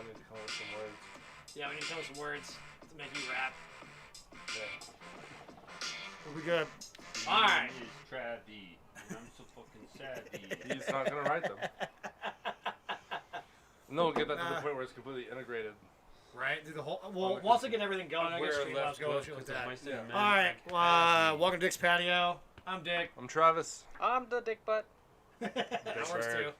I need to come up with some words. Yeah, we need to come up with some words to make you rap. Yeah. We good. All right. He's Travie, and I'm so fucking savvy. He's not gonna write them. No, we'll get that to the point where it's completely integrated. Right? Do the whole. Well, once I get everything going, I guess Streamlabs go and shit like that. Yeah. All right. Welcome to Dick's Patio. I'm Dick. I'm Travis. I'm the dick butt. That works too.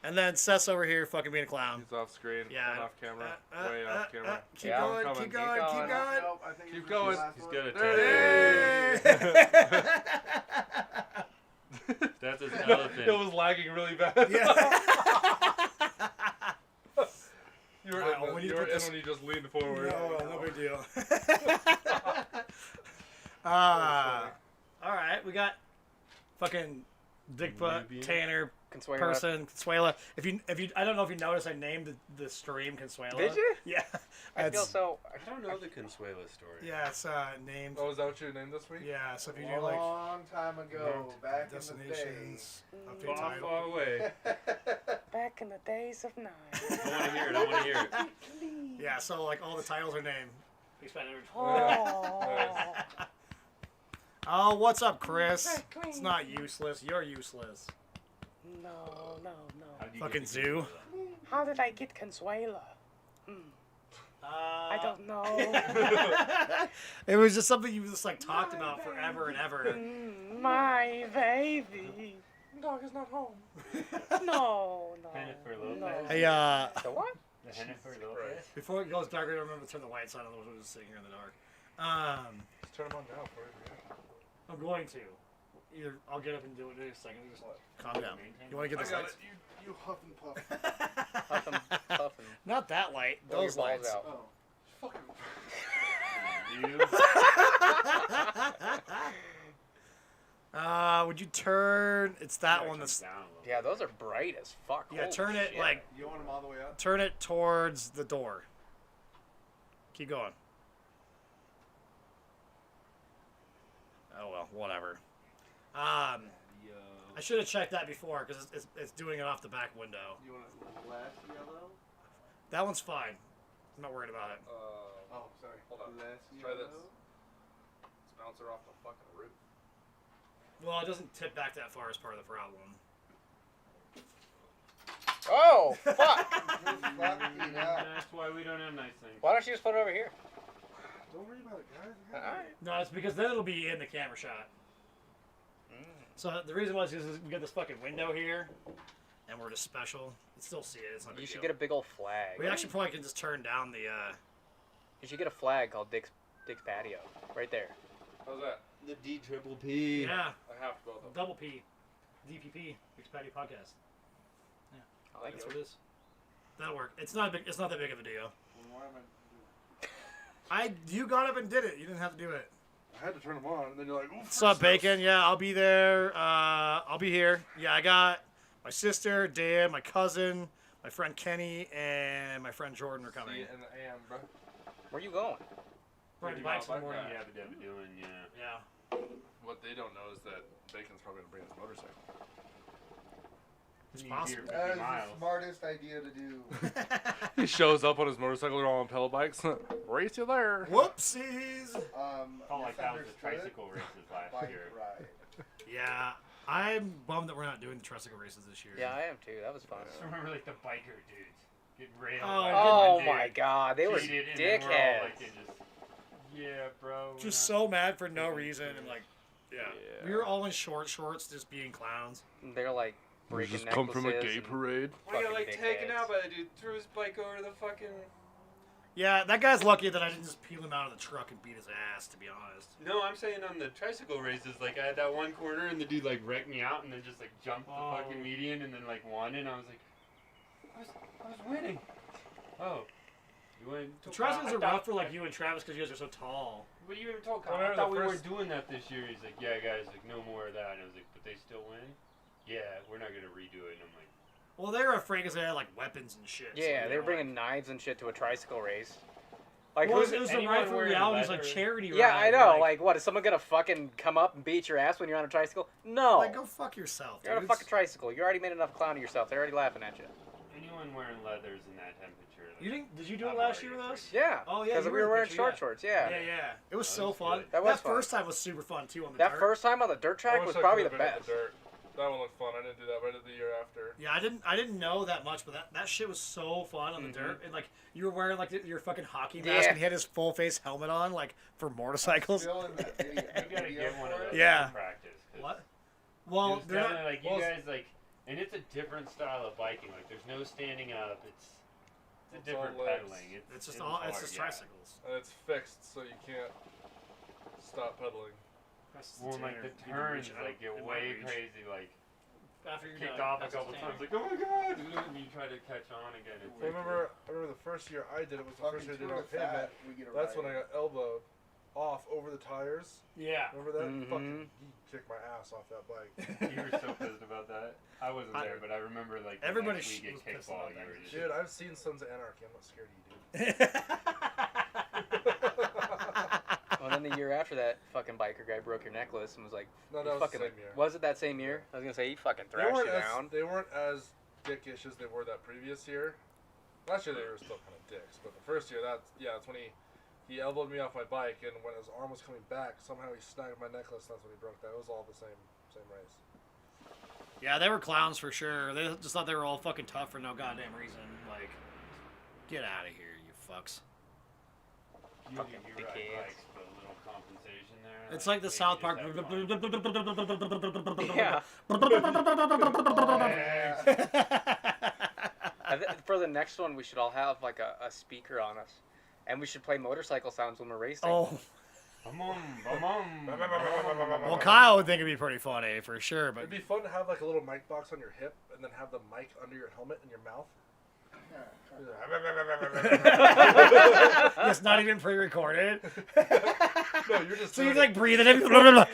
And then Seth's over here fucking being a clown. He's off screen. Yeah. And off camera. Way off camera. Keep going. coming. Keep going. Keep going. Nope, I think Keep going. He's good at Hey! that. That's his elephant. It was lagging really bad. Yeah. You were Wow, in, when you you put were in this- when you just leaned forward. No big deal. All right, we got fucking Dick Butt, Tanner, Consuela. person, Consuela. If you, I don't know if you noticed, I named the stream Consuela. Did you? Yeah. I feel so. I don't know the Consuela story. Yeah, it's named. Oh, is that what you named this week? Yeah, so if you A do like long time ago, back in the day. destinations, update Far, title. far away. Back in the days of nine. I want to hear it. I want to hear it. Yeah, so like all the titles are named. Oh. Oh, what's up, Chris? It's not useless. You're useless. No. How did you Fucking get the zoo. Consuela? How did I get Consuela? I don't know. It was just something you just like talked about forever and ever. My baby. Dog is not home. No. Jennifer No. Lopez. Hey, The what? The Jennifer Lopez. before it goes darker, remember to turn the lights on. Otherwise, we're just sitting here in the dark. Just turn them on now for it. I'm going to. Either I'll get up and do it in a second. Just calm down. You want to get I this got lights? it. You huff and puff. Puffin'. Not that light. Blow your Those balls lights. out. Oh. Fucking. You. Would you turn? It's that one. That's Down a little. Yeah, those are bright as fuck. yeah. Holy Turn it shit. like You want them all the way up? turn it towards the door. Keep going. Oh well, whatever. I should have checked that before because it's doing it off the back window. You want it less yellow? That one's fine. I'm not worried about it. Oh, sorry. Hold on. Less Try yellow? this. Let's bounce her off the fucking roof. Well, it doesn't tip back that far as part of the problem. Oh, fuck. Fuck it up. That's why we don't have nice things. Why don't you just put it over here? Don't worry about it, guys. Alright. No, it's because then it'll be in the camera shot. So the reason was because we got this fucking window here, and we're just special. You still see it. It's not a You big should deal. get a big old flag. We actually probably can just turn down the. You should get a flag called Dick's Patio. Right there. How's that? The D triple P. Yeah, I have to go with them. double P, DPP, Dick's Patio Podcast. I like That's it. what it is. That'll work. It's not big. It's not that big of a deal. Why am I- You got up and did it. You didn't have to do it. I had to turn them on, and then you're like, ooh, What's up, Bacon? Yeah, I'll be there. I'll be here. Yeah, I got my sister, Dan, my cousin, my friend Kenny, and my friend Jordan are coming. See you in the AM, bro. Where you going? Riding 30 bikes in the mile bike morning. ride. Yeah, but they're doing, yeah. Yeah. What they don't know is that Bacon's probably gonna bring his motorcycle. It's You possible. hear 50 That is miles. the smartest idea to do. He shows up on his motorcycle. They're all on pedal bikes. Race you there. Whoopsies. Felt like that was the misunderstood. tricycle races last Bike year. ride. Yeah, I'm bummed that we're not doing the tricycle races this year. Yeah, I am too. That was fun. I remember like the biker dudes getting railed. Oh, by Oh one dude, my god, they were cheated, and then we're all, dickheads. like, yeah, bro. we're Just not- so mad for no reason and like, yeah. Yeah. We were all in shorts, just being clowns. They're like breaking Just come from a necklaces gay and- parade. We got Fucking like taken dickheads. out by the dude, threw his bike over the fucking. Yeah, that guy's lucky that I didn't just peel him out of the truck and beat his ass. To be honest. No, I'm saying on the tricycle races, like I had that one corner and the dude like wrecked me out and then just like jumped the fucking median and then like won and I was like, I was winning. Oh, you went. The tricycles are rough for like you and Travis because you guys are so tall. What you even told Well, Kyle? I remember thought the we first- weren't doing that this year. He's like, yeah, guys, like no more of that. And I was like, but they still win. Yeah, we're not gonna redo it. And I'm like, Well, they were afraid because they had like weapons and shit. so Yeah, they were were bringing knives and shit to a tricycle race. Like, Well, who's it was the anyone ride for wearing reality. It's leather? like charity. Yeah, ride, I know. Like, what, is someone gonna fucking come up and beat your ass when you're on a tricycle? No. like go fuck yourself. You're on a dudes. fucking tricycle. You already made enough clown of yourself. They're already laughing at you. anyone wearing leathers in that temperature. Like, You didn't? Did you do it I'm last already year with afraid. us? Yeah. Oh, yeah, Because you we were in were the wearing picture, short yeah. shorts. Yeah. Yeah. It was That so was fun. good. That was fun. first time was super fun too on the That dirt. first time on the dirt I track wish was I probably the could've been at best. the dirt. That one looked fun. I didn't do that, but I did the year after. Yeah, I didn't know that much, but that shit was so fun on the dirt. And like you were wearing like your fucking hockey mask, Yeah. and he had his full face helmet on, like for motorcycles. Still in that video. You gotta get one of those Yeah. to practice. 'cause What? Well, it's they're kinda not. like you well, guys like, and it's a different style of biking. Like there's no standing up. It's a It's all different legs. pedaling. It's just it all. was It's hard, just yeah. tricycles. And it's fixed, so you can't stop pedaling. Well, like the turns like get way crazy. Like After you're kicked done, off a that's couple the times. tanner. Like oh my god, and you try to catch on again. It's I remember the first year I did it was the first year I did it on pavement. That's when I got elbowed off over the tires. Yeah. Remember that? Mhm. Fucking he kicked my ass off that bike. You were so pissed about that. I wasn't there, but I remember like the Everybody next week was at pissed kickball, about you that were just Dude, I've seen Sons of Anarchy. I'm not scared of you, Well, then the year after that, fucking biker guy broke your necklace and was like, No, you that was fucking, the same year. Was it that same year? I was gonna say he fucking They thrashed weren't you down. they weren't as dickish as they were that previous year. Last year they were still kind of dicks, but the first year that's when he elbowed me off my bike, and when his arm was coming back, somehow he snagged my necklace. And that's when he broke that. It was all the same race. Yeah, they were clowns for sure. They just thought they were all fucking tough for no goddamn reason. Like, get out of here, you fucks. you Fucking ride dickheads. bikes, but a little compensation there. It's like the maybe South just Park. have Yeah. For the next one, we should all have like a speaker on us, and we should play motorcycle sounds when we're racing. Oh, fun. well, Kyle would think it'd be pretty funny for sure, but It'd be fun to have like a little mic box on your hip, and then have the mic under your helmet in your mouth. it's not even pre-recorded. No, you're just So you're doing like breathing. You're about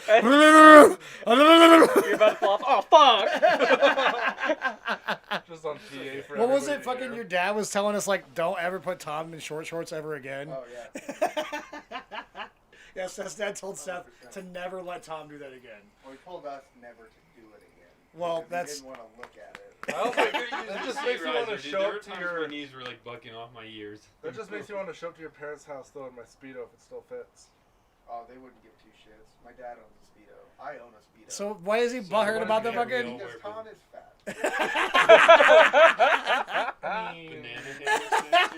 to fall off. Oh fuck! just on PA for What was everybody it? to Fucking hear. your dad was telling us like, don't ever put Tom in short shorts ever again. Oh yeah. Yes, Seth's dad told Seth 100%. to never let Tom do that again. Well, he told us never to do it again. Well, because that's- He didn't want to look at it. I also, that just makes me want to show up to My your. knees were like bucking off my ears. That just makes me want to show up to your parents' house though in my speedo if it still fits. Oh, they wouldn't give two shits. My dad owns a Speedo. I own a Speedo. So why is he So butthurt why about do the you have fucking? real- because Tom is fat. Banana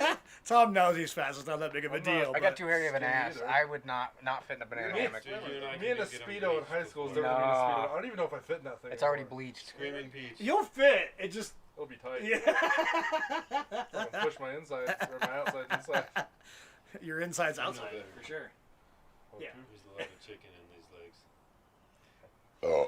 hammock. Tom knows he's fast. It's not that big of a I'm not- deal. I got but- too hairy of an Skinny ass. either. I would not fit in a banana Me- hammock. Dude, you and I Me and a can get on speedo in bleach high school is before- different than a No. speedo. I don't even know if I fit in that thing. It's already anymore. bleached. Screaming Peach. You'll fit. It just. It'll be tight. Yeah. I'm gonna push my inside or my outside inside. Your inside's I know outside better. for sure. Yeah. There's a lot of chicken in these legs.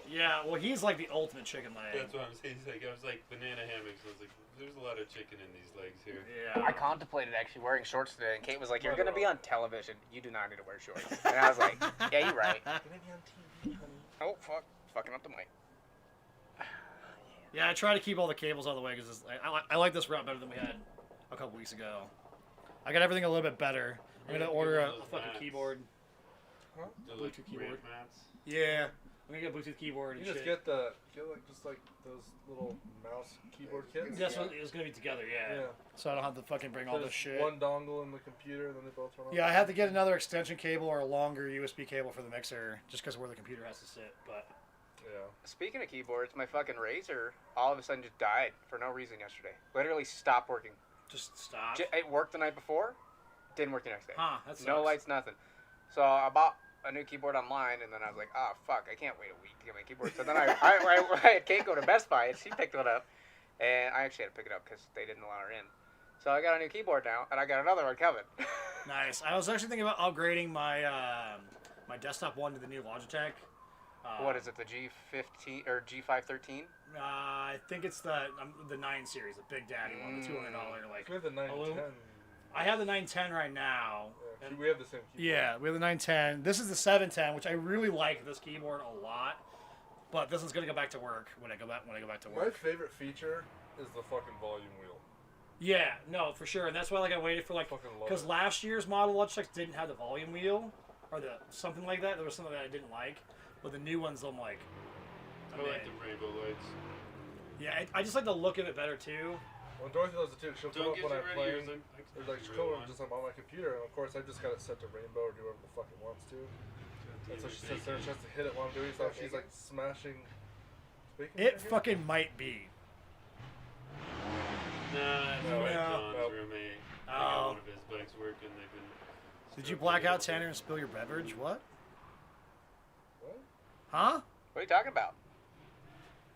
Yeah. Well, he's like the ultimate chicken leg. That's what I'm saying. It's like, I was like banana hammocks. I was like, there's a lot of chicken in these legs here. Yeah. I contemplated actually wearing shorts today, and Kate was like, "You're gonna be on television. You do not need to wear shorts." And I was like, "Yeah, you're right." Oh fuck, fucking up the mic. Yeah, I try to keep all the cables out of the way because I like this route better than we had a couple weeks ago. I got everything a little bit better. I'm gonna order a fucking keyboard. They're like Bluetooth keyboard. ramp mats. Yeah, I'm gonna get a Bluetooth keyboard You and just shit. get like those little mouse keyboard kits. That's what it's gonna be together. Yeah. Yeah. So I don't have to fucking bring all There's this shit. one dongle in the computer, and then they both run off. Yeah, I have to get another extension cable or a longer USB cable for the mixer, just because where the computer has to sit. But Yeah. Speaking of keyboards, my fucking Razer all of a sudden just died for no reason yesterday. Literally stopped working. just stop. It worked the night before, didn't work the next day. Huh? That sucks. No lights, nothing. So I bought a new keyboard online, and then I was like, oh, fuck, I can't wait a week to get my keyboard. So then I had Kate go to Best Buy, and she picked one up. And I actually had to pick it up because they didn't allow her in. So I got a new keyboard now, and I got another one coming. Nice. I was actually thinking about upgrading my my desktop one to the new Logitech. What is it, the G15 or G513? I think it's the 9 series, the Big Daddy one, the $200 like. We have the 910. I have the 910 right now. Yeah, we have the same keyboard. Yeah, we have the 910. This is the 710, which I really like this keyboard a lot. But this is gonna go back to work when I go back to My work. favorite feature is the fucking volume wheel. Yeah, no, for sure, and that's why I waited for Fucking love because it. last year's model Logitech didn't have the volume wheel or the something like that. There was something that I didn't like, but the new ones I'm like, I like the rainbow lights. yeah, I just like the look of it better too. Well, Dorothy loves it too. She'll come Don't up get when you I'm ready. playing. Here's a- There's like she'll come up just like on my computer, and of course I just got it set to rainbow or do whatever the fuck it wants to. And so she sits there and tries to hit it while I'm doing stuff. She's like smashing. Bacon It bacon? fucking might be. Nah, that's No. my No. John's Nope. roommate. I Oh. got one of his bikes working. They've been. Did you black out, Tanner, and spill your beverage? What? What? Huh? What are you talking about?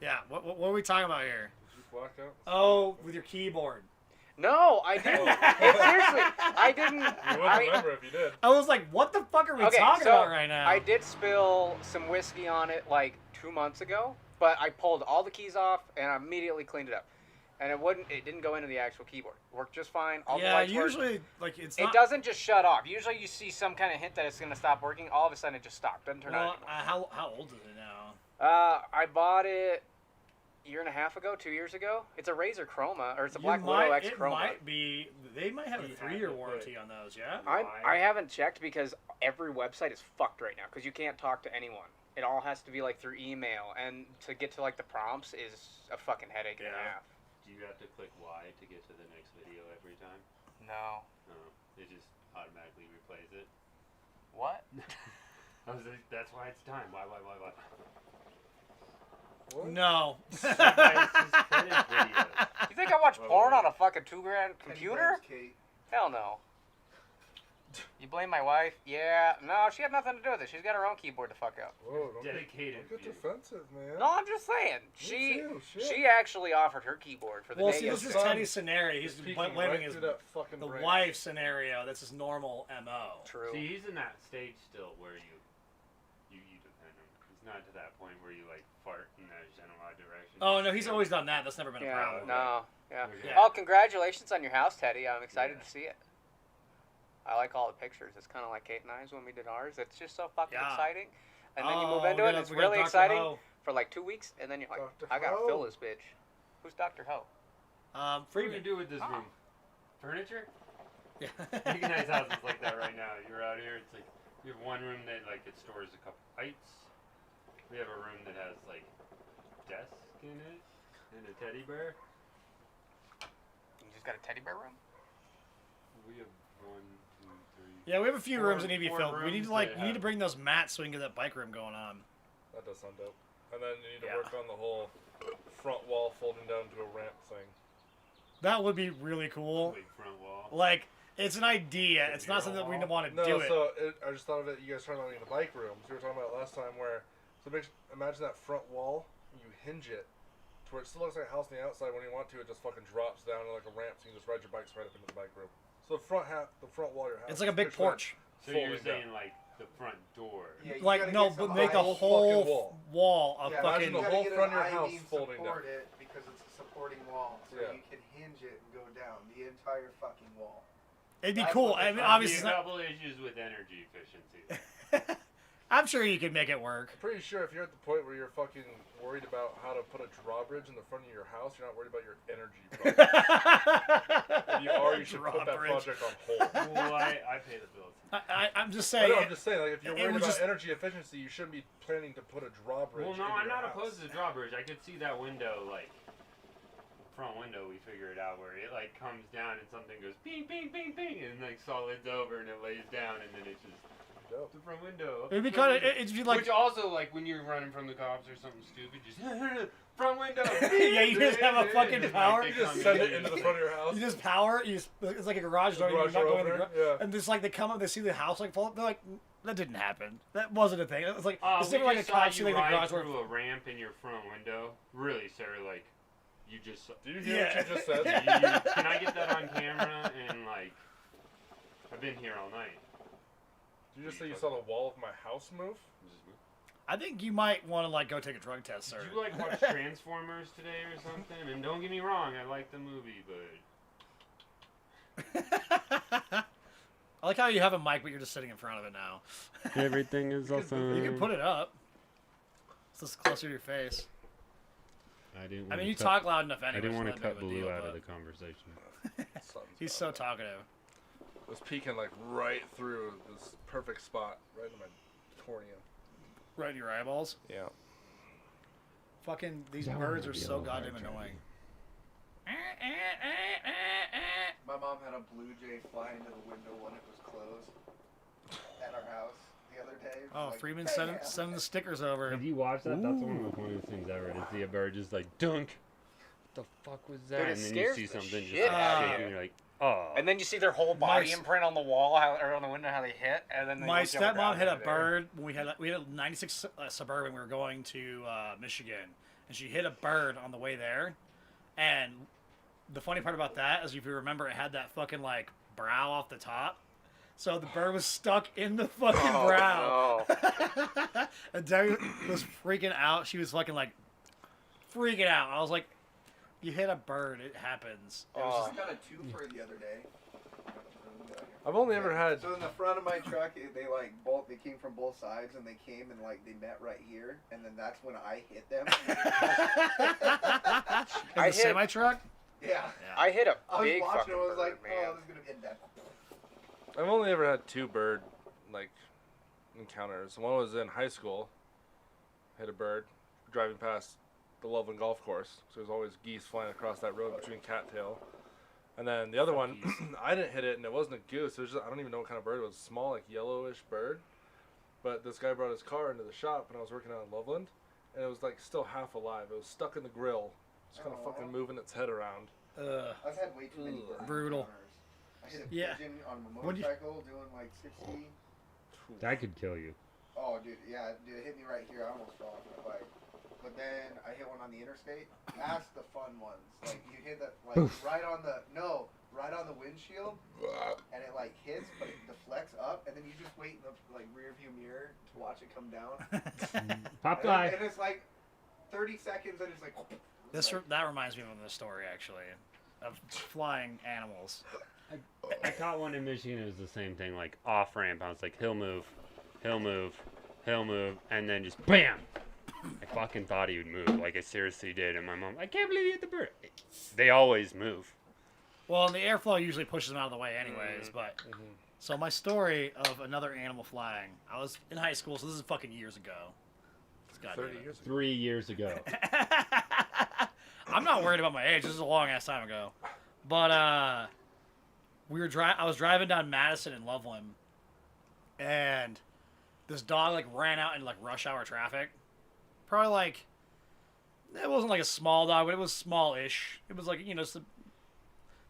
Yeah. What are we talking about here? Did you black out? Oh, with your keyboard. No, I didn't. Seriously, I didn't. You wouldn't remember if you did. I was like, what the fuck are we talking so about right now? I did spill some whiskey on it like 2 months ago, but I pulled all the keys off and I immediately cleaned it up. And it didn't go into the actual keyboard. It worked just fine. All the Yeah, lights worked. usually, like, it's It not... doesn't just shut off. Usually you see some kind of hint that it's going to stop working. All of a sudden it just stopped. Doesn't turn on Well, anymore. how old is it now? I bought it a year and a half ago, 2 years ago. It's a Razor Chroma, or it's a Black Widow X It Chroma. might be... They might have a You 3-year have to warranty on those, yeah? I haven't checked because every website is fucked right now because you can't talk to anyone. It all has to be like through email, and to get to like the prompts is a fucking headache and a Yeah. half. Do you have to click Y to get to the next video every time? No. No, it just automatically replays it. What? I was like, that's why it's time. Why? What? No. Guys, just finish videos. You think I watch Whoa, porn whoa. on a fucking $2,000 computer? Kate. Hell no. You blame my wife? Yeah. No, she had nothing to do with it. She's got her own keyboard to fuck up. Whoa, don't Dedicated. get view. defensive, man. No, I'm just saying. She actually offered her keyboard for the Well, day. see, this is son Teddy's scenario. He's Peeking blaming right his through that fucking the brain. wife scenario. That's his normal MO. True. See, he's in that stage still where you depend on. He's not to that point where you like fart in that general direction. Oh, no, he's always done that. That's never been a Yeah. problem. No. Yeah. Okay. Oh, congratulations on your house, Teddy. I'm excited Yeah. to see it. I like all the pictures. It's kind of like Kate and I's when we did ours. It's just so fucking Yeah. exciting. And then you Oh, move into we it, got- and it's we got really Dr. exciting Ho. for like 2 weeks, and then you're like, Dr. I gotta Ho. fill this bitch. Who's Dr. Ho? What are we gonna Freeman. do with this Ah. room? Furniture? Yeah. You can nice houses like that right now. You're out here. It's like we have one room that like it stores a couple lights. We have a room that has like desk in it and a teddy bear. You just got a teddy bear room? We have 1, 2, 3. Yeah, we have a few rooms that need to be Four filled. We need rooms to like that we need to have- bring those mats so we can get that bike room going on. That does sound dope. And then you need to Yeah. work on the whole front wall folding down to a ramp thing. That would be really cool. Big front wall. Like, it's an idea. It's not something that we want to No, do it. so I just thought of it. You guys talking about in the bike rooms. We were talking about it last time where, so imagine that front wall. You hinge it to where it still looks like a house on the outside. When you want to, it just fucking drops down to like a ramp, so you can just ride your bikes right up into the bike room. So the front wall of your house. It's like a big picture that porch. So you're folding down. saying like the front door. Yeah, you Like gotta no, get but some make the I- whole wall. wall a Yeah, fucking. imagine the you gotta whole get front of an your house I-beam folding support it because it's a supporting wall, so Yeah. you can hinge it and go down the entire fucking wall. It'd be That's cool. what the I mean, front- obviously, Be it's a not, couple issues with energy efficiency. I'm sure you could make it work. I'm pretty sure if you're at the point where you're fucking worried about how to put a drawbridge in the front of your house, you're not worried about your energy problem. If you are, you should put that Drawbridge. project on hold. Well, I pay the bills. I'm just I saying. know, I'm just saying, like, if you're it worried was about just- energy efficiency, you shouldn't be planning to put a drawbridge. Well, no, into I'm your not house. opposed to the drawbridge. I could see that window, like, front window, we figure it out, where it, like, comes down and something goes ping, ping, ping, ping, and, like, solids over and it lays down, and then it's just Dope. the front window. It'd be front kind of. window. It'd be like. Which also, like, when you're running from the cops or something stupid, just front window. Yeah, you just have a fucking Like, power. they You just come send in it into the and- front of your house. You just power. You just, it's like a garage door. You're Garage not door going in the opener, garage. yeah. And just like they come up, they see the house like fall. They're like, that didn't happen. That wasn't a thing. It was like it's We different like a just saw cop you seeing the ride garage door. through a ramp in your front window. Really, sir, like, you just... Do you hear what you just said? Can I get that on camera? And, like, I've been here all night. Did you just say you saw the wall of my house move? I think you might want to like go take a drug test, sir. Did you, like, watch Transformers today or something? And don't get me wrong, I like the movie, but... I like how you have a mic, but you're just sitting in front of it now. Everything is awesome. You can put it up. It's just closer to your face. I didn't. I mean, you talk loud enough anyway. I didn't so want not to big cut of a Baloo deal, out of but- the conversation. Something's He's about so talkative. It was peeking like right through this perfect spot, right in my cornea. Right in your eyeballs. Yeah. Fucking these That one birds would are be a so little hard goddamn to annoying. a blue jay fly into the window when it was closed at our house the other day. It was Oh, like, Freeman bam! send the stickers over. Have you watched that? That's one of the funniest things ever. To see a bird just like dunk. What the fuck was that? Dude, it and then you scares see the something just shit like out of shaking. you. You're like, oh. And then you see their whole body My- imprint on the wall, or on the window, how they hit, and then they My look you up and down stepmom hit a over there. bird when we had a '96 Suburban. We were going to Michigan, and she hit a bird on the way there. And the funny part about that is, if you remember, it had that fucking like brow off the top, so the bird was stuck in the fucking Oh, brow. no. And Debbie was freaking out. She was fucking like freaking out. I was like, "You hit a bird. It happens." It was Oh. just got a twofer the other day. I've only ever had. So in the front of my truck, they came from both sides, and they came and like they met right here, and then that's when I hit them. In the semi truck. Yeah. I hit a I was big watching. fucking I was bird, like, man. oh, this is gonna get that. I've only ever had 2 bird like encounters. One was in high school. Hit a bird driving past the Loveland Golf Course. So there's always geese flying across that road between cattail. And then the other one, I didn't hit it, and it wasn't a goose. It was just, I don't even know what kind of bird it was. Small, like yellowish bird. But this guy brought his car into the shop, and I was working out in Loveland, and it was like still half alive. It was stuck in the grill, just kind of Aw. fucking moving its head around. I've had way too many bird Brutal. encounters. I hit a Yeah. pigeon on a When you- motorcycle doing like 60. that could kill you. Oh, dude, yeah, dude, it hit me right here. I almost fell off my bike. But then I hit one on the interstate. That's the fun ones. Like you hit that like right on the windshield, and it like hits, but it deflects up, and then you just wait in the like rear view mirror to watch it come down. Popeye. And it's like 30 seconds, and it's like. That reminds me of another story actually, of flying animals. I caught one in Michigan. It was the same thing, like off ramp. I was like, he'll move, and then just bam. I fucking thought he would move, like I seriously did. And my mom, I can't believe you hit the bird. They always move. Well, and the airflow usually pushes them out of the way anyways, but... So my story of another animal flying, I was in high school, so this is fucking years ago. 30 years ago. 3 years ago. I'm not worried about my age. This is a long-ass time ago. But, I was driving down Madison in Loveland, and this dog, like, ran out in, like, rush hour traffic. Probably, like... It wasn't, like, a small dog, but it was small-ish. It was, like, you know,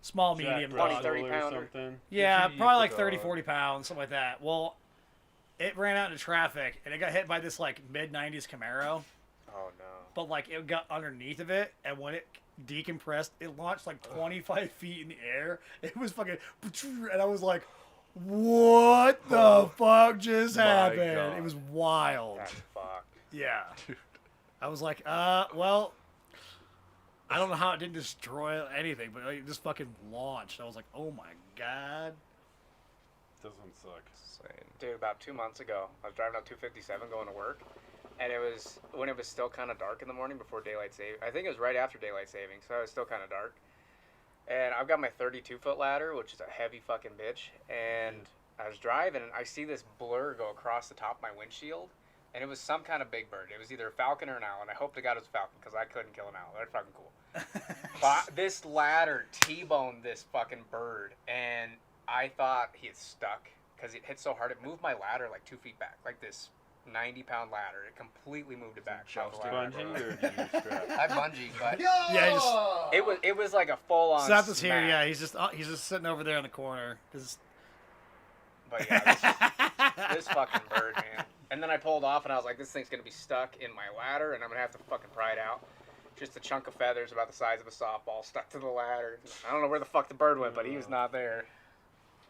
small, medium Jack dog. 30 or pounder. something. Yeah, Did you probably eat like the 30, dog? 40 pounds, something like that. Well, it ran out into traffic, and it got hit by this, like, mid-90s Camaro. Oh no. But, like, it got underneath of it, and when it decompressed, it launched, like, 25 feet in the air. It was fucking... And I was like, what the fuck just my happened? God. It was wild. That's fucked. Yeah. I was like, well... I don't know how it didn't destroy anything, but it just fucking launched. I was like, oh my god. Doesn't suck. Insane. Dude, about 2 months ago, I was driving up 257 going to work, and it was when it was still kind of dark in the morning before daylight saving. I think it was right after daylight saving, so it was still kind of dark. And I've got my 32-foot ladder, which is a heavy fucking bitch, and I was driving, and I see this blur go across the top of my windshield, and it was some kind of big bird. It was either a falcon or an owl, and I hope to God it was a falcon, because I couldn't kill an owl. They're fucking cool. But this ladder T-boned this fucking bird, and I thought he had stuck because it hit so hard. It moved my ladder like 2 feet back, like this 90-pound ladder. It completely moved it back. off the ladder. Bungee or did you strap? I bungee, but Yeah, it was like a full-on. Seth is here, smack. yeah. He's just sitting over there in the corner. 'Cause- But yeah, this fucking bird, man. And then I pulled off, and I was like, this thing's gonna be stuck in my ladder, and I'm gonna have to fucking pry it out. Just a chunk of feathers about the size of a softball stuck to the ladder. I don't know where the fuck the bird went, but he was not there.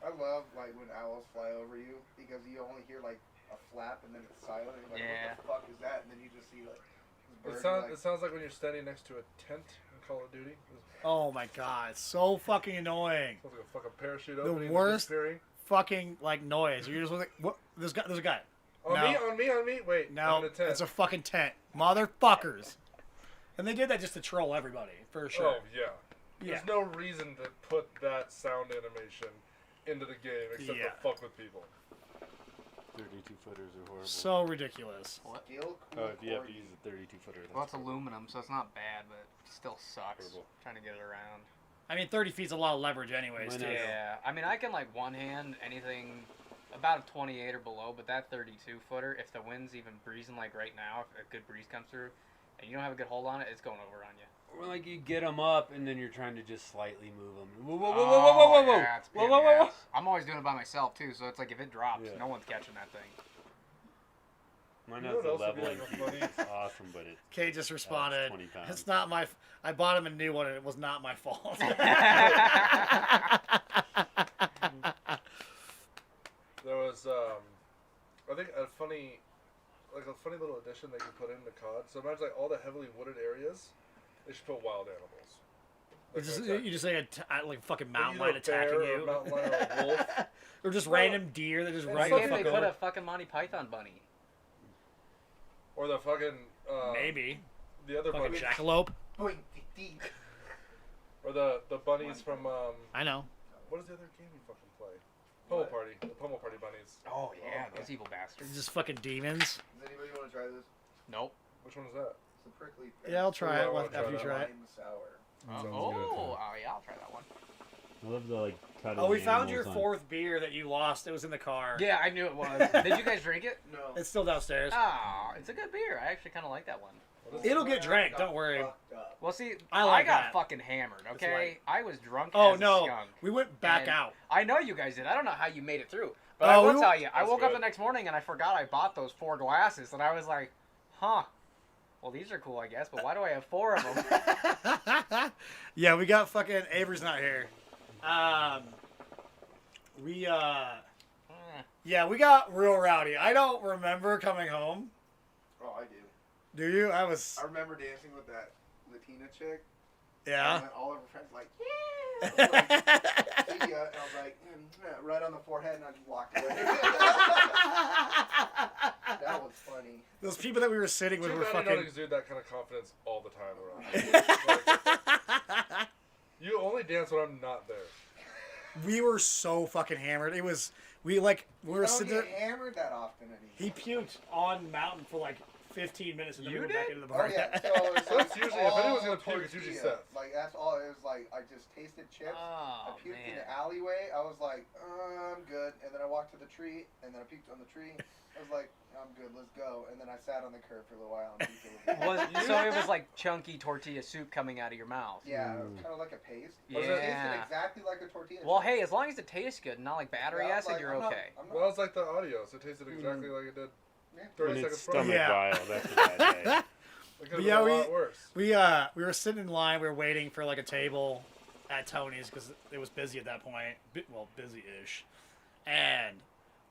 I love like when owls fly over you because you only hear like a flap and then it's silent. And you're like, Yeah. what the fuck is that? And then you just see like this It bird. sounds, it sounds like when you're standing next to a tent in Call of Duty. It Oh my god, it's so fucking annoying. sounds like a fucking parachute The opening. and worst- disappearing. Fucking like noise. You're just like, what? There's a guy. On No. me, on me, on me. Wait, I'm No, in a tent. it's a fucking tent, motherfuckers. And they did that just to troll everybody, for sure. Oh yeah. Yeah. There's no reason to put that sound animation into the game except Yeah. to fuck with people. 32-footers are horrible. So ridiculous. Steel Oh, if you have to use a 32-footer. Well, it's aluminum, so it's not bad, but it still sucks. Terrible. Trying to get it around. I mean, 30 feet's a lot of leverage anyways, Mine too. is. Yeah, I mean, I can like one hand anything about a 28 or below, but that 32 footer, if the wind's even breezing like right now, if a good breeze comes through, and you don't have a good hold on it, it's going over on you. Or like you get them up and then you're trying to just slightly move them. Whoa, whoa, whoa, Oh, whoa, whoa, whoa, whoa, whoa, yeah, it's a whoa, pain whoa, in the whoa, whoa. ass. I'm always doing it by myself too, so it's like if it drops, Yeah. no one's catching that thing. Mine You has know the what else would be leveling like a piece. funny- It's awesome, but it's Kate just responded. 20 pounds. It's not my. I bought him a new one, and it was not my fault. There was, I think a funny little addition they could put into COD. So imagine like all the heavily wooded areas, they should put wild animals. You Like, just, attack- you just like fucking mountain either lion a bear attacking or a you, mountain lion or a wolf. or just Well, random deer that just and run Why the some can't fuck they put over. a fucking Monty Python bunny? Or the fucking Maybe the other fucking bunnies, jackalope. Boing, deep. or the bunnies from I know. what is the other game you fucking play? Pummel Party, the Pummel Party bunnies. Oh yeah, Oh, those evil bastards. Just fucking demons. Does anybody want to try this? Nope. Which one is that? It's a prickly pear. Yeah, I'll try Ooh, I it wanna after you try try it. Lime sour. Sounds good. Oh yeah, I'll try that one. I love the like cutting. Oh, we found your animals on- fourth beer that you lost. It was in the car. Yeah, I knew it was. Did you guys drink it? No. It's still downstairs. Oh, it's a good beer. I actually kind of like that one. What is it? It'll get drank. Don't worry. Fucked up. Well, see, I like got that. fucking hammered. That's Okay, right. I was drunk. Oh as a no, skunk. we went back And out. I know you guys did. I don't know how you made it through, but Oh, I will we- tell you. I That's woke up good. the next morning and I forgot I bought those 4 glasses, and I was like, "Huh? Well, these are cool, I guess. But why do I have 4 of them?" Yeah, we got fucking Avery's not here. We yeah, we got real rowdy. I don't remember coming home. Oh, I do. Do you? I was. I remember dancing with that Latina chick. Yeah. And then all of her friends like, yeah. I was like, see ya. And I was like, right on the forehead, and I just walked away. That was funny. Those people that we were sitting with Too were bad I don't fucking. exude that kind of confidence all the time around. Like, you only dance when I'm not there. We were so fucking hammered. It was. We were Don't sitting get there. hammered that often anymore. He puked on mountain for like 15 minutes and then You we went back did? into the Oh bar. yeah, so it's So it's usually- if anyone's gonna all puke, it's usually tortilla. Seth. Like that's all. It was like I just tasted chips. I Oh puked in man. the alleyway. I was like, I'm good. And then I walked to the tree, and then I puked on the tree. I was like, I'm good. Let's go. And then I sat on the curb for a little while and puked a little bit. So it was like chunky tortilla soup coming out of your mouth. Yeah, it was kind of like a paste. Was It it- tasted Yeah. exactly like a tortilla. Well, chip. hey, as long as it tastes good, and not like battery Yeah, I was acid, like, you're I'm not- okay. I'm not- Well, it's like the audio, so it tasted exactly like it did Yeah. 30 And it's seconds prior. stomach Yeah. bile. That's a bad day. It could have Yeah, been a we- lot worse. We were sitting in line. We were waiting for like a table at Tony's because it was busy at that point. Well, busy-ish, and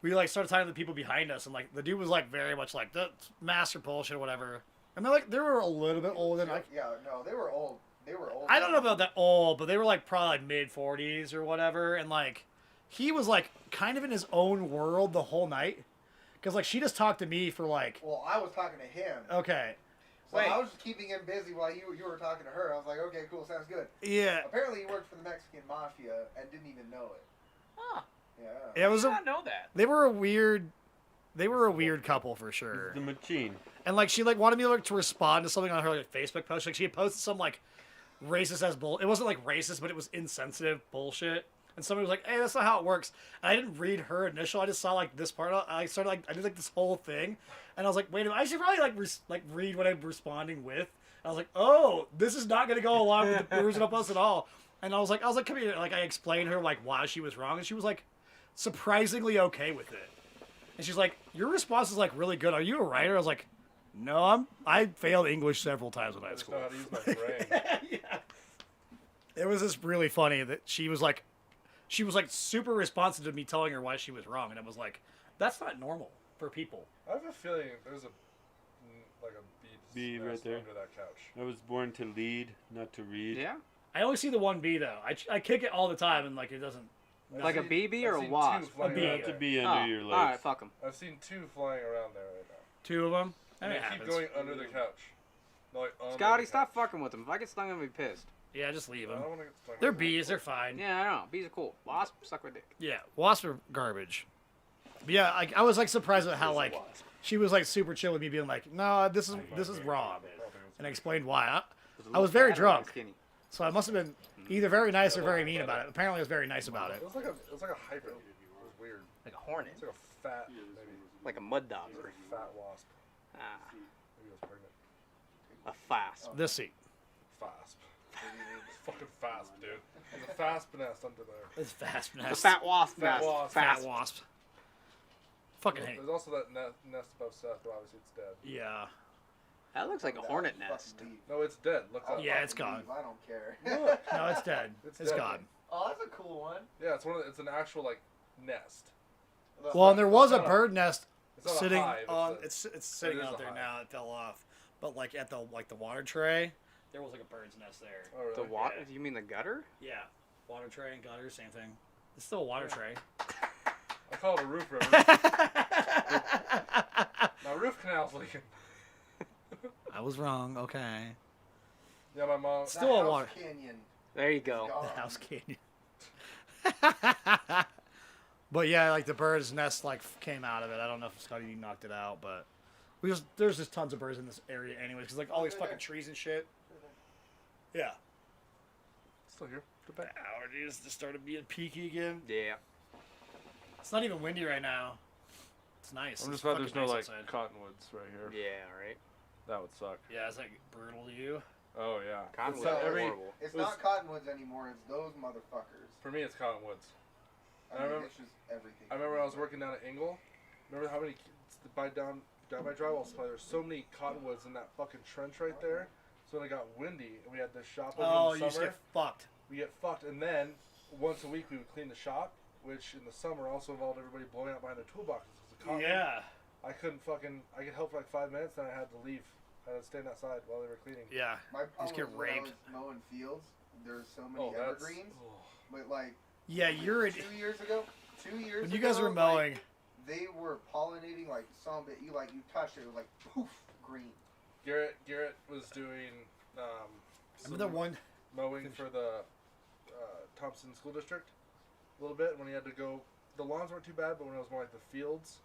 we like started talking to the people behind us, and like the dude was like very much like that's master bullshit or whatever. And they're like they were a little bit older than Yeah, no, they were old. They were old. I don't know about that old, but they were like probably like mid-40s or whatever, and like he was like kind of in his own world the whole night because like she just talked to me for like Well, I was talking to him. okay, So Wait. I was just keeping him busy while you were talking to her. I was like, okay, cool, sounds good. yeah, Apparently, he worked for the Mexican mafia and didn't even know it. Huh. Yeah. it was I a did not know that. they were a weird couple for sure. The machine. And like she like wanted me like to respond to something on her like Facebook post. Like she had posted some like racist as bull. It wasn't like racist, but it was insensitive bullshit. And somebody was like, "Hey, that's not how it works." And I didn't read her initial. I just saw like this part. I started like I did like this whole thing, and I was like, "Wait a minute, I should probably like read what I'm responding with." And I was like, "Oh, this is not gonna go along with the original post at all." And I was like, "Come here." Like I explained her like why she was wrong, and she was like surprisingly okay with it. And she's like, "Your response is like really good. Are you a writer?" I was like, "No, I failed English several times when I I was just at know school." how to use my brain. Yeah. It was just really funny that she was like super responsive to me telling her why she was wrong, and I was like, "That's not normal for people." I have a feeling there's a like a Bee bead right nest there. under that couch. I was born to lead, not to read. Yeah. I only see the one bee though. I kick it all the time, and like it doesn't. I've Like a seen- BB or I've a seen wasp? two flying A bee. around Not to there. be under your legs. All right, fuck them. I've seen 2 flying around there right now. Two of them. And I they mean, it keep happens. going under the couch. No, like under Scotty, the stop couch. fucking with them. If I get stung, I'm gonna be pissed. Yeah, just leave I them. don't wanna get stung They're by bees. They're fine. Yeah, I don't know. Bees are cool. Wasp, suck my dick. Yeah, wasps are garbage. But yeah, I was like surprised at how like she was like super chill with me, being like, "No, this is wrong," and I explained why. I was very Fat or drunk. skinny? So I must have been either very nice or very mean about it. Apparently, I was very nice about it. It was like a hybrid. It was weird. Like a hornet. It's like a fat, maybe. Like a mud dog. It's like a fat wasp. Ah, Maybe it was pregnant. a fast. This seat. Fasp. It's fucking fasp, dude. There's a fasp nest under there. It's fast A nest. fat wasp Fat nest. wasp. Fat wasp. Fucking hate. There's also that nest above Seth, but obviously it's dead. Yeah. That looks like a hornet nest. No, it's dead. Look up. Yeah, it's gone. I don't care. Look. No, it's dead. It's dead. gone. Oh, that's a cool one. Yeah, it's an actual like nest. Well, and there was a not a- bird nest It's not sitting a hive, on. it's It's sitting it is out a there hive. now. It fell off. But like at the water tray, there was like a bird's nest there. Oh, really? The water? Yeah. You mean the gutter? Yeah. Water tray and gutter, same thing. It's still a water tray. I call it a roof river. My roof canal's leaking. I was wrong. Okay. Yeah, my mom. Still a House water. Canyon. There you go. Gone. The house canyon. But yeah, like the bird's nest like came out of it. I don't know if Scotty knocked it out, but there's just tons of birds in this area anyways, because like all these fucking trees and shit. Yeah. Still here. The allergies just started being peaky again. Yeah. It's not even windy right now. It's nice. I'm It's just glad there's fucking no nice like outside. cottonwoods right here. Yeah, right. That would suck. Yeah, it's like brutal to you. Oh yeah. Cottonwoods It's not are every- horrible. It's It was- not cottonwoods anymore. It's those motherfuckers. For me, it's cottonwoods. I I mean, remember- it's just everything. I remember when I was working down at Ingle. Remember how many kids down my drywall supply? There's so many cottonwoods in that fucking trench right there. So when it got windy and we had this shop open Oh, in you the just summer, get fucked. we get fucked. And then once a week we would clean the shop, which in the summer also involved everybody blowing out behind their toolboxes. It was a cotton. Yeah. I couldn't fucking. I could help for like 5 minutes, then I had to leave. I had to stand outside while they were cleaning. Yeah. My Just problem get was when I raped. was mowing fields. There's so many Oh, that's. evergreens, Oh. but like Yeah, you're in. 2 years ago, 2 years When you guys ago, were mowing, like, they were pollinating like some bit. You touched it, it was like poof, green. Garrett was doing. remember the some one? mowing for the Thompson School District a little bit when he had to go. The lawns weren't too bad, but when it was more like the fields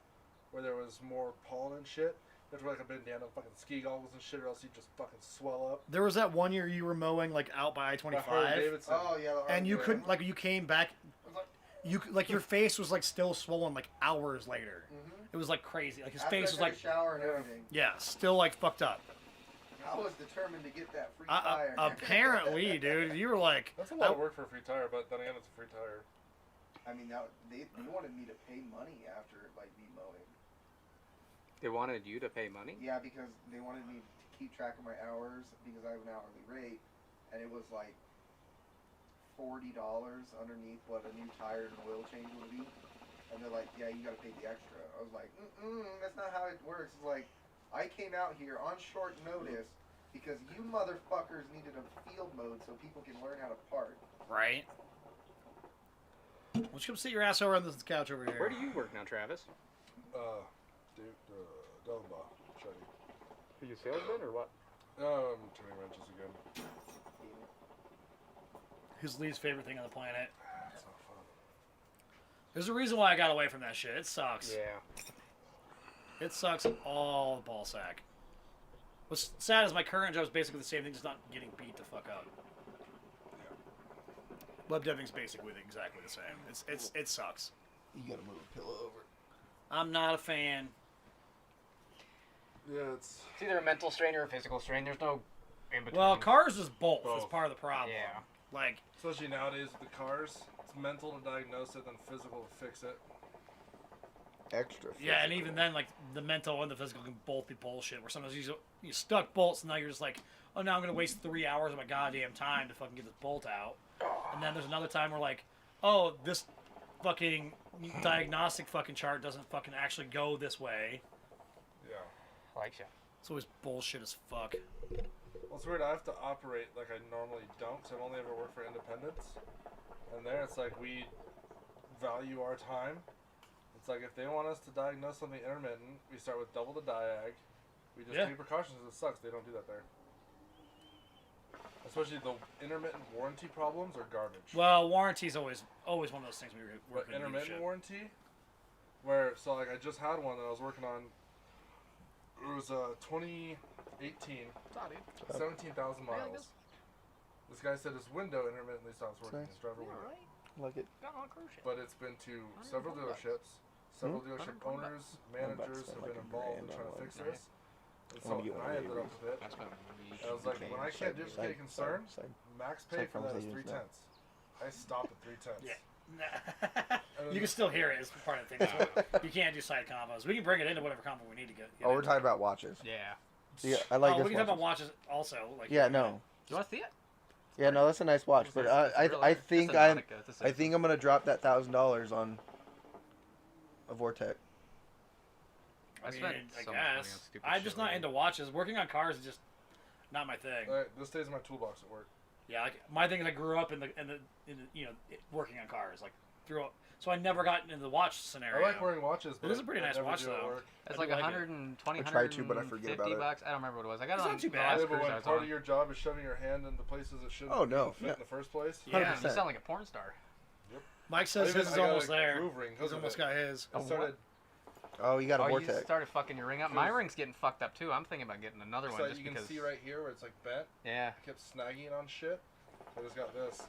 where there was more pollen and shit, you have to wear like a bandana, fucking ski goggles and shit, or else you just fucking swell up. There was that one year you were mowing like out by By I-25, Harley-Davidson. Oh yeah. the and you hard- couldn't like you came back. Like your face was like still swollen like hours later. Mhm. It was like crazy. Like his After face I was took like a shower and everything. yeah, still like fucked up. I was determined to get that free tire. Apparently, dude, you were like That's a lot of work for a free tire, but then again, it's a free tire. I mean, they wanted me to pay money after like me mowing. They wanted you to pay money? Yeah, because they wanted me to keep track of my hours because I have an hourly rate, and it was like $40 underneath what a new tire and oil change would be. And they're like, yeah, you gotta pay the extra. I was like, that's not how it works. It's like, I came out here on short notice because you motherfuckers needed a field mode so people can learn how to park. right. Why don't you come sit your ass over on this couch over here? Where do you work now, Travis? Dude, Dellenbaugh, shiny. Are you salesman or what? Turning wrenches again. His least favorite thing on the planet. It's not fun. There's a reason why I got away from that shit. It sucks. Yeah. It sucks all the ball sack. What's sad is my current job is basically the same thing, just not getting beat the fuck up. Web deving's basically exactly the same. It sucks. You gotta move a pillow over. I'm not a fan. Yeah, it's. It's either a mental strain or a physical strain. There's no in between. Well, cars is both. That's Both. part of the problem. Yeah. Like, Especially nowadays with the cars, it's mental to diagnose it, then physical to fix it. Extra. yeah, and even then, like, the mental and the physical can both be bullshit. Where sometimes you stuck bolts, and now you're just like, oh, now I'm going to waste 3 hours of my goddamn time to fucking get this bolt out. And then there's another time where, like, oh, this fucking diagnostic fucking chart doesn't fucking actually go this way. Yeah. Like you. It's always bullshit as fuck. Well, it's weird. I have to operate like I normally don't, because I've only ever worked for independents. And there, it's like we value our time. It's like if they want us to diagnose something intermittent, we start with double the diag. We just Yeah. take precautions. It sucks. They don't do that there. Especially the intermittent warranty problems are garbage. Well, warranty's always one of those things we work But with. intermittent warranty, where so like I just had one that I was working on. It was 2018, 17,000 miles, This guy said his window intermittently stops working. Nice. His driver window. Like it. Got on a cruise ship. But it's been to several dealerships. Several dealership 120 owners, I'm about to managers spend have like been $1 involved in grand trying to on fix one. this. And I'm so gonna get one I of ended up these. with it. That's what And I was like, when I can't just get concerned, max pay for that is 3 tenths. I stopped at 3 tenths. Yeah. You can still hear it. It's part of the thing. You can't do side combos. We can bring it into whatever combo we need to get. Oh, we're talking about watches. Yeah. Yeah, I like this we can talk watch. about watches also. Like, Yeah, no. You want to see it? Yeah, no, that's a nice watch, but I think I'm gonna drop that $1,000 on a Vortex. I spent guess. so much money on stupid I'm shit just not lately. into watches. Working on cars is just not my thing. This stays in my toolbox at work. Yeah, like my thing is I grew up in the working on cars, like so I never got into the watch scenario. I like wearing watches, but It is a pretty I nice never watch, do it at though. work. It's I like do like it. 120, I try to, but I forget about it. $150. I don't remember what it was. I got It's it on not too the bad. last Yeah, but cruise I when was part on. of your job is shoving your hand into places it shouldn't Oh, no, fit yeah. in the first place. Yeah. 100%. You sound like a porn star. Mike says Even his is I got almost a there. groove ring He's 'cause of almost it. got his. I started Oh, you got a Oh, you Vortex. started fucking your ring up. My Cause- ring's getting fucked up too. I'm thinking about getting another one so just you can because. see right here where it's like bent. Yeah. I kept snagging on shit. I just got this. Is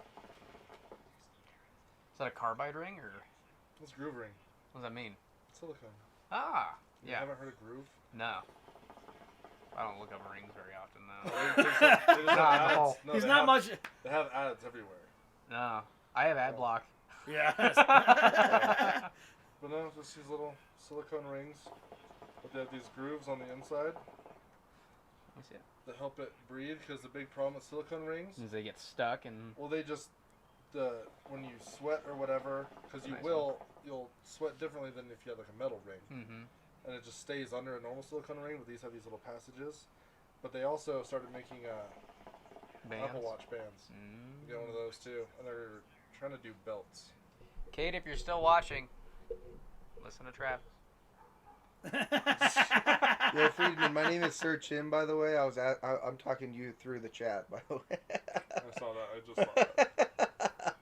that a carbide ring or What's groove ring? what does that mean? Silicone. Ah. You Yeah. haven't heard of groove? No. I don't look up rings very often though. They just have No. ads. No, He's they not have- much. They have ads everywhere. No. I have ad block. Yeah. But no, just these little silicone rings. But they have these grooves on the inside Let me see it. that help it breathe. Because the big problem with silicone rings, As they get stuck and. well, they just when you sweat or whatever, because Nice you'll sweat differently than if you had like a metal ring, Mm-hmm. and it just stays under a normal silicone ring. But these have these little passages. But they also started making Bands. Apple Watch bands. You get one of those too, and they're trying to do belts. Kate, if you're still watching, listen to Trav. Yo, Friedman, my name is Sir Chin, by the way. I'm talking to you through the chat, by the way. I saw that. I just saw that.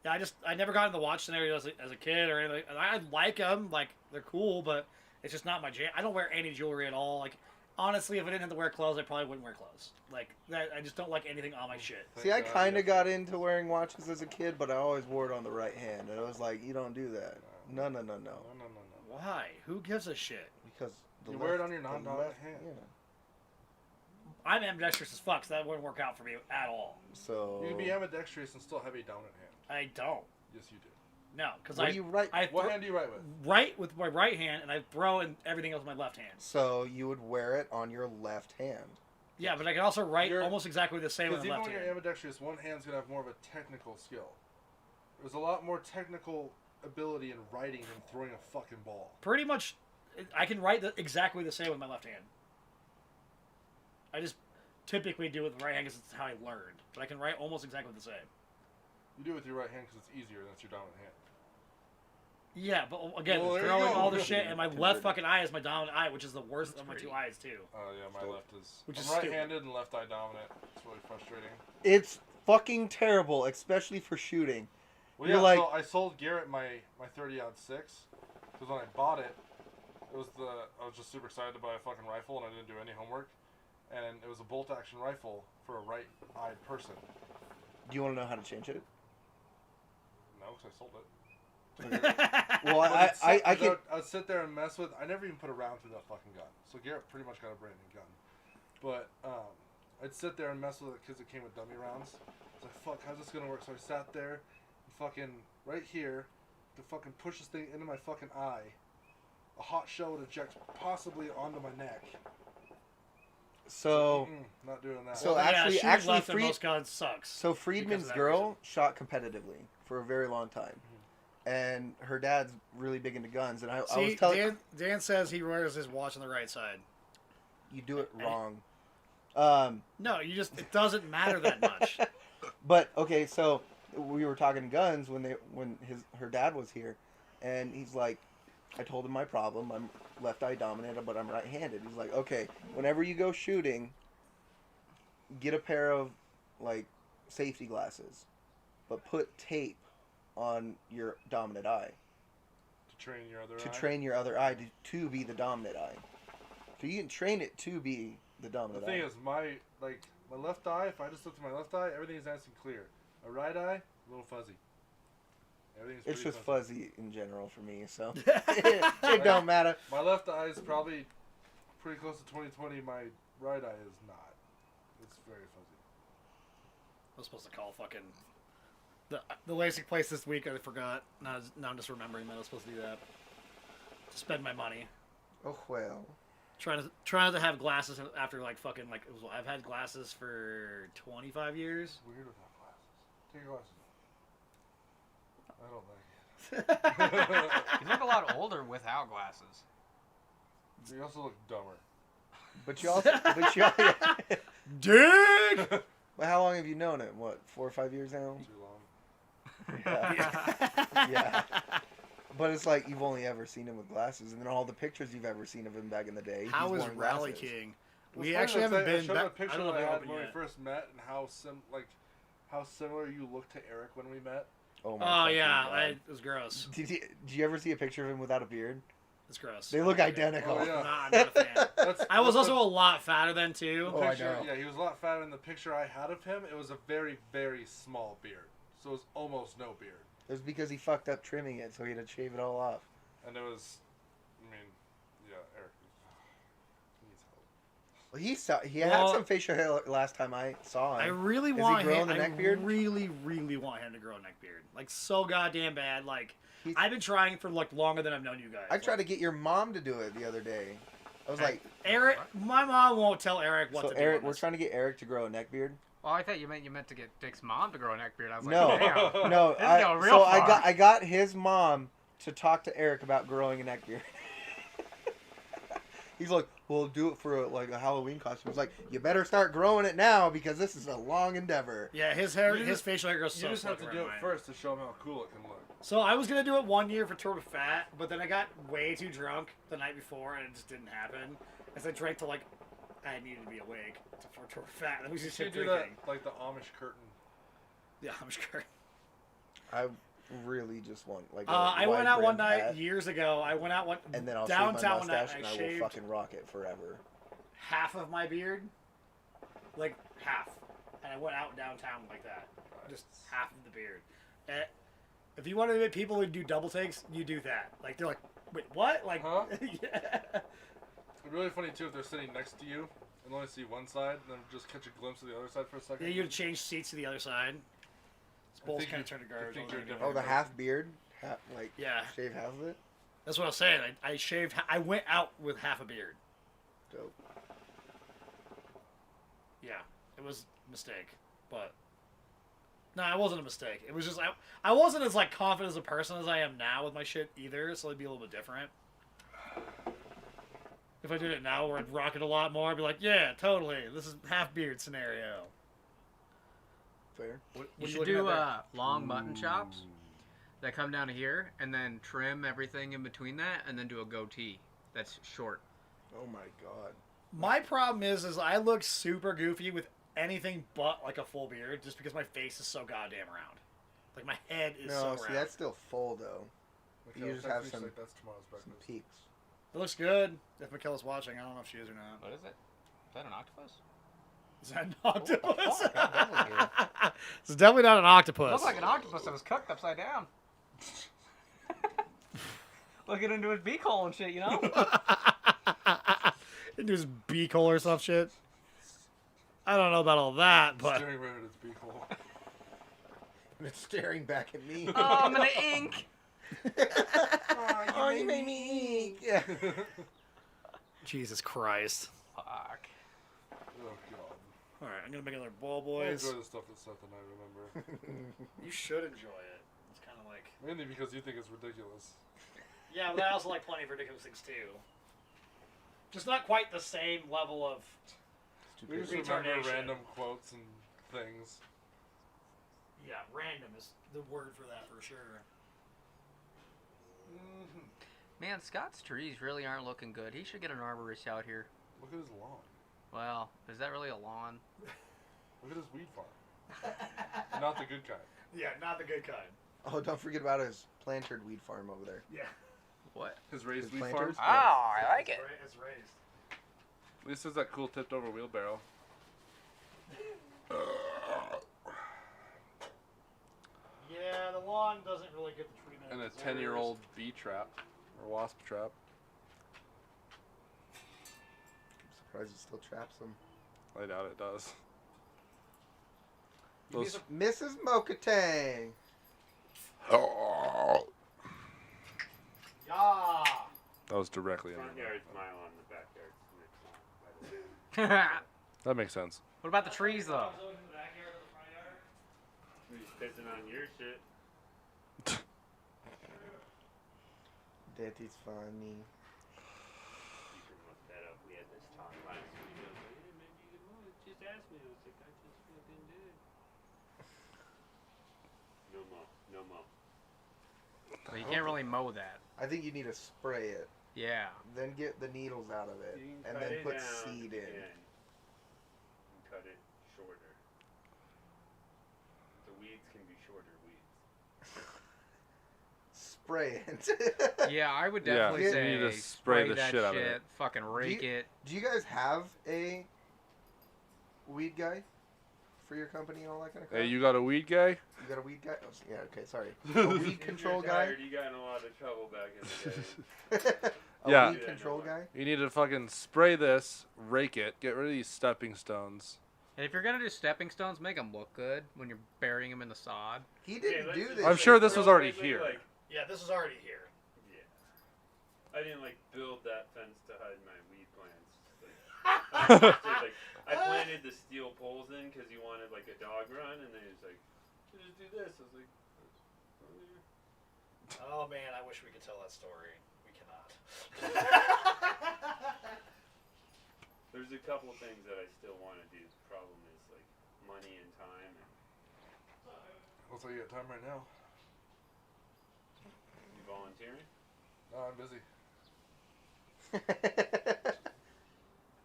Yeah, I never got in the watch scenario as a kid or anything. And I like them, like they're cool, but it's just not my jam. I don't wear any jewelry at all. Like honestly, if I didn't have to wear clothes, I probably wouldn't wear clothes. Like that, I just don't like anything on my shit. See, I Thank God, kind yeah. of got into wearing watches as a kid, but I always wore it on the right hand. And I was like, you don't do that. No. No. Why? Who gives a shit? Because You wear it on your non-dominant left hand. Yeah. I'm ambidextrous as fuck, so that wouldn't work out for me at all. So. You can be ambidextrous and still have a dominant hand. I don't. Yes, you do. No, because What do you write? I What hand do you write with? write with my right hand, and I throw in everything else with my left hand. So you would wear it on your left hand. Yeah, but I can also write You're- almost exactly the same with Because my even left when you're hand. ambidextrous, one hand's gonna have more of a technical skill. There's a lot more technical ability in writing than throwing a fucking ball. Pretty much, I can write exactly the same with my left hand. I just typically do it with the right hand because it's how I learned. But I can write almost exactly the same. You do it with your right hand because it's easier than it's your dominant hand. Yeah, but again, Well, there you throwing go. all the shit, and my left fucking eye is my dominant eye, which is the worst of my two eyes too. Oh yeah, my Still- left is. Which I'm is right-handed and left eye dominant. It's really frustrating. It's fucking terrible, especially for shooting. Well, You're yeah, like- so I sold Garrett my 30-06 because when I bought it, I was just super excited to buy a fucking rifle and I didn't do any homework, and it was a bolt-action rifle for a right-eyed person. Do you want to know how to change it? No, because I sold it. Well, But I can. I'd sit there and mess with. I never even put a round through that fucking gun. So Garrett pretty much got a brand new gun. But I'd sit there and mess with it because it came with dummy rounds. I was like, fuck, how's this gonna work? So I sat there, and fucking right here, to fucking push this thing into my fucking eye. A hot shell would eject possibly onto my neck. So, Not doing that. So Yeah, actually- shooting actually left in free- most guns sucks. so Friedman's that girl shot competitively for a very long time, and her dad's really big into guns. And I was See, telling Dan says he wears his watch on the right side. you do it wrong. No, it doesn't matter that much. But okay, so we were talking guns when her dad was here, and he's like, I told him my problem. I'm left eye dominant, but I'm right-handed. He's like, okay, whenever you go shooting, get a pair of like safety glasses, but put tape on your dominant eye to train your other to eye. train your other eye to be the dominant eye. So you can train it to be the The dominant thing eye. is, my left eye. If I just look at my left eye, everything's nice and clear. A right eye, a little fuzzy. Everything's It's pretty just fuzzy in general for me, so it it don't matter. My left eye is probably pretty close to 20/20. My right eye is not. It's very fuzzy. I was supposed to call fucking the LASIK place this week. I forgot. Now I'm just remembering that I was supposed to do that. To spend my money. Oh well. Trying to have glasses after like fucking like I've had glasses for 25 years. It's weird without glasses. Take your glasses off. I don't like it. You look a lot older without glasses. You also look dumber. But you also, Dig! Well, how long have you known it? What, 4 or 5 years now? Too long. Yeah. But it's like you've only ever seen him with glasses, and then all the pictures you've ever seen of him back in the day. How he's is worn Rally glasses. King? Well, We it's actually funny, haven't I been showed back. a picture I don't know that if I they had opened when we yet. first met, and how similar you look to Eric when we met. Oh my Oh fucking yeah, God. it was gross. Did you ever see a picture of him without a beard? It's gross. They look identical. Oh, yeah. Nah, I'm not a fan. I was that's also a lot fatter then too. Oh, I picture, know. Yeah, he was a lot fatter. In the picture I had of him, it was a very, very small beard. So it was almost no beard. It was because he fucked up trimming it, so he had to shave it all off. And it was, I mean, yeah, Eric. He needs help. Well, he had some facial hair last time I saw him. I really Is he want growing him. the neck I beard? really, really want him to grow a neck beard. Like so goddamn bad. Like He's- I've been trying for like longer than I've known you guys. I tried to get your mom to do it the other day. I was like, Eric, my mom won't tell Eric what so to do. Eric, on we're this. trying to get Eric to grow a neck beard. Oh, I thought you meant to get Dick's mom to grow a neck beard. I was No, like, damn. no. This is going real So far. I got his mom to talk to Eric about growing a neck beard. He's like, "We'll do it for a Halloween costume." He's like, "You better start growing it now because this is a long endeavor." Yeah, his hair, You his just- facial hair grows so You just have fucking to do it red. first to show him how cool it can look. So I was gonna do it 1 year for Tour de Fat, but then I got way too drunk the night before and it just didn't happen. As I drank till like I needed to be awake for Tour de Fat. And we You just should kept do drinking. that like the Amish curtain. Yeah, I'm sure. I really just want like. I went out one wide-brimmed night hat, years ago. I went out one and then I'll downtown shave one my night. mustache, And and I I will shaved fucking rock it forever. half of my beard, like half, and I went out downtown like that, just half of the beard. And if you want to get people who do double takes, you do that. Like they're like, wait, what? Like, Huh? yeah. It's really funny too if they're sitting next to you and only see one side, and then just catch a glimpse of the other side for a second. Yeah, you would change seats to the other side. It's I both think kind of you- turned to I garbage. think you're already. different. Oh, the half beard, Yeah, shave half of it. that's what I was saying. I shaved. I went out with half a beard. Dope. Yeah, it was a mistake, but no, it wasn't a mistake. It was just I wasn't as like confident as a person as I am now with my shit either, so it'd be a little bit different. If I did it now, where I'd rock it a lot more, I'd be like, yeah, totally. This is half beard scenario. Fair. What You are should looking do at there? long mutton chops that come down to here, and then trim everything in between that, and then do a goatee that's short. Oh my god. My problem is I look super goofy with anything but like a full beard, just because my face is so goddamn round. Like my head is so No, round. see that's still full though. Mikhail, You just text have me, some- like, that's tomorrow's Some breakfast. peaks. It looks good. If Michaela's watching, I don't know if she is or not. What is it? Is that an octopus? Is that an octopus? fuck? How deadly here. It's definitely not an It octopus. looks like an octopus that was cooked upside down. Looking into his beak hole and shit, you know? Into his beak hole or some shit. I don't know about all that, but Staring right at its beehole. And it's staring back at me. Oh, I'm gonna ink. Oh, you made me ink. Yeah. Jesus Christ. Fuck. Oh god. All right, I'm gonna make another ball, I boys. enjoy the stuff that Seth and I remember. You should enjoy it. It's kind of like Mainly because you think it's ridiculous. yeah, but I also like plenty of ridiculous things too. Just not quite the same level of. We just remember Retardation. random quotes and things. Yeah, random is the word for that for sure. Man, Scott's trees really aren't looking good. He should get an arborist out here. Look at his lawn. Well, is that really a lawn? Look at his weed farm. Not the good kind. Yeah, not the good kind. Oh, don't forget about his planted weed farm over there. Yeah. What? His raised His weed planters? farm. Oh, I like it. It's raised. least there's that cool tipped over wheelbarrow. Yeah, the lawn doesn't really get the treatment. And a it deserves. 10-year-old bee trap or wasp trap. I'm surprised it still traps them. I doubt it does. You'd be Those- Mrs. Mokatang. Yeah. That was directly in Front there. yard's mile on the backyard's next one, by the way. That makes sense. What about the trees though? Who's pissing on your shit? Daddy's funny. You can look that up. We had this talk last week. I was like, hey, maybe you can move it. Just ask me. I was like, I just fucking did. No mo. No mo. Well, you can't really mow that. I think you need to spray it. Yeah. Then get the needles out of it. You can And cut then it put down seed in. again. And cut it shorter. The weeds can be shorter weeds. Spray it. Yeah, I would Yeah, definitely you say need to spray the that shit out of it. Fucking rake it. Do you guys have a weed guy for your company and all that kind of crap? Hey, you got a weed guy? You got a weed guy? Oh, yeah, okay, sorry. A weed If control you're guy? tired, you got in a lot of trouble back in the day. A Yeah. weed control guy? You need to fucking spray this, rake it, get rid of these stepping stones. And if you're gonna do stepping stones, make them look good when you're burying them in the sod. He didn't let's do just this. I'm sure this was real already quickly, here. Like, Yeah, this is already here. yeah. I didn't like build that fence to hide my weed plants. Like, I planted the steel poles in because he wanted like a dog run, and then he was like, "Just do this." I was like, "Oh, yeah." Oh man, I wish we could tell that story. We cannot. There's a couple things that I still want to do. The problem is like money and time. And Looks like you got time right now. you volunteering? No, I'm busy.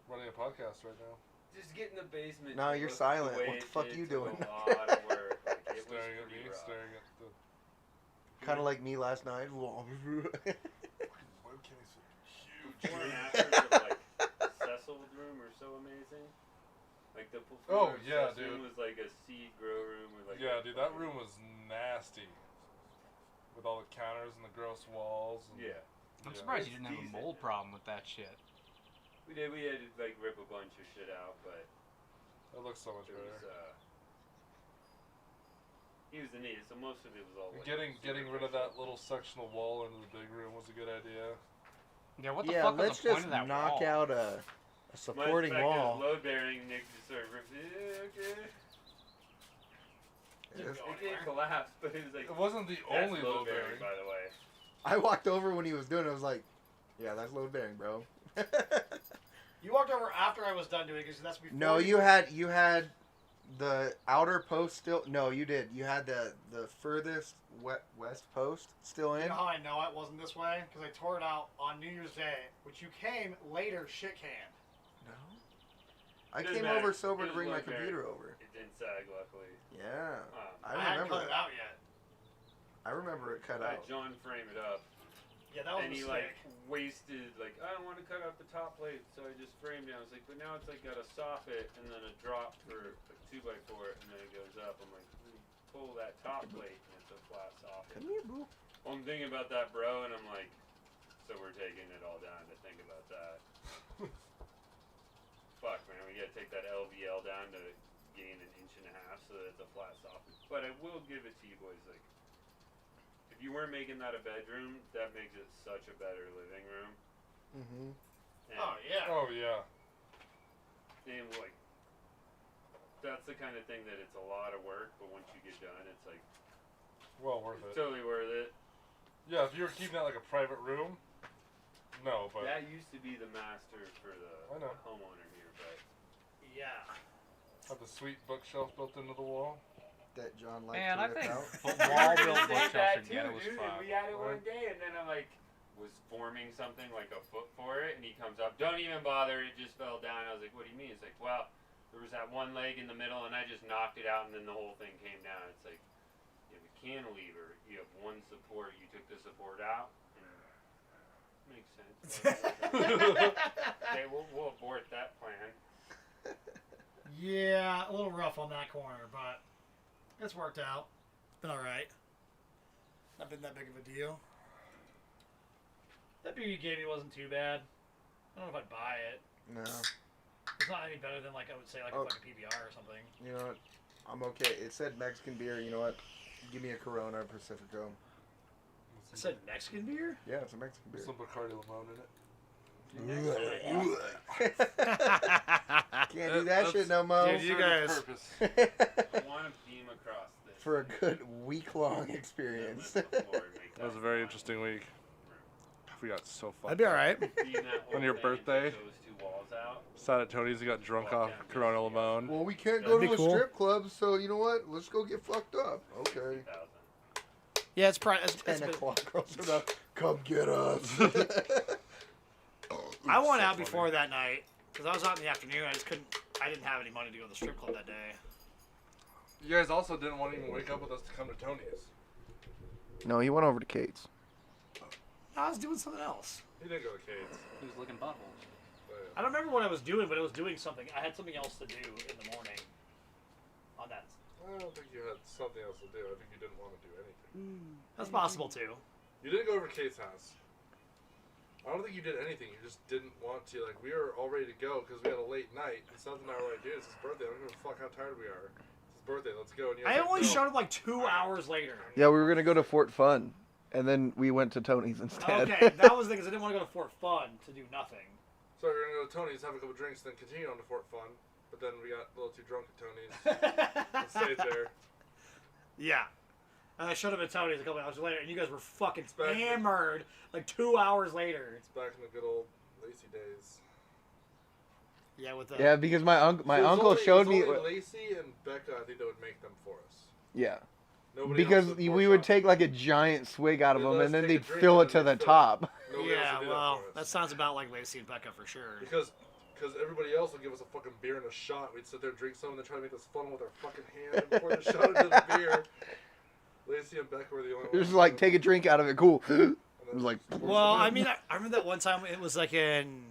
Running a podcast right now. Just get in the basement. No, and you're look silent. the way What the it fuck did you took doing? A lot of work. Like, it was Staring at pretty me, rough. staring at the Kind of like me last night. webcam is huge. Before and afters of like Cecil's room are so amazing. Like the before Oh, of yeah, Cecil's room dude. was like a seed grow room with like Yeah, dude, that room was nasty. With all the counters and the gross walls. And, Yeah, I'm Yeah. surprised you It's didn't have a decent. mold problem with that shit. we did. We had to like rip a bunch of shit out, but That looks so much it was better. he was the neatest. So most of it was all like, Getting rid of superficial. that little sectional wall into the big room was a good idea. Yeah, what the Yeah, fuck let's was the point just of that knock wall? out a supporting wall. Load bearing. Nick just started ripping. Okay. It is- It did collapse, but it was like It wasn't the that's only load bearing. by the way. I walked over when he was doing it. I was like, yeah, that's load bearing, bro. You walked over after I was done doing it because that's before. No, you had the outer post still. No, you did. You had the furthest west post still You in. know how I know it wasn't this way? Because I tore it out on New Year's Day, which you came later shit canned. No. I Doesn't came matter. over sober It to was bring my load bearing. computer over. It didn't sag, luckily. Yeah, I I hadn't remember cut it it. out yet. I remember it cut I out. had John frame it up, Yeah, that was and a he mistake. like wasted like I don't want to cut out the top plate, so I just framed it. I was like, but now it's like got a soffit and then a drop for a 2x4, and then it goes up. I'm like, pull that top plate, and it's a flat soffit. Come here, boo. Well, I'm thinking about that, bro, and I'm like, so we're taking it all down to think about that. Fuck, man, we gotta take that LVL down to gain 1.5 inches so that it's a flat soffit. But I will give it to you boys, like, if you weren't making that a bedroom, that makes it such a better living room. Mhm. And, Oh, yeah. Oh yeah. and like, that's the kind of thing that it's a lot of work, but once you get done, it's like Well worth it's it. totally worth it. Yeah, if you were keeping that like a private room, no, but That used to be the master for the I know. homeowner here, but Yeah. have the sweet bookshelf built into the wall. That John liked Man, to I rip think out. wall built Said bookshelves that are too, ghetto as dude, fuck. and we had it one Right. day, and then I like was forming something like a foot for it, and he comes up, don't even bother, it just fell down. I was like, what do you mean? He's like, well, there was that one leg in the middle, and I just knocked it out, and then the whole thing came down. It's like, you have a cantilever, you have one support, you took the support out, and Makes sense. Hey, we'll abort that plan. Yeah, a little rough on that corner, but it's worked out. Been all right. Not been that big of a deal. That beer you gave me wasn't too bad. I don't know if I'd buy it. No. It's not any better than like I would say like a fucking PBR or something. You know what? I'm okay. It said Mexican beer. You know what? Give me a Corona Pacifico. It said Mexican beer? Yeah, it's a Mexican beer. Some Bacardi Limon in it. Can't do that shit no more. Dude, you guys. Purpose. I want to beam across this. For a good week-long experience. That was a very interesting week. We got so fucked That'd be up. alright. On your birthday? Sat at Tony's and got drunk off Corona Limon. Well, we can't That'd go be to a cool. strip club, so you know what? Let's go get fucked up. Okay. Yeah, it's probably. 10 o'clock, girls are up. Come get us. I went out before that night because I was out in the afternoon. I didn't have any money to go to the strip club that day. You guys also didn't want to even wake up with us to come to Tony's. No, he went over to Kate's. I was doing something else. He didn't go to Kate's. He was looking buttholes. I don't remember what I was doing, but it was doing something. I had something else to do in the morning. On that. I don't think you had something else to do. I think you didn't want to do anything. That's possible too. You didn't go over to Kate's house. I don't think you did anything. You just didn't want to. Like, we were all ready to go because we had a late night. And Seth and I were like, dude, it's his birthday. I don't give a fuck how tired we are. It's his birthday. Let's go. And you I guys were only like, no. showed up like 2 hours later. Yeah, we were going to go to Fort Fun, and then we went to Tony's instead. Okay, that was the thing, because I didn't want to go to Fort Fun to do nothing. So we were going to go to Tony's, have a couple drinks, then continue on to Fort Fun. But then we got a little too drunk at Tony's and stayed there. Yeah. And I showed up at Tony's a couple hours later, and you guys were fucking back- hammered like 2 hours later. It's back in the good old Lacey days. Yeah, with the. Yeah, because my So it was uncle only- showed it me. was only Lacey and Becca, I think, that would make them for us. Yeah, Nobody because else we pour would shots. take like a giant swig out of They'd them, let and us then take a they'd drink fill and it to then the they'd fill it. top. Nobody else Yeah, would do well, for that us. sounds about like Lacey and Becca for sure. Because everybody else would give us a fucking beer and a shot. We'd sit there, drink some, and then try to make us fun with our fucking hand and pour the shot into the beer. Lacey and Becca were the only It ones. was like, take a drink out of it, cool. And It was like, just- Well, I mean, I remember that one time. It was like in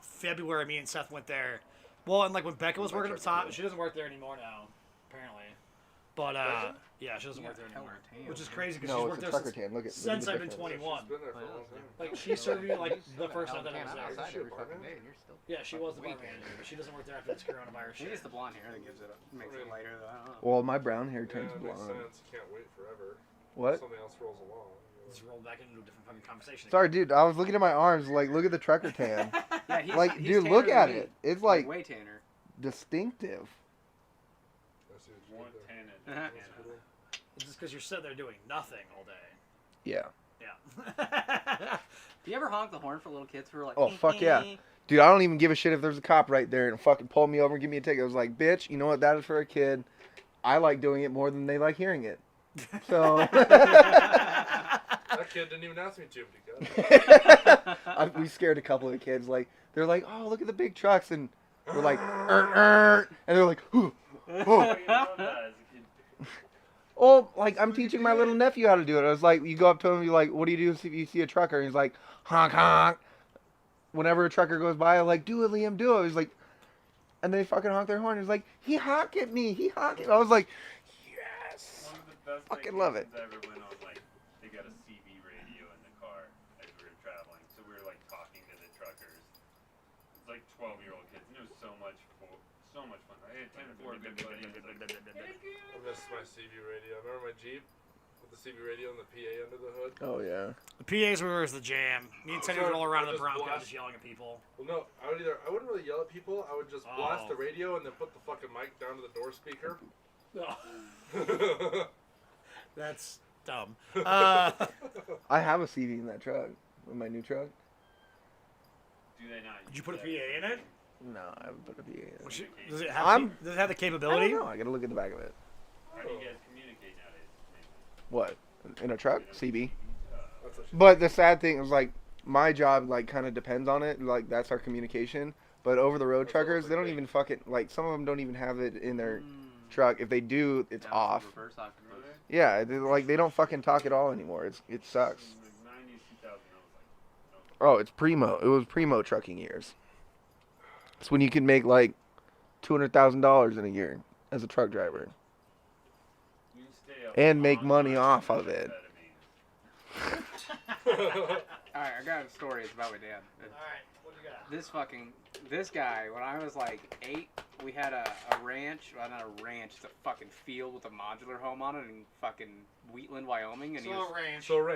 February. Me and Seth went there. Well, and like when Becca was working up top, she doesn't work there anymore now, apparently. But yeah, she doesn't work there anymore, which is crazy because she's no, worked it's a there trucker since, tan. Look at since the I've been difference. 21. She's been there for a long time. Like she served me like the first night that I was I'm there. outside She a every fucking barmaid? day, and you're still. Yeah, she was the bar Weekend. manager, but she doesn't work there after this coronavirus Maybe shit. it's the blonde hair that gives it, makes it lighter though. I don't know. Well, my brown hair Yeah, turns it makes blonde. sense. You can't wait forever. What? Something else rolls along. Just rolled back into a different fucking conversation. Sorry, dude. I was looking at my arms. Like, look at the trucker tan. Yeah, he's, Like, he's dude, tanner look than at me. it. It's like way tanner. distinctive. I see what you did there. Uh-huh. That's a good one. It's just because you're sitting there doing nothing all day. Yeah. Yeah. Do you ever honk the horn for little kids who are like? Oh, fuck yeah. Dude, I don't even give a shit if there's a cop right there and fucking pull me over and give me a ticket. I was like, bitch, you know what? That is for a kid. I like doing it more than they like hearing it. So That kid didn't even ask me to, but he got it. we scared a couple of kids. Like, they're like, oh, look at the big trucks, and we're like, and they're like, oh. Oh, like I'm teaching my little nephew how to do it. I was like, you go up to him, you're like, what do you do if you see a trucker? And he's like, honk honk. Whenever a trucker goes by, I'm like, do it, Liam, do it. He's like, and they fucking honk their horn. He's like, he honked at me. He honked at me. I was like, yes. One of the best Fucking love it. vacations I ever went on, like, they got a CB radio in the car as we were traveling, so we were, like, talking to the truckers. It's like 12-year-old kids, and it was so much fun. Hey, 10-4, good buddy. It's like, I missed my CB radio. I remember my Jeep with the CB radio and the PA under the hood. Oh yeah. The PAs were the jam. Me and Teddy would roll around in the Just Bronco blast- just yelling at people. Well, no, I wouldn't really yell at people. I would just blast Oh. the radio and then put the fucking mic down to the door speaker. That's dumb. I have a CD in that truck, in my new truck. do they not? Did you put a PA use in it? No, I haven't put a PA in it. Does it have? I'm- Does it have the I capability? don't know. I gotta look at the back of it. How do you guys communicate nowadays? What? In a truck? CB. That's what she But the sad thing is, like, my job, like, kind of depends on it. Like, that's our communication. But over the road That's truckers, also they don't great. even fucking, like, some of them don't even have it in their truck. If they do, it's off. Reverse octopus. Yeah, like, they don't fucking talk at all anymore. It sucks. In the 90s, 2000, I was like, Oh, it's primo. It was primo trucking years. It's when you can make like $200,000 in a year as a truck driver You can stay up and make all money night off on of it. methamphetamine. Alright, I got a story. It's about my dad. Alright, what do you got? This guy, when I was like 8, we had a ranch. Well, not a ranch, it's a fucking field with a modular home on it in fucking Wheatland, Wyoming. And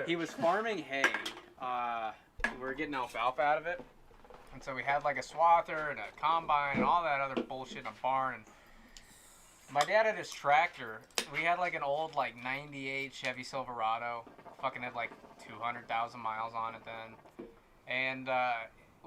he was farming hay. We were getting alfalfa out of it. And so we had like a swather and a combine and all that other bullshit in a barn. And my dad had his tractor. We had like an old like 98 Chevy Silverado. Fucking had like 200,000 miles on it then. And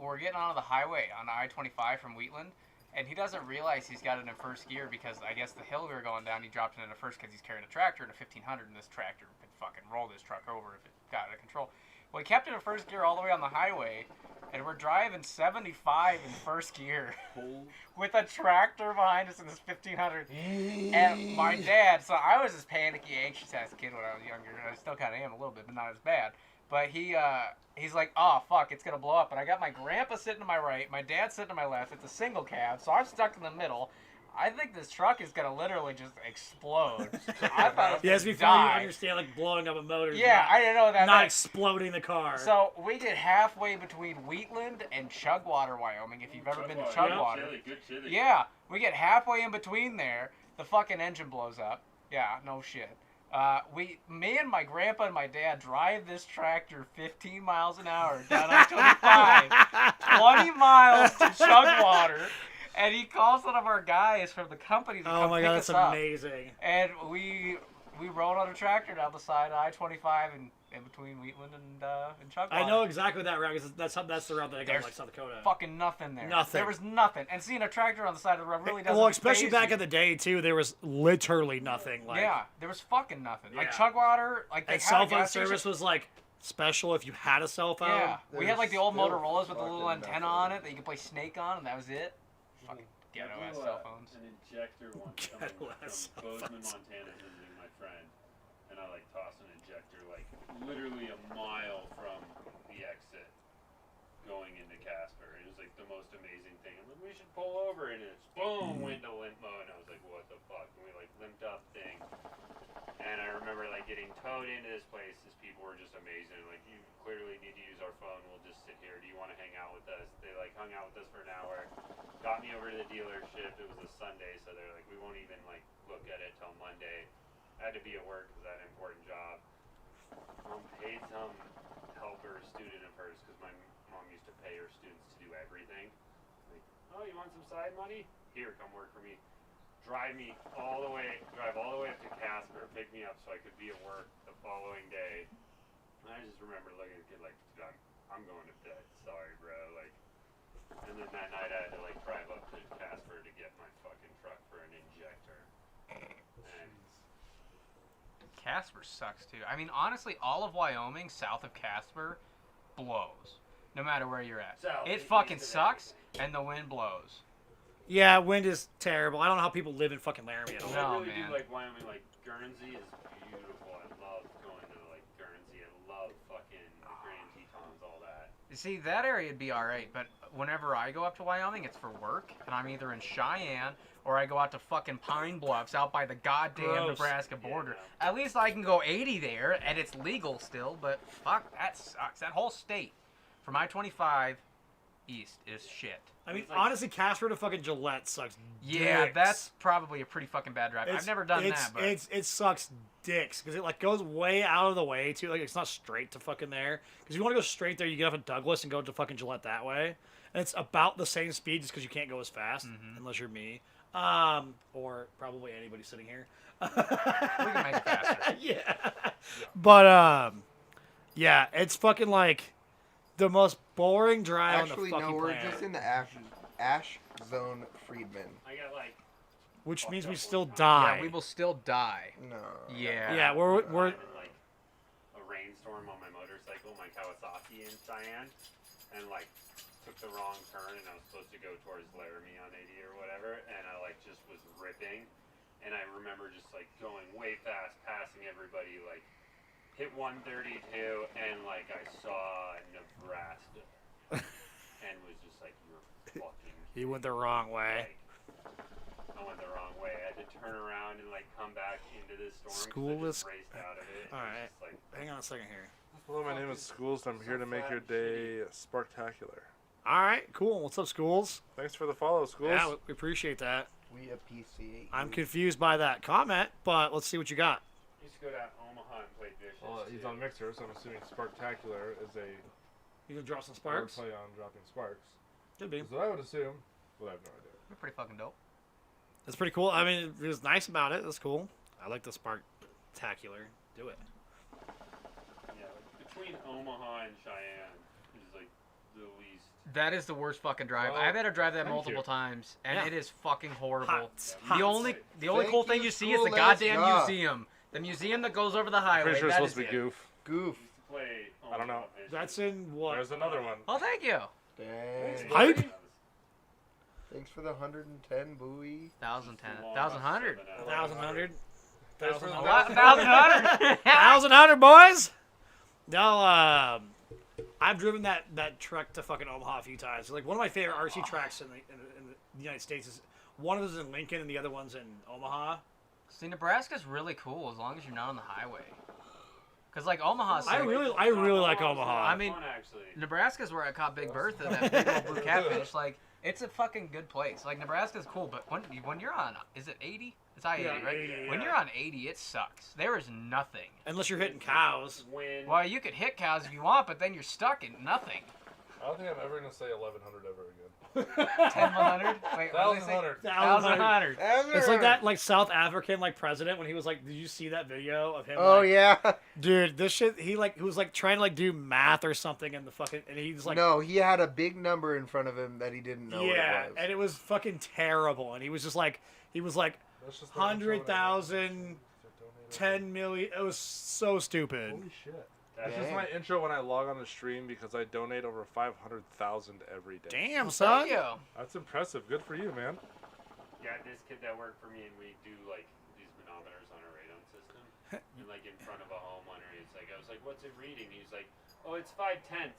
we're getting onto the highway on I-25 from Wheatland. And he doesn't realize he's got it in first gear because I guess the hill we were going down, he dropped it into first because he's carrying a tractor and a 1500, and this tractor could fucking roll this truck over if it got out of control. Well, he kept it in first gear all the way on the highway, and we're driving 75 in first gear with a tractor behind us in this 1500. And my dad, so I was this panicky, anxious ass kid when I was younger, and I still kind of am a little bit, but not as bad. But he's like, oh, fuck, it's going to blow up. And I got my grandpa sitting to my right, my dad sitting to my left. It's a single cab, so I'm stuck in the middle. I think this truck is going to literally just explode. I thought it was Yes, gonna before die. you understand, like, blowing up a motor. is Yeah, I didn't know that. not exploding the car. So we get halfway between Wheatland and Chugwater, Wyoming, if you've ever been to Chugwater. Chili, good chili. Yeah, we get halfway in between there. The fucking engine blows up. Yeah, no shit. Me and my grandpa and my dad drive this tractor 15 miles an hour down I-25, 20 miles to Chugwater, and he calls one of our guys from the company to oh come my pick god, us that's up. amazing. And we rode on a tractor down the side of I-25 and in between Wheatland and Chugwater. I know exactly that route because that's the route that I go to, There's like South Dakota. Fucking nothing there. Nothing. There was nothing. And seeing a tractor on the side of the road really doesn't Well, especially faze back you. in the day too, there was literally nothing. Like, Yeah, there was fucking nothing. Like Yeah. Chugwater, like they and had cell a phone gas station. service was like special if you had a cell phone. Yeah, we had like the old There's Motorola's with still the little fucking antenna on it that you could play Snake on, and that was it. Fucking ghetto I ass blew cell phones. An injector once Ghetto coming ass from cell Bozeman, phones. Montana, visiting my friend, and I like tossed an injector like literally a mile from the exit going into Casper. It was like the most amazing thing. I'm like, we should pull over, and it's boom, went to limp mode, and I was like, what the fuck? And we like limped up thing, and I remember like getting towed into this place. These people were just amazing. Like, you clearly need to use our phone. We'll just sit here. Do you want to hang out with us? They like hung out with us for an hour. Got me over to the dealership. It was a Sunday, so they're like, we won't even like look at it till Monday. I had to be at work because I had an important job. Paid some helper student of hers because my mom used to pay her students to do everything. Like, oh, you want some side money? Here, come work for me. Drive all the way up to Casper, pick me up so I could be at work the following day. And I just remember looking at the kid like, dude, I'm going to bed. Sorry, bro. Like, and then that night I had to like drive up to Casper to get my fucking truck for an injector. And Casper sucks too. I mean, honestly, all of Wyoming south of Casper blows. No matter where you're at, South, it east fucking of sucks, and the wind blows. Yeah, wind is terrible. I don't know how people live in fucking Laramie at all. I No, really man. do like Wyoming. Like Guernsey is beautiful. I love going to like Guernsey. I love fucking the Grand Tetons, all that. You see, that area would be alright, but whenever I go up to Wyoming, it's for work, and I'm either in Cheyenne or I go out to fucking Pine Bluffs out by the goddamn Gross. Nebraska Yeah, border. no. At least I can go 80 there, and it's legal still, but fuck, that sucks. That whole state from I-25 east is shit. I mean, It's like- honestly, Casper to fucking Gillette sucks. Yeah, dicks. that's probably a pretty fucking bad drive. I've never done that, but it sucks dicks because it like goes way out of the way too. Like it's not straight to fucking there. Because if you want to go straight there, you get off at Douglas and go to fucking Gillette that way, and it's about the same speed just because you can't go as fast unless you're me, or probably anybody sitting here. we can make it faster. Yeah, but yeah, it's fucking like the most boring drive on Actually, the fucking no, we're planet. just in the ash zone, Friedman. I got like Which means we fucked up still one die. time. Yeah, we will still die. No. Yeah. Yeah, we're in like a rainstorm on my motorcycle, my Kawasaki in Cheyenne, and like took the wrong turn, and I was supposed to go towards Laramie on 80 or whatever, and I like just was ripping, and I remember just like going way fast, passing everybody like hit 132, and like I saw Nebraska, and was just like, you're fucking. You went the wrong way. Like, I went the wrong way. I had to turn around and like come back into this storm. 'Cause School I just is- raced out of it. All It was right. just like, Hang on a second here. Hello, my name is Schools, and I'm here to make your day sparktacular. All right, cool. What's up, Schools? Thanks for the follow, Schools. Yeah, we appreciate that. We appreciate. I'm confused by that comment, but let's see what you got. he used to go to Omaha and play dishes. Well, he's too. on Mixer, so I'm assuming sparktacular is a You gonna drop some sparks? play on dropping sparks. Could be. That's what I would assume, but I have no idea. They're pretty fucking dope. That's pretty cool. I mean, it was nice about it. That's cool. I like the sparktacular. Do it. Yeah, like, between Omaha and Cheyenne is like the least. That is the worst fucking drive. Well, I've had to drive that thank multiple you. times, and Yeah. it is fucking horrible. Hot. The only Thank cool thing you, you see is the school, goddamn let's go. museum. The museum that goes over the highway. Pretty sure it's that supposed to is be it. Goof. Goof. Used to play I don't know. Omaha Vision. That's in what? There's another one. Oh, thank you. Dang. Hype? Thanks for the 110 buoy. 1,010. Long 1,100. 1,100. Thanks for the 1,100. 1,100, boys. No, I've driven that truck to fucking Omaha a few times. Like one of my favorite RC tracks in the United States is one of those in Lincoln and the other one's in Omaha. See, Nebraska's really cool as long as you're not on the highway. Cause like Omaha's. I sick. really like Omaha. I mean, Fun, actually. Nebraska's where I caught Big Bertha, that big old blue catfish. Like, it's a fucking good place. Like, Nebraska's cool, but when you're on, is it 80? It's I-80, Yeah, right? 80, When yeah. you're on 80, it sucks. There is nothing. Unless you're hitting cows. When Well, you could hit cows if you want, but then you're stuck in nothing. I don't think I'm ever gonna say 1,100 ever again. 1,100? Wait, what did they say? 1,100. 1,100. It's like that like South African like president when he was like, did you see that video of him? Oh like, yeah. dude, this shit. He was like trying to like do math or something in the fucking, and he's like, No, he had a big number in front of him that he didn't know yeah, what it was. and it was fucking terrible. And he was just like, That's just the intro 100,000, that I did. 10 million. It was so stupid. Holy shit. That's This is Dang. my intro when I log on the stream because I donate over 500,000 every day. Damn, Thank son. you. That's impressive. Good for you, man. Yeah, this kid that worked for me, and we do like these manometers on a radon system, and like in front of a homeowner, he's like, I was like, what's it reading? He's like, oh, it's 5/10.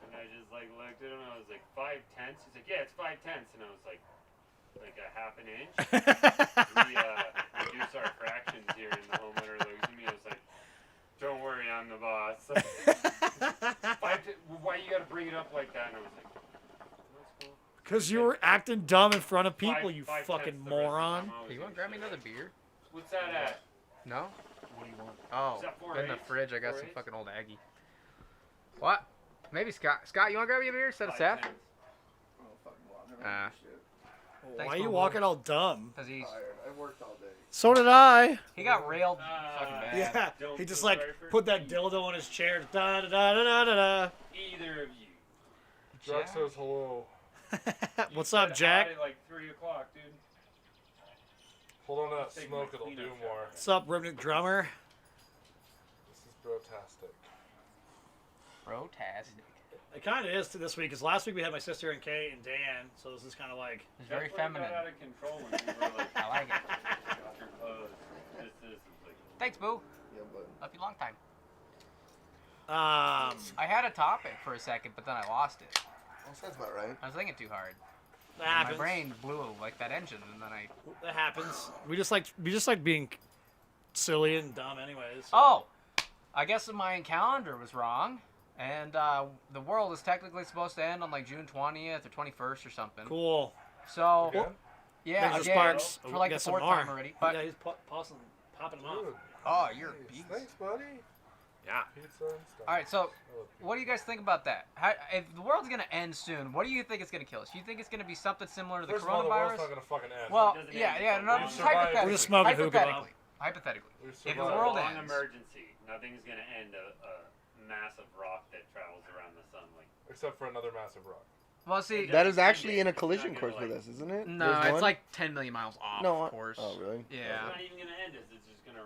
And I just like looked at him, and I was like, 5/10? He's like, yeah, it's 5/10. And I was like a half an inch. We reduce our fractions here, and the homeowner looks at me and was like, don't worry, I'm the boss. Why you gotta bring it up like that? And I was like, that's cool. Because you were acting dumb in front of people, Five- you 5/10 fucking the rest of the moron. time I was Hey, you want in to grab me shit. another beer? What's that at? No? What do you want? Oh, Is that 4 in the eighths? fridge, I got 4 some eighths? fucking old Aggie. What? Maybe Scott. Scott, you want to grab me a beer instead of Seth? 5/10. Oh, fucking well, I've never Ah. done this shit. Why Thanks, are you Boo-Boo. walking all dumb? Because he's Tired. I worked all day. So did I. he got railed fucking bad. Yeah, Don't he just feel like sorry for put that me. dildo on his chair. Da da da da da da. Either of you. Jack Jack? says hello. What's You up, said Jack? hi at like 3 o'clock, dude. Hold on to that Take smoke, my it'll clean do up more. shower. What's up, Rhythmic Drummer? This is brotastic. Brotastic. It kind of is to this week, because last week we had my sister and Kate and Dan, so this is kind of like, He's very That's when it feminine. got out of control when we were like, I like it. this is like, Thanks, Boo. Yeah, but Love you long time. that I had a topic for a second, but then I lost it. That's about right. I was thinking too hard. My happens. brain blew like that engine, and then I. That happens. We just like being silly and dumb, anyways. so- Oh, I guess the Mayan calendar was wrong, and the world is technically supposed to end on like June 20th or 21st or something. Cool. So Again? yeah, There's again, Sparks. for like Got the some fourth more. time already. But yeah, he's popping them off. Dude, oh, you're a nice. beast. Thanks, buddy. Yeah. Pizza and stuff. All right, so I love pizza. what do you guys think about that? How, if the world's gonna end soon, what do you think it's gonna kill us? Do you think it's gonna be something similar to the First of all, the world's coronavirus? not gonna fucking end. Well, It doesn't yeah, end yeah, until no, we just survive. hypothetically. We're just smoking hookah hypothetically. Hypothetically. We've if the survived. world long ends. emergency, nothing's gonna end a massive rock that travels around the sun. Like, Except for another massive rock. Well, see, That is actually in a It's not collision gonna, course like- with us, isn't it? no, There's it's one? like 10 million miles off, No, of course. Oh, really? it's Yeah. not even gonna end us. It's just gonna.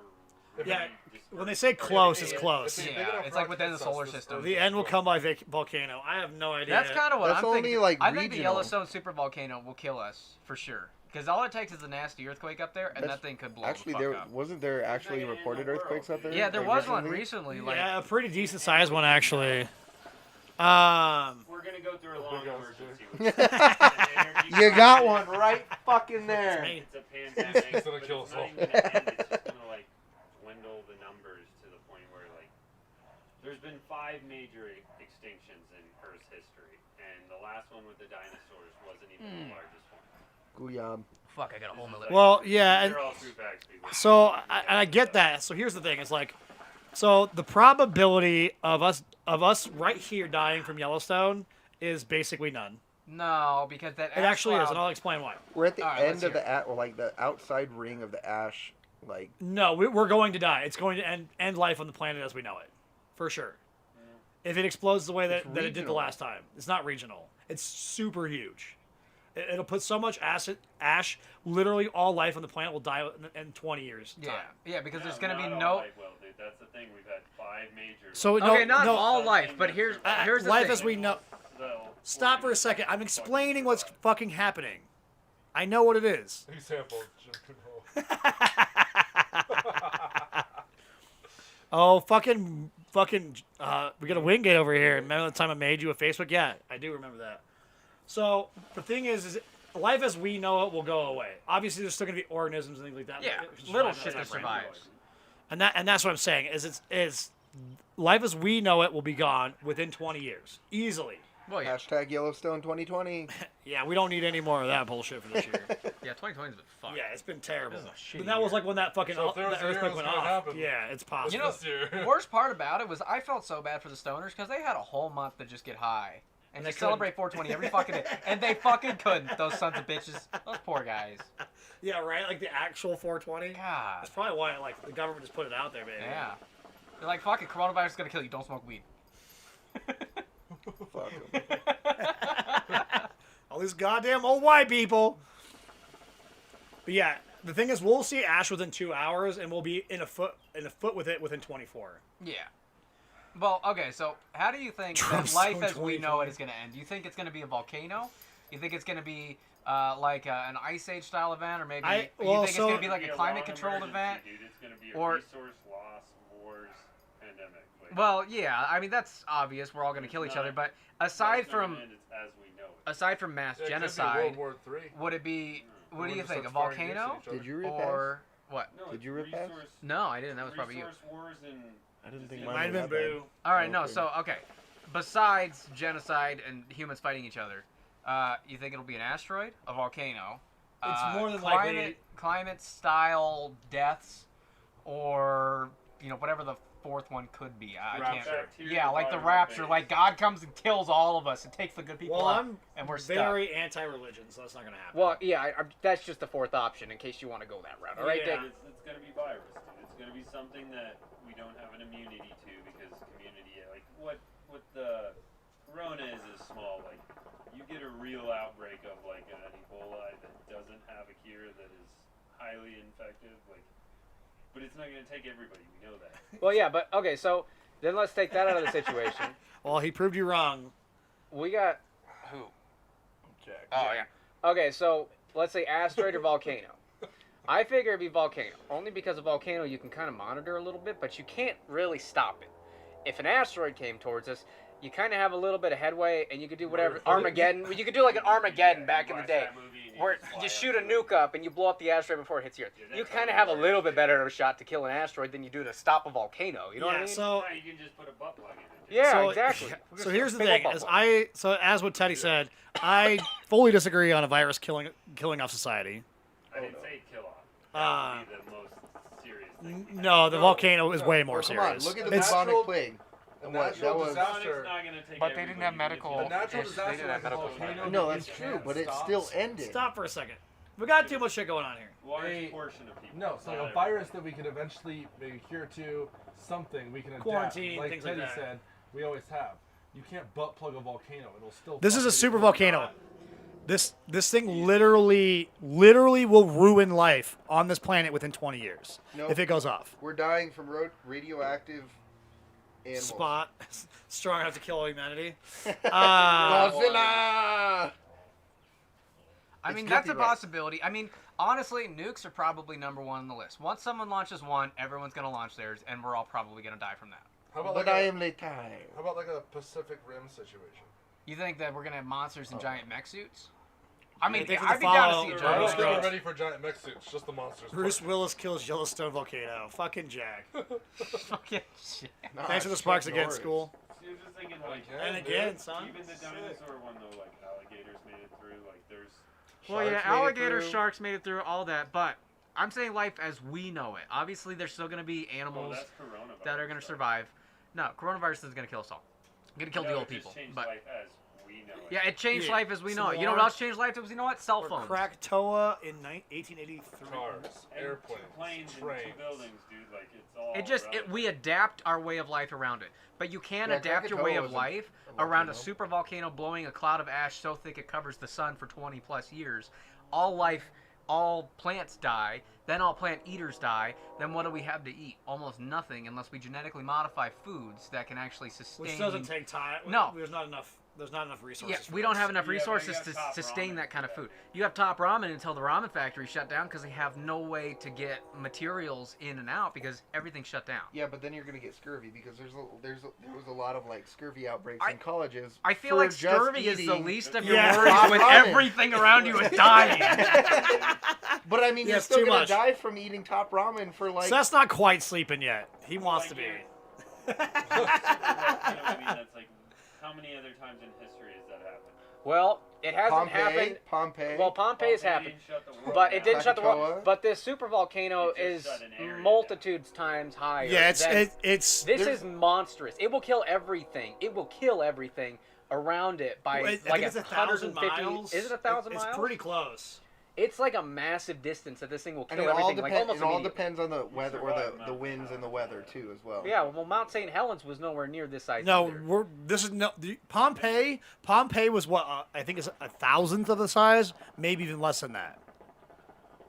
Yeah, disperse. when they say close, it's If close. a big Yeah, enough it's like rock within the hits solar us, this system. Earth The is end will gone. come by volcano. I have no idea. That's kind of what That's I'm only, thinking. like, I think the regional. Yellowstone super volcano will kill us for sure. Because all it takes is a nasty earthquake up there, and That's- that thing could blow Actually, the fuck up. wasn't there actually reported earthquakes up there? Yeah, there like, was one recently. Like, Yeah, a pretty decent sized one actually. We're gonna go through a long Big ass emergency. dude. With energy You got crisis. one right fucking there. It's a pandemic. It's gonna but kill it's us not all. even gonna end. It's just gonna like dwindle the numbers to the point where like there's been 5 major extinctions in Earth's history, and the last one with the dinosaurs wasn't even the largest one. Guyab. fuck, I got a hole in my lip. Well, yeah, These and are all true facts, people. so I get that. So here's the thing: it's like, so the probability of us right here dying from Yellowstone is basically none. No, because that It actually is, cloud- and I'll explain why. We're at the Alright, let's end of hear the like the outside ring of the ash, like No, we're going to die. It's going to end life on the planet as we know it, for sure. If it explodes the way that It's it did the regional. last time, it's not regional. It's super huge. It'll put so much ash. Literally, all life on the planet will die in 20 years. Yeah, time. yeah, because there's No, gonna be not no. all life will, dude. That's the thing. We've had 5 major. So Okay, no, not no, all life, but here's the life thing. as we know. They'll Stop for a second. I'm explaining what's fucking happening. I know what it is. Example. Jim Coonhoe. Oh, fucking. We got a Wingate over here. Remember the time I made you a Facebook? Yeah, I do remember that. So the thing is life as we know it will go away. Obviously, there's still gonna be organisms and things like that. Yeah, that can little survive shit that time frame. survives. And that's what I'm saying. Is life as we know it will be gone within 20 years, easily. Well, yeah, hashtag Yellowstone 2020. Yeah, we don't need any more of that bullshit for this year. yeah. 2020's been fucked. Yeah, it's been terrible. This is a shitty But that was year. like when that fucking So if there was the a year earthquake it was went gonna off. happen, Yeah, it's possible. You know, This year. the worst part about it was I felt so bad for the stoners because they had a whole month to just get high and they they celebrate 420 every fucking day, and they fucking couldn't. Those sons of bitches. Those poor guys. Yeah, right. Like the actual 420. God. That's probably why like the government just put it out there, baby. Yeah. They're like, fucking coronavirus is gonna kill you. Don't smoke weed. Fuck 'em. All these goddamn old white people. But yeah, the thing is, we'll see ash within 2 hours, and we'll be in a foot with it within 24. Yeah. Well, okay, so how do you think Trump's that life so as we know 2020. it is going to end? Do you think it's going to be a volcano? You think it's going to be like an ice age style event, or maybe you well, think it's so- going to be like It'll a be climate long controlled emergency, event? Dude. It's gonna be a Or- resource loss, wars, pandemic. Like, Well, yeah, I mean that's obvious. We're all going to It's kill each not- other, but it's aside not from gonna end, it's as we know it. aside from mass Yeah, it could be genocide, World War III. would it be? What do you Everyone just think? A starts firing nukes at volcano each other. Did you read or what? No, Did it's you rip past? resource, No, I didn't. That was probably you. resource wars and I didn't think It mine Might have was been that bad. Boo. All right, no. Okay. So okay, besides genocide and humans fighting each other, you think it'll be an asteroid, a volcano? It's more than climate, likely- climate style deaths, or whatever the fourth one could be. I can't. Rapture. Bacteria Yeah, like the virus rapture, base. like God comes and kills all of us and takes the good people Well, out, I'm and we're stuck. very anti-religion, so that's not gonna happen. Well, yeah, that's just the fourth option in case you want to go that route. All right, Yeah. Dick? It's gonna be virus, dude. It's gonna be something that we don't have an immunity to because community, like what the corona is small. Like you get a real outbreak of like an Ebola that doesn't have a cure that is highly infective, like, but it's not gonna take everybody. We know that. Well, yeah, but okay, so then let's take that out of the situation. Well, he proved you wrong. We got who? Jack. Oh yeah. Okay, so let's say asteroid or volcano. I figure it'd be volcano, only because a volcano you can kind of monitor a little bit, but you can't really stop it. If an asteroid came towards us, you kind of have a little bit of headway, and you could do whatever Armageddon. You could do like an Armageddon back in the Watch day, that movie and where just fly you up shoot a to it. nuke up and you blow up the asteroid before it hits the Earth. Yeah, You that's kind of how have it a little works. bit better of a shot to kill an asteroid than you do to stop a volcano. You know what I Yeah. mean? So No, you can just put a butt plug in it. yeah, so, exactly. So here's the Big thing: old is bubble. as what Teddy said, I fully disagree on a virus killing off society. I didn't say kill off. Uh, That would be the most serious thing. No, the volcano is way more Well, come on, serious. look at the It's- bubonic plague. The What, natural that was- disaster. Not gonna take But they didn't have everybody medical- to The natural They disaster didn't have like a medical volcano. No, you that's true, can't but it stop. still ended. Stop for a second. We got too much shit going on here. Large Hey, portion of people. No, so not a virus that we could eventually make a cure to, something we can adapt. Quarantine, like things like Teddy that. said, we always have. You can't butt plug a volcano; it'll still. This is a fucking super go volcano. on. This thing literally will ruin life on this planet within 20 years Nope. if it goes off. We're dying from radioactive animals. Spot strong enough to kill all humanity. Godzilla! I It's mean, gotta that's a be right. possibility. I mean, honestly, nukes are probably number one on the list. Once someone launches one, everyone's gonna launch theirs, and we're all probably gonna die from that. How about But like I a, am letal. how about like a Pacific Rim situation? You think that we're gonna have monsters in Oh. giant mech suits? I mean, think for I'd the be down to follow- see a I giant Bruce don't mech think Willis. we're ready for giant mech suits. Just the monsters. Bruce Willis kills Yellowstone volcano. Fucking Jack. Fucking shit. Nah, Thanks for the it's sparks Chuck again, Norris. school. See, I'm just thinking Oh, like, yeah. And dude. again, son. even the dinosaur one though, like alligators made it through. Like there's. Well, yeah, Sharks made it alligators, through. sharks made it through all that, but I'm saying life as we know it. Obviously, there's still gonna be Well, animals that's coronavirus. that are gonna though. survive. No, coronavirus is gonna kill us all. Gonna kill No, the it old just people. changed But life as we know it. yeah, it changed Yeah, life as we know it. You know what S'mores. else changed life as we know it? Cell Or phones. Krakatoa in 1883. Cars, And airplanes, two planes, trains. and two buildings, dude. Like it's all. It just relevant. we adapt our way of life around it. But you can't Yeah, adapt your way Krakatoa of was a life volcano. around a super volcano blowing a cloud of ash so thick it covers the sun for 20 plus years. All life, all plants die. Then all plant eaters die. Then what do we have to eat? Almost nothing unless we genetically modify foods that can actually sustain. Which doesn't take time. No. There's not enough. There's not enough resources. Yeah, for we don't this. have enough Yeah, but you resources got to Top sustain Ramen that kind of for food. that. You have Top Ramen until the ramen factory shut down because they have no way to get materials in and out because everything's shut down. Yeah, but then you're gonna get scurvy because there was a lot of like scurvy outbreaks I- in colleges. I feel for like just scurvy is the eating- least of Yeah. your worries Top when ramen. everything around you is dying. But I mean, Yeah, you're it's still too gonna much. die from eating top ramen for like. So that's not quite sleeping yet. He Well, wants I to be. get I mean, that's like how many other times in history has that happened? Well, it hasn't Pompeii, happened. Pompeii. Well, Pompeii's Pompeii happened, didn't shut the world but it down. didn't shut the world. Krakatoa. But this super volcano It is just shut an area multitudes times higher. Yeah, it's than- it's. This there's- is monstrous. It will kill everything. It will kill everything around it by I like think it's 150. 1,000 miles. Is it 1,000 miles? It's pretty close. It's like a massive distance that this thing will and kill it all everything. Like depends. almost It all immediately. depends on the weather or survive the Mount winds and the weather too, as well. Yeah, well, Mount St. Helens was nowhere near this size. No, either. this is no Pompeii. Pompeii was what I think is 1,000th of the size, maybe even less than that.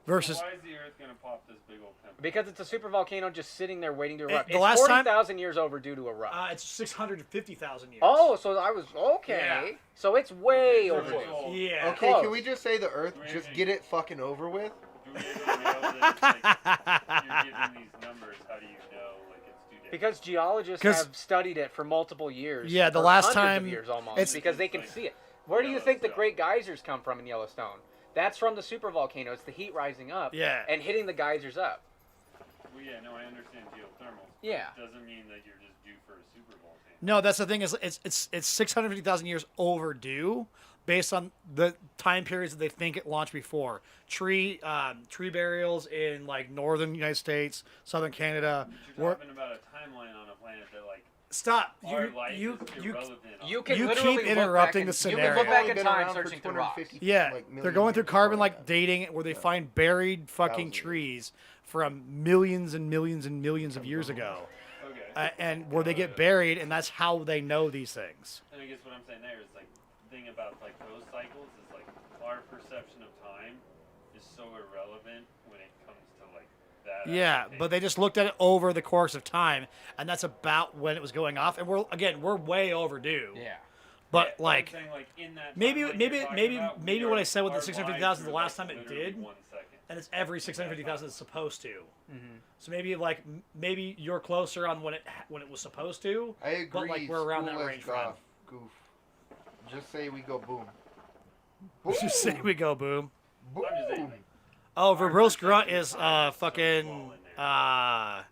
Versus Why is the Earth gonna pop this big old pimple? Because it's a super volcano just sitting there waiting to erupt. the It's last time- 40,000 years overdue to erupt. it's 650,000 years. Oh, so I was okay. Yeah. So it's way It's overdue. really old. yeah. Okay, Close. can we just say the Earth Do we just even- get it fucking over with? Do we even know that it's like, you're giving these numbers? How do you know like it's due date? Because geologists 'Cause- have studied it for multiple years. Yeah, the or last hundreds time of years almost, it's- because they can see it. Where do you think the great geysers come from in Yellowstone? That's from the super volcano. It's the heat rising up Yeah. and hitting the geysers up. Well, yeah, no, I understand geothermal. Yeah. It doesn't mean that you're just due for a super volcano. No, that's the thing is it's 650,000 years overdue based on the time periods that they think it launched before. Tree burials in like northern United States, southern Canada. But you're Where, talking about a timeline on a planet that like stop. our You life you is you irrelevant. You can You literally keep look interrupting back the and, You scenario. You can look back only in been time around for searching for rocks. 250, Yeah, like, they're million going through years carbon before like that. dating where they Yeah. find buried fucking Thousands. trees from millions and millions and millions of years ago, Okay. and where they get buried, and that's how they know these things. And I guess what I'm saying there is like the thing about like those cycles is like our perception of time is so irrelevant when it comes to like that. Yeah, application. but they just looked at it over the course of time, and that's about when it was going off. And we're way overdue. Yeah. But I'm like saying, like, in that maybe- timeline maybe- you're talking maybe- about, maybe we what are- I said with the our 650,000 lives the are, last like, time it literally did. 1 second. and it's every 650,000 it's supposed to. Mm-hmm. So maybe like maybe you're closer on when it was supposed to. I agree. But, like, we're around that school is range, friend. Goof. Just say we go boom. Just say we go boom. Boom. I'm just saying, like, Oh, our Verbose perception Grunt of is time so fucking small in there.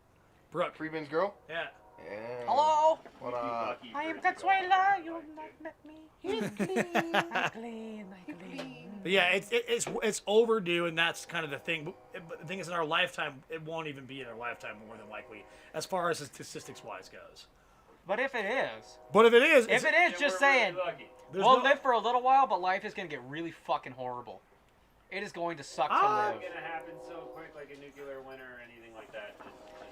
Brooke. Freeman's girl. Yeah. Yeah. Hello. What We'd be up? lucky I for am it to go Consuela. all You the have way not through. met me. He's clean. I'm clean. I'm clean. But yeah, it's overdue, and that's kind of the thing. But the thing is, in our lifetime, it won't even be in our lifetime more than likely, as far as the statistics wise goes. But if it is, But if it is, if it Yeah, is, just we're really saying, lucky. there's we'll no- live for a little while, but life is gonna get really fucking horrible. It is going to suck to It's live. not gonna happen so quick like a nuclear winter or anything like that.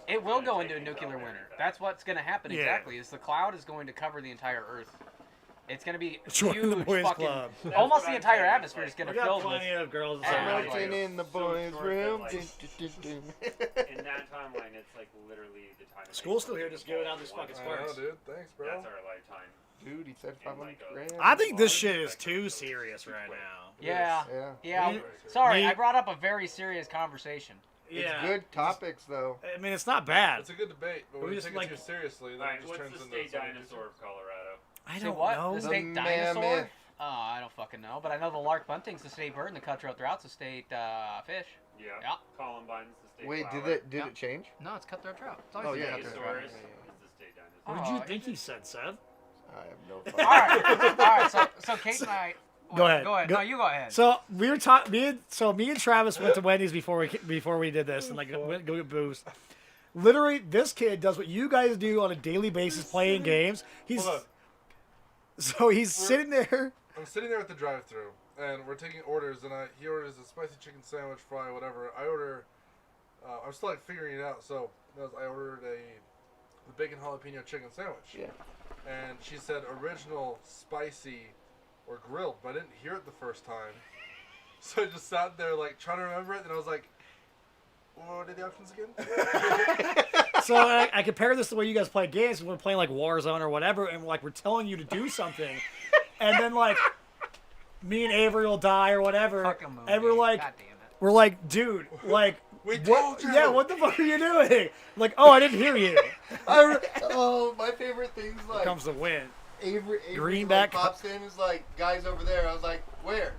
It will gonna go take into a things nuclear out very winter. fast. That's what's going to happen Yeah. exactly. Is the cloud is going to cover the entire Earth. It's going to be Join huge the boys fucking. club. That's Almost what the I'm entire saying, atmosphere it's is going We to got fill plenty with. of girls. And inside. Smoking in the so boys' short room. that, like, in that timeline, it's like literally the time. it School's takes still here, to just giving out evolve these one fucking I know, sparks. dude. Thanks, bro. That's our lifetime. dude. He said 500 grand. I think this shit is too serious right now. Yeah. Yeah. Yeah. Sorry, Me- I brought up a very serious conversation. It's good topics though. I mean, it's not bad. It's a good debate, but We when you just, take like- it too seriously, then Alright, it just what's turns the into state something dinosaur of Colorado? I Say don't what? know. The state The dinosaur? mammoth. Oh, I don't fucking know. But I know the lark bunting's the state bird and the cutthroat trout's the state fish. Yeah. Yeah. Columbine's the state Wait, flower. did Yeah. it change? No, it's cutthroat trout. It's Oh, always yeah, been that's cutthroat Stegosaurus trout. is the state dinosaur. What did Oh, you think he said, Seth? I have no All fucking. right, all right. So Kate and I. Go ahead. Go ahead. Go- No, you go ahead. So we were talking. Me and Travis went to Wendy's before we did this and like go get booze. Literally, this kid does what you guys do on a daily basis, playing games. He's Hold on. so he's sitting there. I'm sitting there at the drive-thru, and we're taking orders, and he orders a spicy chicken sandwich, fry, whatever. I order. I'm still like figuring it out, so I ordered the bacon jalapeno chicken sandwich. Yeah. And she said original, spicy, or grilled, but I didn't hear it the first time. So I just sat there like trying to remember it, and I was like, "What are the options again?" So I compare this to the way you guys play games. When we're playing like Warzone or whatever, and like we're telling you to do something, and then like me and Avery will die or whatever, Fucking movie. and we're like, God damn it. we're like, dude, like. We What? told you. Yeah, what the fuck are you doing? Like, oh, I didn't hear you. Oh, my favorite thing's Here like comes the win. Avery Greenback. like, pops in is like, guys over there. I was like, where?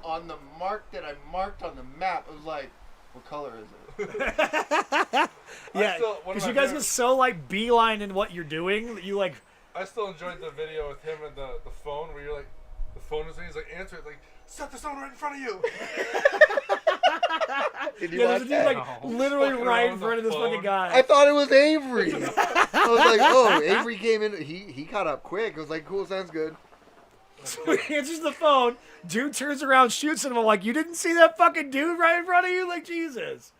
On the mark that I marked on the map. I was like, what color is it? Yeah, still- one of because my you guys favorite- get so like beeline in what you're doing that you like. I still enjoyed the video with him and the phone where you're like, the phone is ringing, he's like, answer it, like, set the phone right in front of you. Did you Yeah, watch there's a dude that? like No. literally Fucking right around in with front of the this fucking phone. guy. I thought it was Avery. I was like, oh, Avery came in. He caught up quick. I was like, cool, sounds good. So he answers the phone. Dude turns around, shoots at him. I'm like, you didn't see that fucking dude right in front of you? Like, Jesus.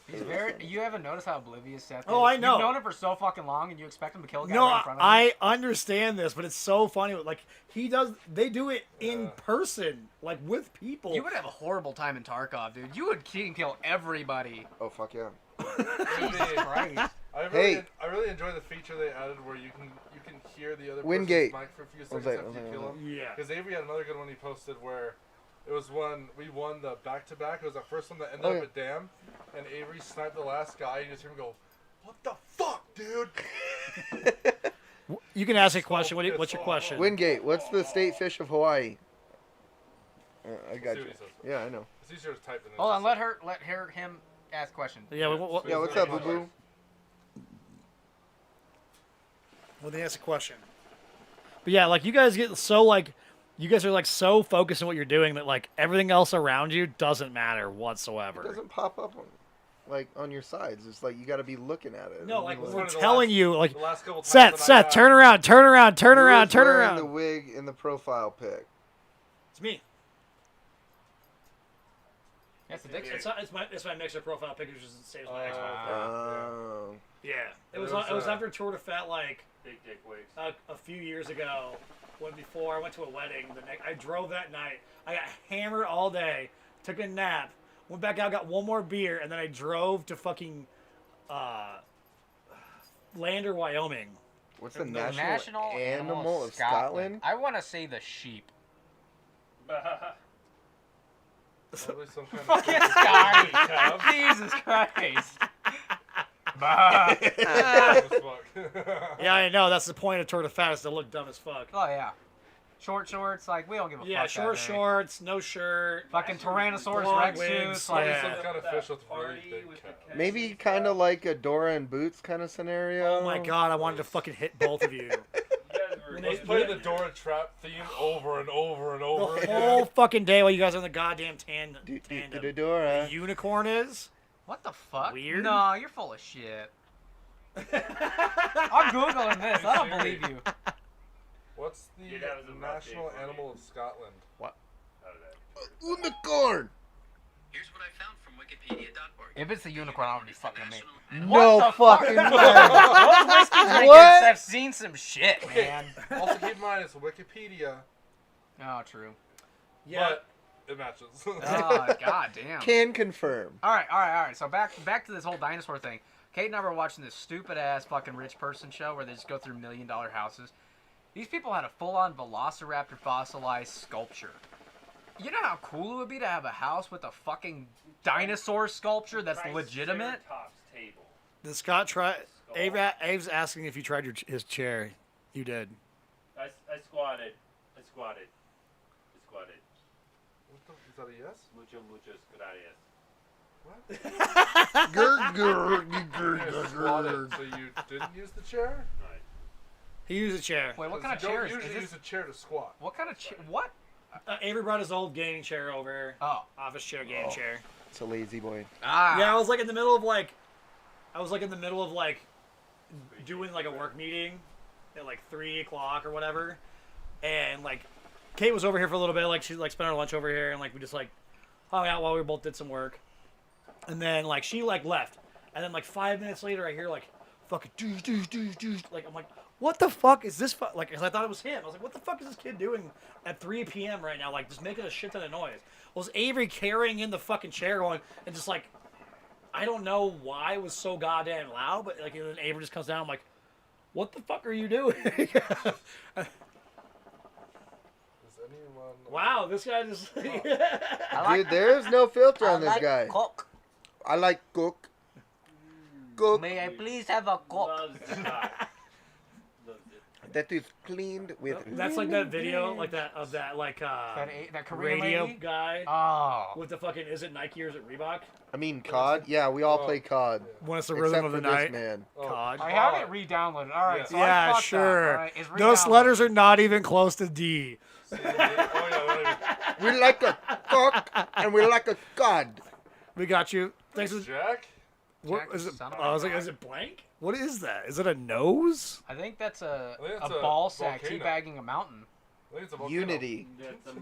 He's very. You haven't noticed how oblivious Seth is? Oh, I know. You've known him for so fucking long, and you expect him to kill a guy No, right in front of him. I understand this, but it's so funny. Like, they do it in person, like with people. You would have a horrible time in Tarkov, dude. You would kill everybody. Oh, fuck yeah. Jesus Christ. I really enjoy the feature they added where you can hear the other Wingate. person's mic for a few One seconds second, after you one kill second, him. Yeah. Because Avery had another good one he posted where it was one we won the back-to-back. It was the first one that ended Oh, up yeah. at Dam, and Avery sniped the last guy. You just hear him go, "What the fuck, dude?" You can ask a question. What's your question? Wingate, what's the state fish of Hawaii? I got See you. what he says. Yeah, I know. It's easier to type than it Hold is on, to let him ask questions. Yeah, Yeah, what's up, boo boo? Well, they ask a question. But yeah, like you guys get so like, you guys are like so focused on what you're doing that like everything else around you doesn't matter It whatsoever. doesn't pop up on your sides. It's like you got to be looking at it. No, like It's we're one of the telling last- you, like The last couple times Seth, that I Seth, got- turn around, turn around, turn Who around, is turn wearing around. the wig in the profile pic. It's me. That's the dick. It's my mixer profile picture. Just saves my Xbox. Oh. Yeah, it was It was, after Tour de Fête like Big dick wigs. a few years ago. When before I went to a wedding, I drove that night. I got hammered all day, took a nap, went back out, got one more beer, and then I drove to fucking Lander, Wyoming. What's the The national, national animal of Scotland? I want to say the sheep. Probably some kind of Fucking stupid Scotty. tab. Jesus Christ. Dumb as fuck. Yeah, I know. That's the point of Tour de Fête, is to look dumb as fuck. Oh yeah. Short shorts, like we don't give a Yeah, fuck. short that day. shorts, no shirt. Fucking Tyrannosaurus Long Rex wigs, suits. Probably Like, yeah. some kind of fish with really big calves. Maybe kind of like a Dora and Boots kind of scenario. Oh my god, I wanted to fucking hit both of you. When Let's they- play the Dora Trap theme over and over and over The again. whole fucking day while you guys are on the goddamn tandem. Dora. The unicorn is? what the fuck? Weird? No, you're full of shit. I'm googling this. I don't believe you. What's the Yeah, that was a rough national day for me. animal of Scotland? Unicorn. Here's what I found from wikipedia.org. If it's a unicorn, I'm gonna be fucking amazed. No What the fucking way. Those whiskey drinkers What? have seen some shit, man. Also keep in mind it's Wikipedia, Oh, true. but it matches. Oh, god damn. Can confirm. All right. So back to this whole dinosaur thing. Kate and I were watching this stupid ass fucking rich person show where they just go through $1 million houses, These people had a full-on Velociraptor fossilized sculpture. You know how cool it would be to have a house with a fucking dinosaur sculpture that's legitimate? Triceratops table. Did Scott try? Abe's asking if you tried his chair. You did. I squatted. I squatted. What the, is that a yes? Muchas gracias. What? Grr. You squatted, so you didn't use the chair? Right. He used a chair. Wait, what 'Cause kind of you chair don't is usually this? use a chair to squat. What kind of chair? What? Avery brought his old gaming chair over here. Oh. Office chair, gaming chair. It's a lazy boy. Ah. Yeah, I was like in the middle of doing like a work meeting at like 3 o'clock or whatever, and like Kate was over here for a little bit. Like she like spent her lunch over here, and like we just like hung out while we both did some work, and then like she like left, and then like 5 minutes later I hear like fucking doosh. Like I'm like, what the fuck is this? Like, because I thought it was him. I was like, what the fuck is this kid doing at 3 p.m. right now? Like, just making a shit ton of noise. Was Avery carrying in the fucking chair going and just like, I don't know why it was so goddamn loud, but like, and then Avery just comes down. I'm like, what the fuck are you doing? Does anyone... Wow, this guy just. Dude, there's no filter on this guy. Coke. I like cook. Cook. May I please have a coke? Loves the shot. Loves it. That is cleaned with. That's like that video, like that of that like That Korean radio lady? guy Oh. with the fucking is it Nike or is it Reebok? I mean, COD. Yeah, we all play COD. When it's the Except rhythm of for the this night. man. Oh, COD. I have it re-downloaded. All right, so I Yeah, fucked sure. Up. All right, it's Those re-downloaded. letters are not even close to D. Oh, yeah, We like a cock and we like a COD. We got you. Thanks. what Jack? What Jack, is it? son of I a was like, bitch. is it blank? What is that? Is it a nose? I think that's a I think it's a ball sack volcano. teabagging a mountain. I think it's a volcano. Unity.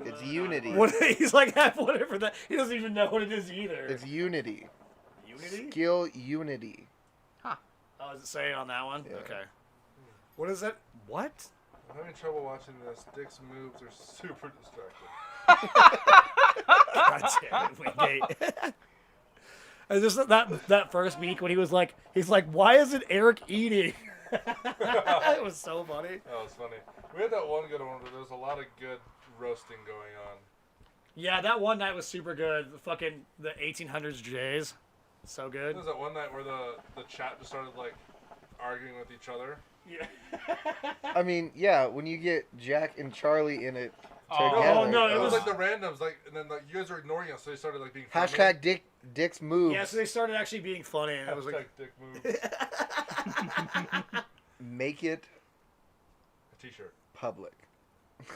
It's unity. What? He's like whatever that. He doesn't even know what it is either. It's unity. Unity? Skill unity. Oh, is it saying on that one? Yeah. Okay. What is that? What? I'm having trouble watching this. Dick's moves are super distracting. God damn it, Wingate. And just that first week when he's like, why isn't Eric eating? It was so funny. That was funny. We had that one good one where there was a lot of good roasting going on. Yeah, that one night was super good. The 1800s Jays. So good. There was that one night where the chat just started like arguing with each other. Yeah. I mean, yeah, when you get Jack and Charlie in it Oh, together. no, It was was- like the randoms, like, and then like you guys were ignoring us, so they started like being friendly. Hashtag Dick's moves. Yeah, so they started actually being funny, and it was Hashtag like, Dick moves. Make it A t-shirt. public.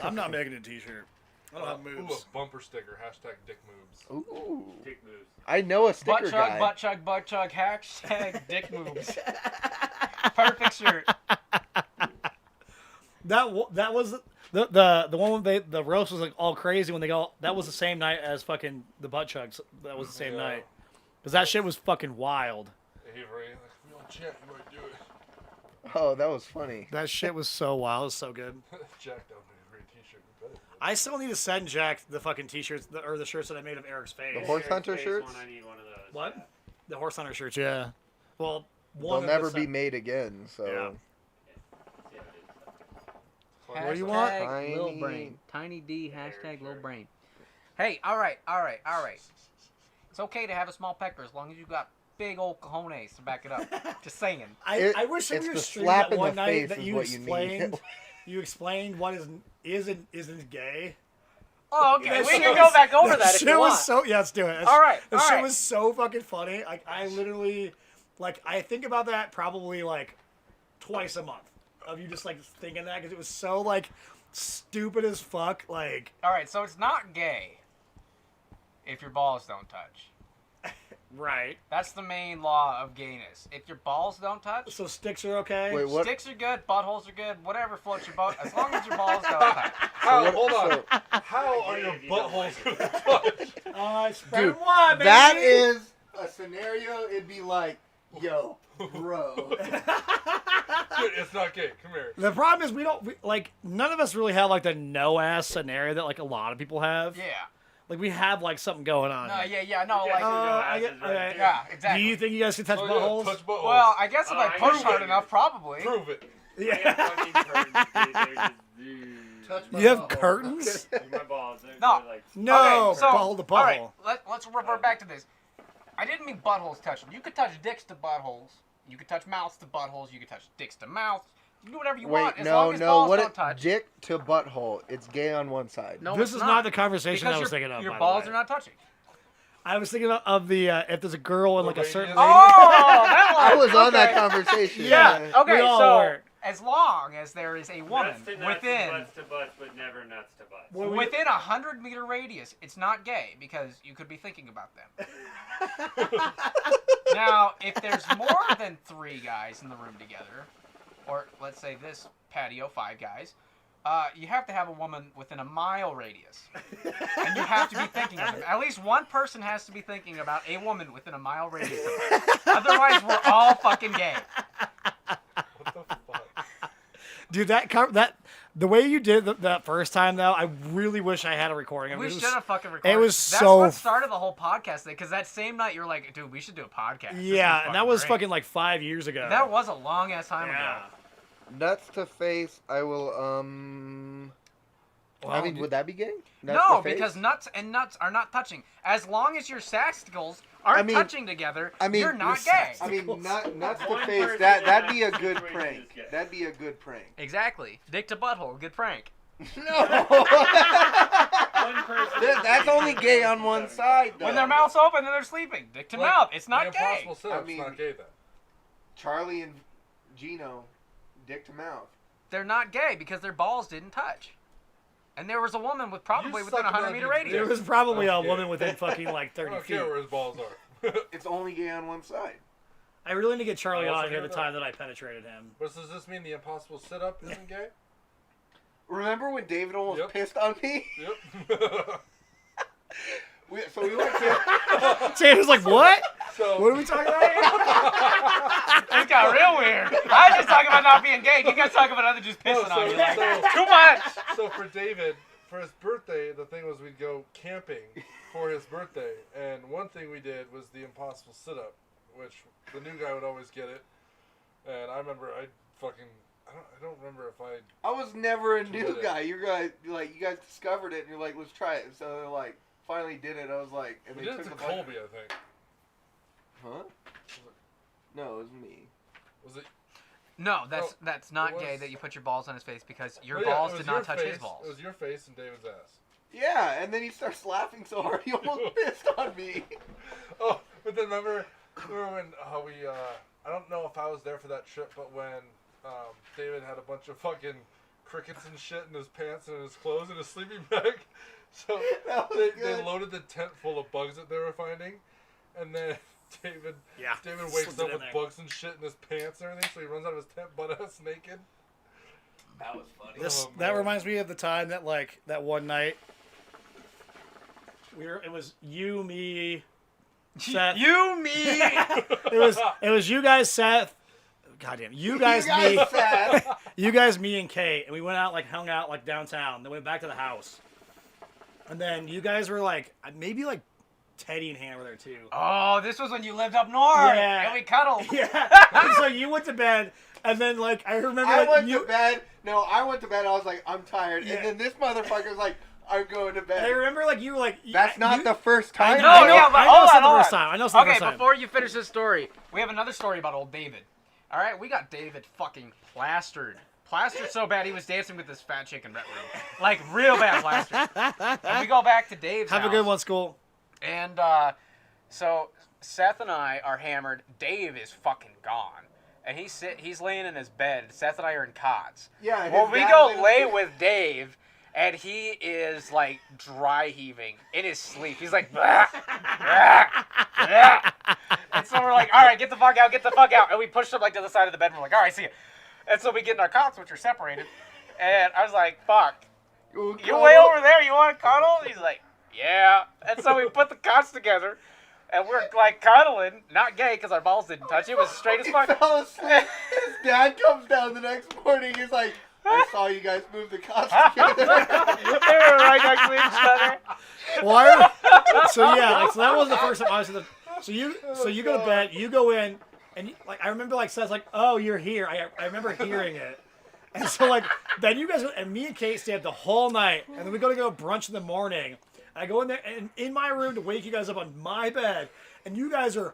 I'm not making a T-shirt. I don't have Ooh, moves. a bumper sticker. Hashtag Dick moves. Ooh. Dick moves. I know a sticker guy. Butt chug, hashtag dick moves. Perfect shirt. That was the one when the roast was like all crazy when they go. That was the same night as fucking the butt chugs. That was the same Yeah. night. Because that shit was fucking wild. Avery, like, we want Jack, you might do it. Oh, that was funny. That shit was so wild. It was so good. Jack, that would be a great t-shirt. You better. I still need to send Jack the fucking T-shirts or the shirts that I made of Eric's face. The horse hunter Face shirts? One, I need one of those. What? The horse hunter shirts, yeah. Well, They'll one of never the be made again, so. Yeah. See how it is. What do you want? Hashtag Lil Tiny- Brain. Tiny D, hashtag Lil Brain. Hey, all right. It's okay to have a small pecker as long as you got big old cojones to back it up. Just saying. I wish in it's your the stream slap that in one the night face that is you what you need. explained. You explained what isn't gay. Oh, okay. That We shit can was- go back over that if shit you was want. so yeah, let's do it. All right, That all shit right. was so fucking funny. Like I literally, like I think about that probably like twice a month of you just like thinking that because it was so like stupid as fuck. Like All right, so it's not gay if your balls don't touch. right. That's the main law of gayness. If your balls don't touch, So sticks are okay. Wait, what? sticks are good, buttholes are good, whatever floats your boat, as long as your balls don't touch. How? what- Hold on. so- How are your If you don't buttholes like gonna touch? Spread Dude, one, baby. that is a scenario. It'd be like, yo, bro. Dude, it's not gay. Come here. The problem is we like none of us really have like the no ass scenario that like a lot of people have. Yeah. Like we have like something going on. No, yeah, no, Yeah, like, so no I get- asses right okay. there. yeah, Do exactly. you think you guys can touch Oh, buttholes? yeah, touch buttholes. Well, I guess if I I push know hard you. enough, probably. Prove it. I have fucking curtains, dude. They're just, Touch my You have butthole. curtains? dude, my balls. They're No. like, No, Okay, so- butthole to All right, butthole. let's revert back to this. I didn't mean buttholes touching. You could touch dicks to buttholes. You could touch mouths to buttholes. You could touch dicks to mouths. You can do whatever you want as long as balls don't touch. Dick to butthole. It's gay on one side. No, This it's is not the conversation because I was thinking of. Your by the balls way. are not touching. I was thinking of the if there's a girl in like a certain. radius. Oh, that one. I was on that Okay. conversation. Yeah. Okay, We all so were. as long as there is a woman nuts to nuts within and butts to butts, but never nuts to butts. Well, within 100-meter radius, it's not gay because you could be thinking about them. Now, if there's more than 3 guys in the room together, or let's say this patio, 5 guys, you have to have a woman within a mile radius. And you have to be thinking of them. At least one person has to be thinking about a woman within a mile radius of them. Otherwise, we're all fucking gay. What the fuck? Dude, that the way you did that first time though, I really wish I had a recording. I mean, We it was- should have fucking recorded. it was That's so what started the whole podcast thing, because that same night you're like, dude, we should do a podcast. This Yeah, is and that was great. fucking like 5 years ago. That was a long ass time yeah. ago. Nuts to face. I will. Well, I mean, would that be gay? Nuts No, to face? because nuts and nuts are not touching. As long as your sasticles aren't touching together, you're not your gay. I mean, nuts to One face. person That'd in be a that good situation prank. is gay. That'd be a good prank. Exactly. Dick to butthole, good prank. No. One person. That's only gay on one side, though. When their mouth's open and they're sleeping, dick to Like, mouth, it's The not gay. impossible sit-up's I mean- not gay then. Charlie and Gino, dick to mouth. They're not gay because their balls didn't touch. And there was a woman with probably You within suck 100 another meter dude's radius. There was probably a Okay. woman within fucking like I 30 don't feet. care where his balls are. It's only gay on one side. I really need to get Charlie I also on here hear the that. time that I penetrated him. But does this mean the impossible sit-up isn't gay? Remember when David almost Yep. pissed on me? Yep. So we went to. Taylor's like, what? So What are we talking about here? It got real weird. I was just talking about not being gay. You guys talk about other just pissing No, on you. Like, so- too much. So for David, for his birthday, the thing was we'd go camping for his birthday, and one thing we did was the impossible sit-up, which the new guy would always get it, and I remember I don't remember if I. I was never a Did new it. guy. You guys discovered it, and you're like, let's try it. So they like finally did it. I was like, and We they did it took to the bike- Colby, I think. Huh? No, it was me. Was it? No, that's Oh, not it was- gay that you put your balls on his face because your Oh, yeah, balls it was did not your touch face, his balls. It was your face and David's ass. Yeah, and then he starts laughing so hard he almost pissed on me. Oh, but then remember when we I don't know if I was there for that trip, but when David had a bunch of fucking crickets and shit in his pants and in his clothes and his sleeping bag, so That was they good. loaded the tent full of bugs that they were finding, and then David Yeah. wakes slipped it up in with there. bugs and shit in his pants and everything, so he runs out of his tent butt ass naked. That was funny. This Oh, that man. reminds me of the time that like that one night. It was you, me, Seth. You, me. It was you guys, Seth. Goddamn, you guys, me, Seth. you guys, me, and Kate, and we went out like hung out like downtown. Then went back to the house, and then you guys were like maybe like Teddy and Hannah were there too. Oh, this was when you lived up north. Yeah. And we cuddled. Yeah. And so you went to bed, and then like I remember I like, went you. to bed. No, I went to bed. I was like, I'm tired. Yeah. And then this motherfucker's like, I'm going to And I bed. remember like you were like. That's not you- the first time. I No, know, yeah, but I know hold it's on, not the hold first on. time. I know it's not the Okay, first time. before you finish this story, we have another story about old David. All right, we got David fucking plastered. Plastered so bad he was dancing with this fat chick in Ret Room. Like, real bad plastered. And we go back to Dave's Have a house. good one, school. And so Seth and I are hammered. Dave is fucking gone. And he's laying in his bed. Seth and I are in cots. Yeah. Well, his we dad go laid lay us- with Dave, and he is like dry heaving in his sleep. He's like, "Bah, bah, bah." And so we're like, all right, get the fuck out, get the fuck out. And we pushed him like to the side of the bed, and we're like, all right, see ya. And so we get in our cots, which are separated. And I was like, fuck, Ooh, you way over there, you want to cuddle? He's like, yeah. And so we put the cots together, and we're like cuddling, not gay because our balls didn't touch. It was straight as He fuck. fell asleep. His dad comes down the next morning. He's like, I saw you guys move the cots together. They were right next to each other. Why? So yeah, like so that wasn't the first time. Obviously, so you go to bed, you go in, and like I remember like Seth's like, oh, you're here. I remember hearing it, And so like then you guys and me and Kate stay up the whole night, and then we go brunch in the morning. I go in there and in my room to wake you guys up on my bed, and you guys are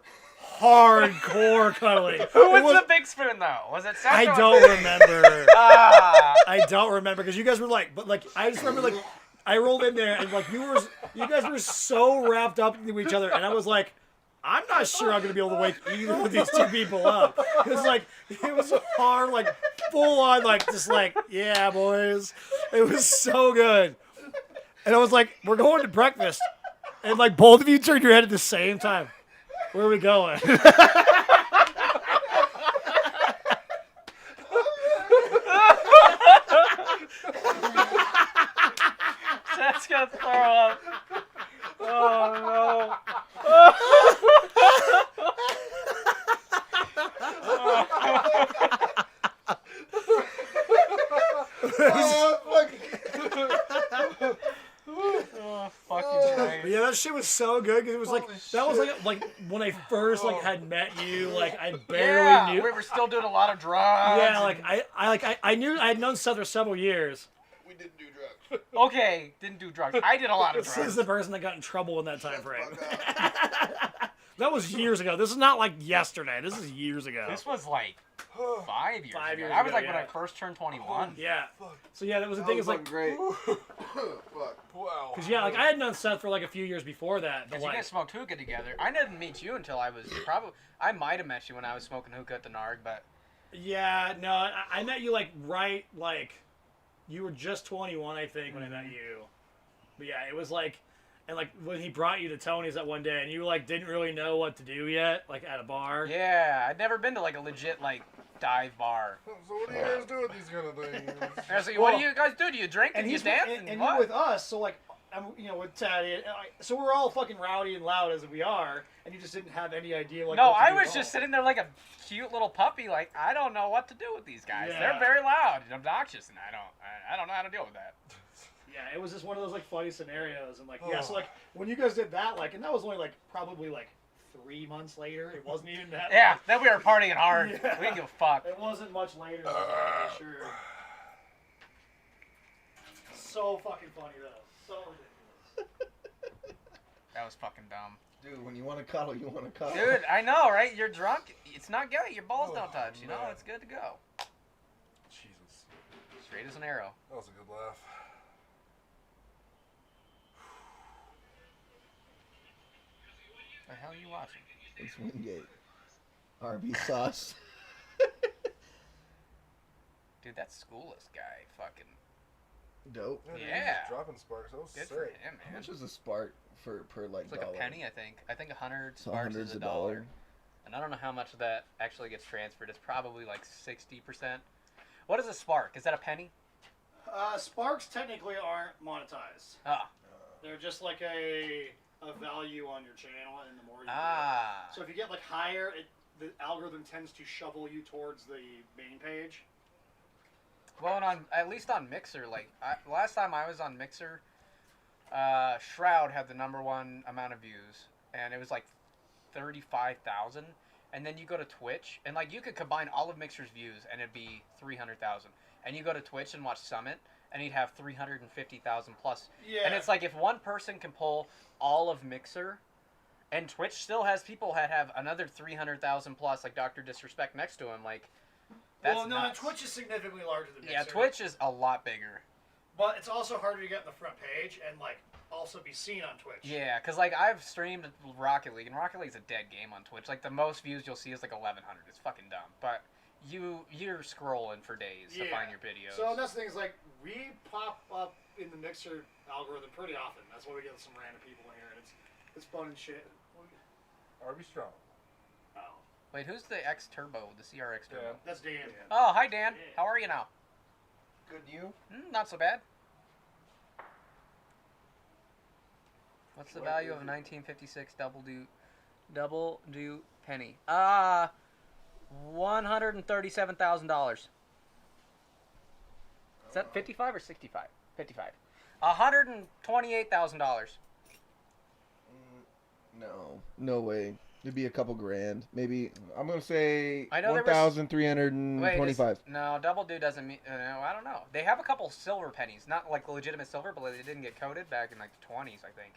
hardcore cuddling. Who was the big spoon though? Was it Seth? I don't remember. Ah. I don't remember because you guys were like, but like I just remember like I rolled in there and like you guys were so wrapped up into each other, and I was like, I'm not sure I'm gonna be able to wake either of these two people up. Because like it was hard, like full on, like just like yeah, boys. It was so good, and I was like, we're going to breakfast, and like both of you turned your head at the same time. Where are we going? Seth's gonna throw up. Oh no. Fucking great. Yeah, that shit was so good because it was like Holy that was shit. like when I first like had met you, like I barely knew. We were still doing a lot of drugs. Yeah, like I knew I had known Seth for several years. We didn't do drugs. Okay, didn't do drugs. I did a lot of This drugs. is the person that got in trouble in that time frame. That was years ago. This is not like yesterday. This is years ago. This was like 5 years 5 ago. years I was ago, like when yeah. I first turned 21. Yeah. So yeah, that was the thing. Is like great. Fuck. Wow. because yeah, like I had known Seth for like a few years before that. But Because you like guys smoked hookah together. I didn't meet you until I was probably. I might have met you when I was smoking hookah at the Narg, but yeah, no, I met you like right like you were just 21, I think, when I met you. But yeah, it was like. And like when he brought you to Tony's that one day, and you like didn't really know what to do yet, like at a bar. yeah, I'd never been to like a legit like dive bar. So what do you guys do with these kind of things? I was like, what do you guys do? Do you drink and, you he's dance and what? you're with us, so like I'm with Taddy, and so we're all fucking rowdy and loud as we are, and you just didn't have any idea like. No, what to I do was at just all. sitting there like a cute little puppy. Like I don't know what to do with these guys. Yeah. They're very loud and obnoxious, and I don't know how to deal with that. Yeah, it was just one of those like funny scenarios, and like yeah, so like when you guys did that, like, and that was only like probably like 3 months later. It wasn't even that. Yeah, long. then we were partying hard. Yeah. We didn't give a fuck. It wasn't much later than that, for sure. So fucking funny though. So ridiculous. That was fucking dumb. Dude, when you want to cuddle, you want to cuddle. Dude, I know, right? You're drunk. It's not good. Your balls don't touch. You know, man. it's good to go. Jesus. Straight as an arrow. That was a good laugh. The hell are you watching? It's Wingate. Arby's sauce. Dude, that schoolless guy, fucking Dope. Dude, he was Yeah. just dropping sparks. That was good sick. for him, How man. much is a spark per like It's like dollar? a penny, I think. I think 100 So sparks hundreds is a $1. dollar. And I don't know how much of that actually gets transferred. It's probably like 60%. What is a spark? Is that a penny? Sparks technically aren't monetized. Ah. They're just like a value on your channel, and the more you get. Ah. So if you get like higher, the algorithm tends to shovel you towards the main page. Well, and on at least on Mixer, like last time I was on Mixer, Shroud had the #1 amount of views, and it was like 35,000. And then you go to Twitch, and like you could combine all of Mixer's views, and it'd be 300,000. And you go to Twitch and watch Summit, and he'd have 350,000 plus. Yeah. And it's like if one person can pull all of Mixer, and Twitch still has people that have another 300,000 plus, like Dr. Disrespect next to him, like. That's well, no, nuts. Twitch is significantly larger than Mixer. Yeah, Twitch is a lot bigger. But it's also harder to get on the front page and like also be seen on Twitch. Yeah, because like I've streamed Rocket League, and Rocket League's a dead game on Twitch. Like the most views you'll see is like 1,100. It's fucking dumb. But you're scrolling for days to find your videos. So that's the thing is like we pop up in the Mixer algorithm pretty often. That's why we get some random people in here, and it's fun and shit. Arby Strong. Oh, Wait, who's the X Turbo, the CRX Turbo? Yeah. that's Dan. Oh, hi Dan. Yeah. How are you now? Good, you? Not so bad. What's the value of a 1956 double do penny? $137,000. Is that 55 or 65? 55. $128,000. No. No way. It'd be a couple grand, maybe. I'm gonna say I know there was- 1,325. No, Double Do doesn't mean. I don't know. They have a couple silver pennies, not like legitimate silver, but they didn't get coated back in like the 20s, I think,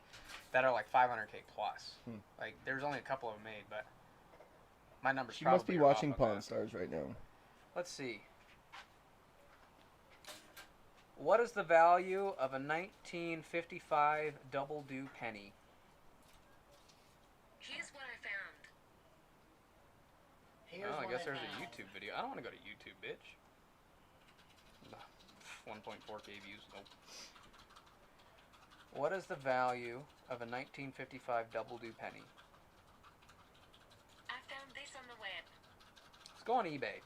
that are like 500K plus. Like there's only a couple of them made, but my numbers. She must be probably are watching off on Pawn that. Stars right now. Let's see. What is the value of a 1955 Double Do penny? Here's what I found. Oh, I guess there's a YouTube video. I don't want to go to YouTube, bitch. 1.4K views. Nope. What is the value of a 1955 Double Do penny? I found this on the web. Let's go on eBay.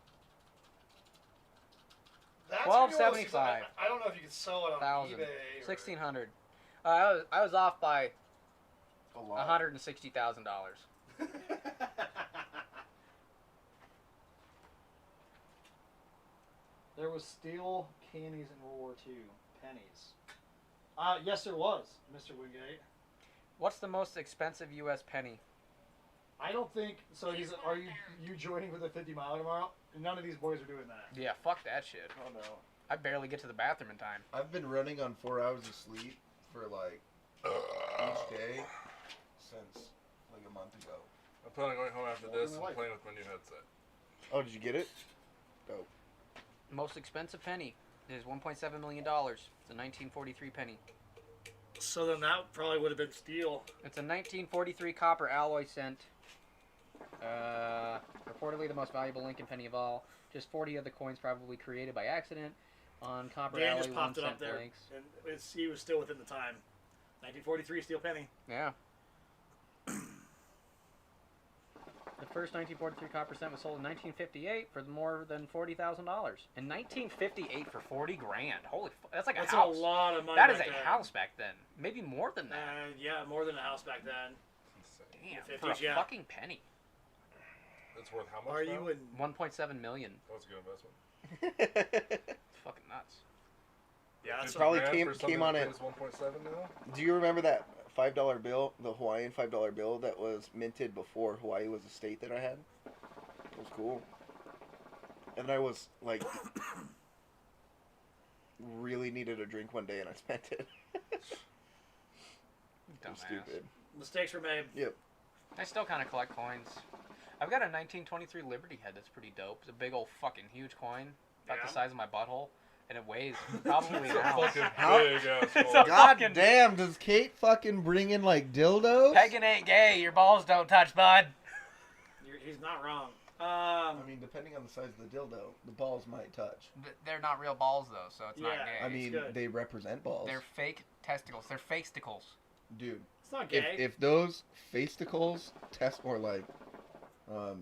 That's $12.75. I don't know if you can sell it on 1,000. eBay. Or... 1,600. I was off by A lot. $160,000. There was steel cannies in World War II. Pennies. Yes, there was, Mr. Wingate. What's the most expensive U.S. penny? I don't think so. Are you joining with a 50 mile tomorrow? None of these boys are doing that. Yeah, fuck that shit. Oh no. I barely get to the bathroom in time. I've been running on 4 hours of sleep for like each day since like a month ago. I'm planning on going home after this and Welcome to playing with my new headset. Oh, did you get it? Dope. Most expensive penny is $1.7 million. It's a 1943 penny. So then that probably would have been steel. It's a 1943 copper alloy cent. Reportedly the most valuable Lincoln penny of all. Just 40 of the coins probably created by accident on copper Dan alloy just popped 1 it cent up there, blanks. and he was still within the time. 1943 steel penny. Yeah. The first 1943 copper cent was sold in 1958 for more than $40,000. In 1958 for 40 grand. Holy that's like That's a house. a lot of money. That is back a then. house back then. Maybe more than that. Yeah, more than a house back then. Damn, the for a 50s, yeah. fucking penny. It's worth how much? Are now? you in? 1.7 million. That was a good investment. It's fucking nuts. Yeah, that's $50 probably grand came- for something came on that it. pays 1.7 now. Do you remember that $5 bill, the Hawaiian $5 bill that was minted before Hawaii was a state that I had? It was cool. And I was like, really needed a drink one day and I spent it. It was Dumbass. stupid. Mistakes were made. I still kind of collect coins. I've got a 1923 Liberty head that's pretty dope. It's a big old fucking huge coin, about Yeah. the size of my butthole, and it weighs probably It's an a ounce. fucking How- big ass It's hole. a- God fucking- damn, does Kate fucking bring in like dildos? Pegging ain't gay. Your balls don't touch, bud. He's not wrong. I mean, depending on the size of the dildo, the balls might touch. They're not real balls though, so it's not Yeah. gay. I mean, good. they represent balls. They're fake testicles. They're fake sticles. Dude, It's not gay. if those fasticles test or like, what's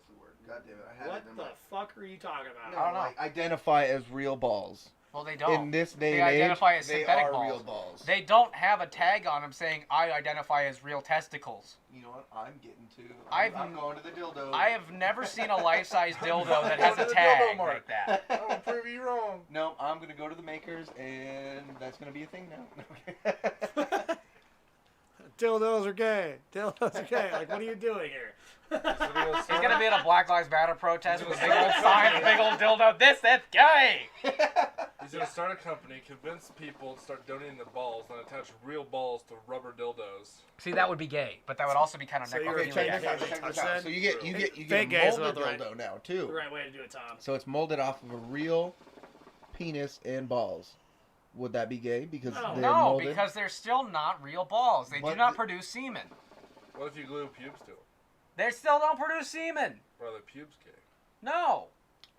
the word? God damn it, I had What it in the my... fuck are you talking about? No, I don't know. like, identify as real balls. Well, they don't. In this day They and age, identify as they synthetic are balls. real balls. They don't have a tag on them saying I identify as real testicles. You know what? I'm getting to. I've- I'm going to the dildo. I have never seen a life-size dildo that has Go a to the tag dildo like mart. that. I will prove you wrong. No, I'm gonna go to the makers, and that's gonna be a thing now. Dildos are gay. Dildos are gay. Like, what are you doing here? He's gonna be at a Black Lives Matter protest with a big old sign, a big old dildo. That's gay. He's gonna start a company, convince people to start donating their balls, then attach real balls to rubber dildos. See, that would be gay, but that would also be kind of So you're Okay, check Yeah, this out. yeah, Check this touch out. that. So you get Fake a gay is molded about the dildo now too. The right way to do it, Tom. So it's molded off of a real penis and balls. Would that be gay? Because No. they're No, molded? because they're still not real balls. They do But not the- produce semen. What if you glue pubes to them? They still don't produce semen. Or are the pubes gay? No.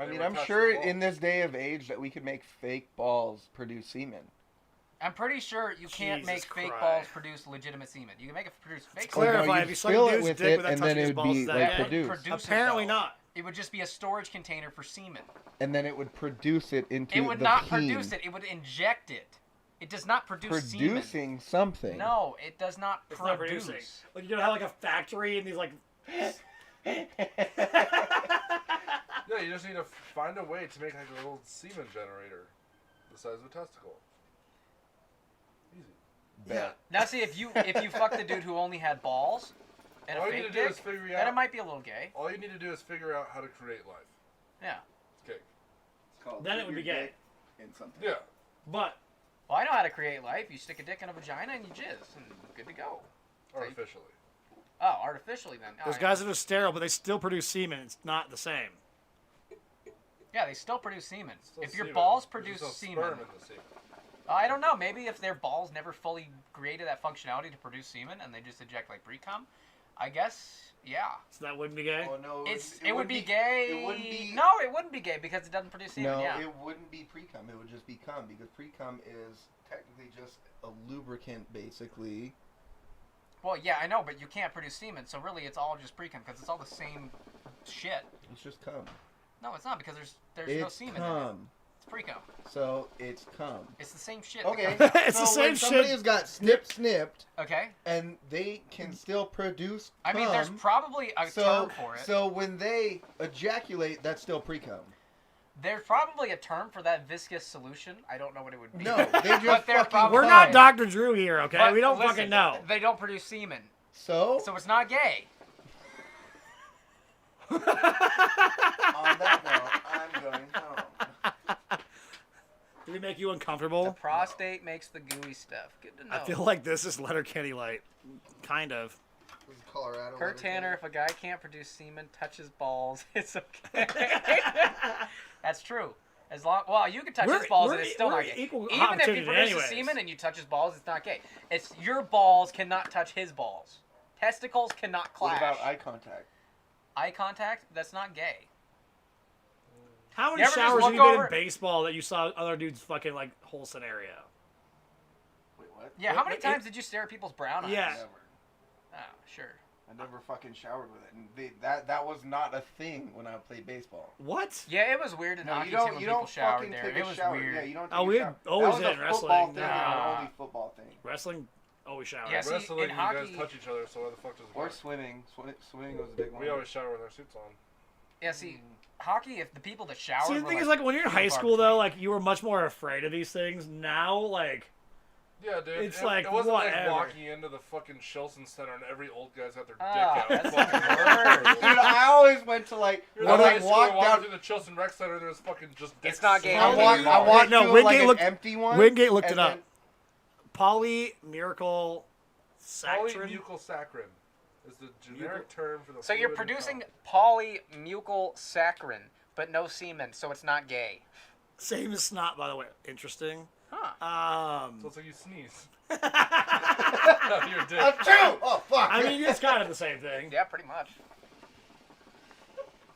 I They mean, would I'm touch sure the ball. in this day of age that we could make fake balls produce semen. I'm pretty sure you can't Jesus make fake Christ. balls produce legitimate semen. You can make it produce fake Well, semen. no, Clarify, you'd if you suck fill a it dude's with dick it, without and then touching it his would balls, be is that like gay? Wouldn't produced. produce it, Apparently though. not. It would just be a storage container for semen. And then it would produce it into It would the not peen. produce it. It would inject it. It does not produce semen. Producing something. No, it does not It's not produce. producing. Like, you're gonna have like a factory and these like. Yeah, you just need to find a way to make like a little semen generator the size of a testicle. Easy. Bet. Now see if you fuck the dude who only had balls, and All a you need fake to do dick, is figure then it out. might be a little gay. All you need to do is figure out how to create life. Yeah. It's cake. It's called Then put it would be your gay. dick in something. Yeah. But Well, I know how to create life. You stick a dick in a vagina and you jizz, and good to go. Artificially. Oh, artificially then. Oh, there's yeah. guys that are sterile, but they still produce semen. It's not the same. Yeah, they still produce semen. Still If your semen. balls There's produce just no semen, sperm in the semen. I don't know. Maybe if their balls never fully created that functionality to produce semen and they just eject like pre-cum, I guess, yeah. So that wouldn't be gay. Oh no, It would be gay. It wouldn't be. No, it wouldn't be gay because it doesn't produce semen. No, Yeah. it wouldn't be pre-cum. It would just be cum because pre-cum is technically just a lubricant, basically. Well, yeah, I know, but you can't produce semen, so really it's all just pre-cum because it's all the same shit. It's just cum. No, it's not because there's no It's semen in it. cum. It's pre-cum. So it's cum. It's the same shit. Okay. It's so the same when somebody shit. has got snipped, Okay. and they can still produce cum. I mean, there's probably a term for it. So when they ejaculate, that's still pre-cum. There's probably a term for that viscous solution. I don't know what it would be. No, they just But they're fucking probably- We're cum. not Dr. Drew here, okay? But We don't listen, fucking know. They don't produce semen, So so it's not gay. On that note, I'm going home. Did we make you The uncomfortable? prostate makes the gooey stuff. Good to know. I feel like this is Letterkenny Light. Kind of. This is Colorado. Kurt Tanner, if a guy can't produce semen, touch his balls, it's okay. That's true. As long, well, you can touch his balls and it's still not gay. equal Even if he opportunity produces anyways. semen and you touch his balls, it's not gay. It's your balls cannot touch his balls. Testicles cannot clash. what about eye contact? Eye contact? That's not gay. How many You ever just showers have look you been over- in baseball that you saw other dudes fucking like whole scenario? Wait, what? Yeah, how many times did you stare at people's brown eyes? Yeah. Never. Oh, sure. I never fucking showered with it, and that was not a thing when I played baseball. What? Yeah, it was weird in No, hockey you too don't. when You people don't showered fucking there. take It a was shower. weird. Yeah, you don't take Oh, a we shower. always that was did a in football wrestling. thing, Nah. and only football thing. Wrestling always shower. Yeah, see, Wrestling, in you hockey- guys touch each other, so why the fuck does it Or matter? swimming. Swimming was a big one. We always shower with our suits on. Yeah, see, hockey, if the people that showered See, the were thing is, like, when you're in few and high far school, though, between. like, you were much more afraid of these things. Now, like, Yeah, dude. It's it, like, it wasn't whatever. like walking into the fucking Shilson Center and every old guy's got their Ah, dick out. that's fucking the worst. Dude, I always went to like. You're I in high like school, walked walking down. through the Chilson Rec Center. There's fucking just. It's dicks not gay. slinging I in walked. the I air. walked No, to Wingate like an looked- empty one. Wingate looked and it up. then- polymiracle saccharin. Polymucosaccharin is the generic term for the. So you're fluid in producing cum. polymucal saccharin, but no semen, so it's not gay. Same as snot, by the way. Interesting. Huh. So it's like you sneeze. Out of your dick. Achoo! Oh fuck! I mean, it's kind of the same thing. Yeah, pretty much.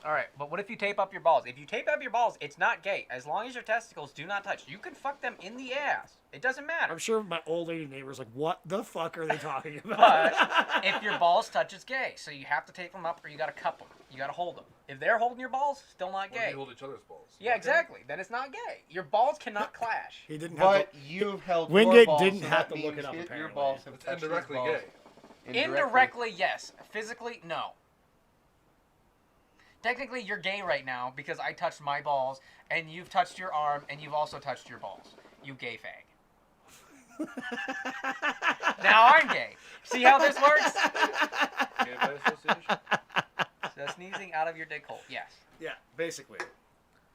All right, but what if you tape up your balls? If you tape up your balls, it's not gay. As long as your testicles do not touch. You can fuck them in the ass. It doesn't matter. I'm sure my old lady neighbor's like, what the fuck are they talking But about? if your balls touch, it's gay. So you have to tape them up or you got to cup them. You got to hold them. If they're holding your balls, still not Or gay. we hold each other's balls. Yeah, exactly. Then it's not gay. Your balls cannot clash. He didn't have But to. you've held Wingate your balls, didn't so have that to look means it up, Your apparently. balls have It's touched his indirectly balls. gay. Indirectly, yes. Physically, no. Technically, you're gay right now because I touched my balls, and you've touched your arm, and you've also touched your balls. You gay fag. Now I'm gay. See how this works? Gay by association. So sneezing out of your dick hole. Yes. Yeah, basically.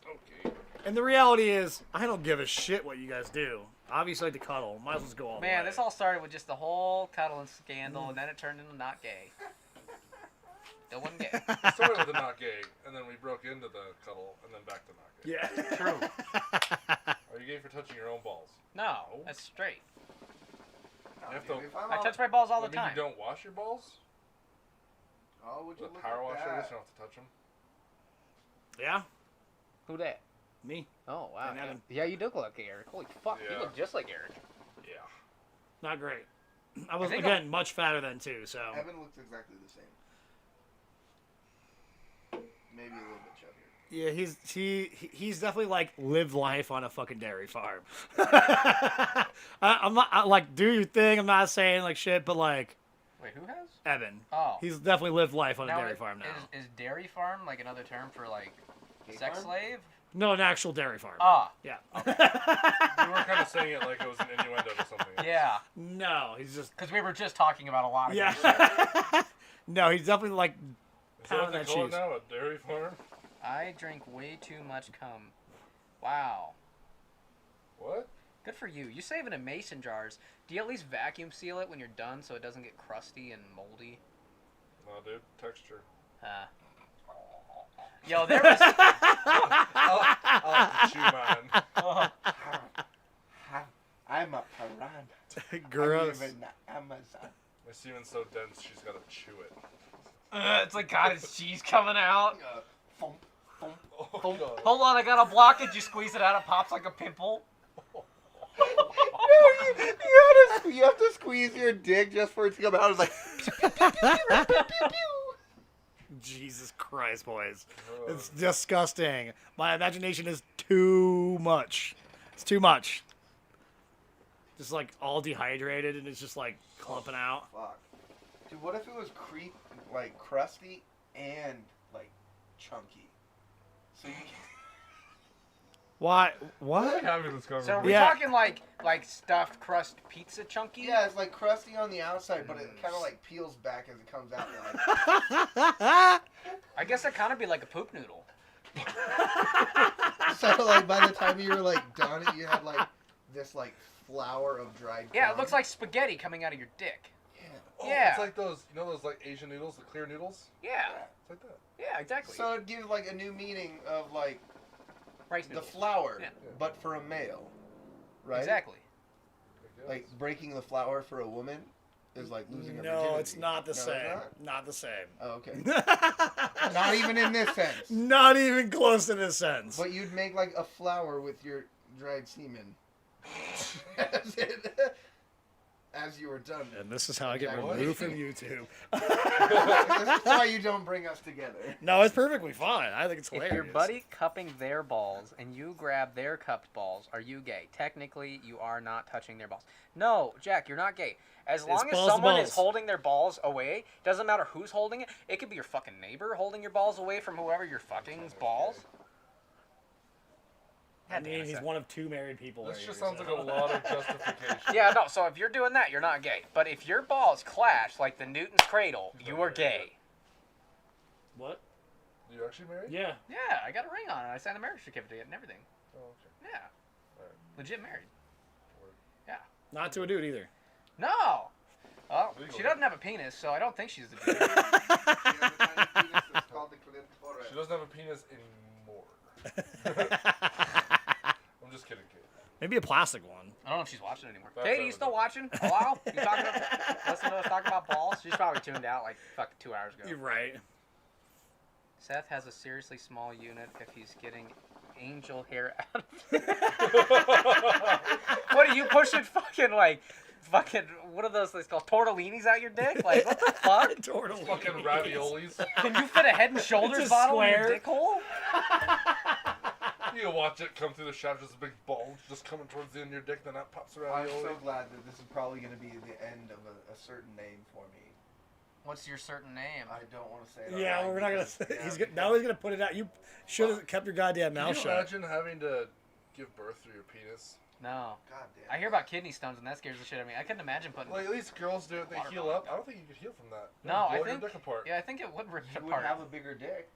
Okay. And the reality is, I don't give a shit what you guys do. Obviously, like to cuddle. Might as well just go all the Man, way. this all started with just the whole cuddling scandal, and then it turned into not gay. Still wasn't gay. We started with the not gay, and then we broke into the cuddle, and then back to not gay. Yeah. True. Are you gay for touching your own balls? No, that's straight. You have to- I touch my balls all the That mean time. you don't wash your balls? Oh, would you The look power at washer, I guess that? you don't have to touch them. Yeah? Who that? Me. Oh, wow. And Evan. Yeah, you do look like Eric. Holy fuck, you Yeah. look just like Eric. Yeah. Not great. I was, think again, much fatter then, too, so. Evan looks exactly the same. Maybe a little bit chubbier. Yeah, he's definitely like lived life on a fucking dairy farm. I'm not like do your thing. I'm not saying like shit, but like Wait, who has? Evan, Oh. he's definitely lived life on a Now, dairy farm now. Is dairy farm like another term for like Gay sex farm? slave? No, an actual dairy farm. Ah, Yeah. You were kind of saying it like it was an innuendo or something. yeah. No, he's just Because we were just talking about a lot of yeah. gay shit. No, he's definitely like Is that pounding what they that call it cheese. now? A dairy farm? I drink way too much cum. Wow. What? Good for you. You save it in mason jars. Do you at least vacuum seal it when you're done so it doesn't get crusty and moldy? No, dude. Texture. Yo, there was. I'll chew mine. I'm a piranha. Gross. I live in the Amazon. My semen's so dense, she's gotta chew it. It's like God, it's cheese coming out. Thump, thump. Oh, God. Hold on, I got a blockage. You squeeze it out, it pops like a pimple. No, you have to squeeze your dick just for it to come out. It's like. Jesus Christ, boys. Oh. It's disgusting. My imagination is too much. It's too much. Just like all dehydrated and it's just like clumping out. Fuck. Dude, what if it was like crusty and like chunky? So you can. Why? Why are we What? having this So are conversation? we Yeah. talking like stuffed crust pizza chunky? Yeah, it's like crusty on the outside, but it kind of like peels back as it comes out. I guess that kind of be like a poop noodle. So like by the time you were like done, you had like this like flour of dried. Yeah, it cum. looks like spaghetti coming out of your dick. Yeah. Oh, Yeah. It's like those, you know those like Asian noodles, the clear noodles? Yeah. It's like that. Yeah, exactly. So it gives like a new meaning of like Rice the noodles. flour, Yeah. but for a male, right? Exactly. I guess. Like breaking the flour for a woman is like losing her No, virginity. it's not the No, it's same. not? Not the same. Oh, okay. Not even in this sense. Not even close to this sense. But you'd make like a flour with your dried semen. As you were done. And this is how I get Exactly. removed from YouTube. This is why you don't bring us together. No, it's perfectly fine. I think it's If hilarious. your buddy cupping their balls and you grab their cupped balls, are you gay? Technically, you are not touching their balls. No, Jack, you're not gay. As long as balls to someone balls. is holding their balls away, doesn't matter who's holding it. It could be your fucking neighbor holding your balls away from whoever you're fucking's balls. I God damn mean, it, he's Seth. one of two married people. This here, just sounds so- like a lot of justification. Yeah, no, so if you're doing that, you're not gay. But if your balls clash like the Newton's cradle, you are gay. What? You actually married? Yeah. Yeah, I got a ring on it. I signed a marriage certificate and everything. Oh, okay. Yeah. Alright. Legit married. Not to a dude either. No! Well, Legal. she doesn't have a penis, so I don't think she's a dude. You have a tiny penis that's called the clitoris. She doesn't have a penis anymore. I'm just kidding, Kate. Maybe a plastic one. I don't know if she's watching anymore. That's Katie, you still watching? Hello? You talking about, listening to us talk about balls? She's probably tuned out like fucking 2 hours ago. You're right. Seth has a seriously small unit if he's getting angel hair out of What are you pushing fucking, what are those things called? Tortellinis out your dick? Like, what the fuck? Totally. Fucking raviolis. Can you fit a Head and Shoulders It's a bottle in your square. dick hole? You can watch it come through the shaft, just a big bulge just coming towards the end of your dick, then that pops around. I'm so glad that this is probably going to be the end of a certain name for me. What's your certain name? I don't want to say it. Yeah, online we're not gonna. because- yeah, He's now he's gonna put it out. You should have kept your goddamn Can mouth you shut. imagine having to give birth through your penis? No. God damn. I hear about kidney stones and that scares the shit out of me. I couldn't imagine putting... Like, at least girls do it, they Water heal going up. I don't think you could heal from that. It No, would I blow think... your dick apart. Yeah, I think it would rip it You would apart. have a bigger dick.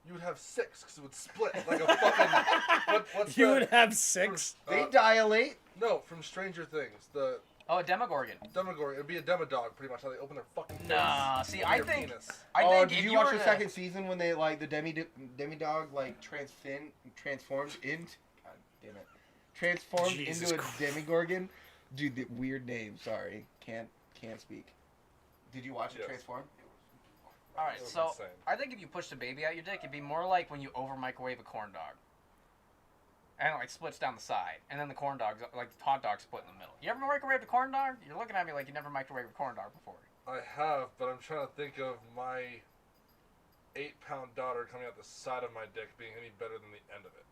You would have 6, because it would split like a fucking... what's You the- would have 6. They dilate. No, from Stranger Things. The Oh, a Demogorgon. Demogorgon. It would be a Demodog, pretty much, how they open their fucking face. Nah, see, into I your think... penis. I Oh, think did if you you watch were the to- second season when they like the demidog like transformed into God damn it, transformed Jesus into a Christ. demigorgon? Dude, the weird name. Sorry, can't speak. Did you watch it Yes. transform? Alright, That was so insane. I think if you pushed a baby out your dick, it'd be more like when you over microwave a corn dog. And it like splits down the side. And then the corn dog's like the hot dog split in the middle. You ever microwaved a corn dog? You're looking at me like you never microwaved a corn dog before. I have, but I'm trying to think of my 8-pound daughter coming out the side of my dick being any better than the end of it.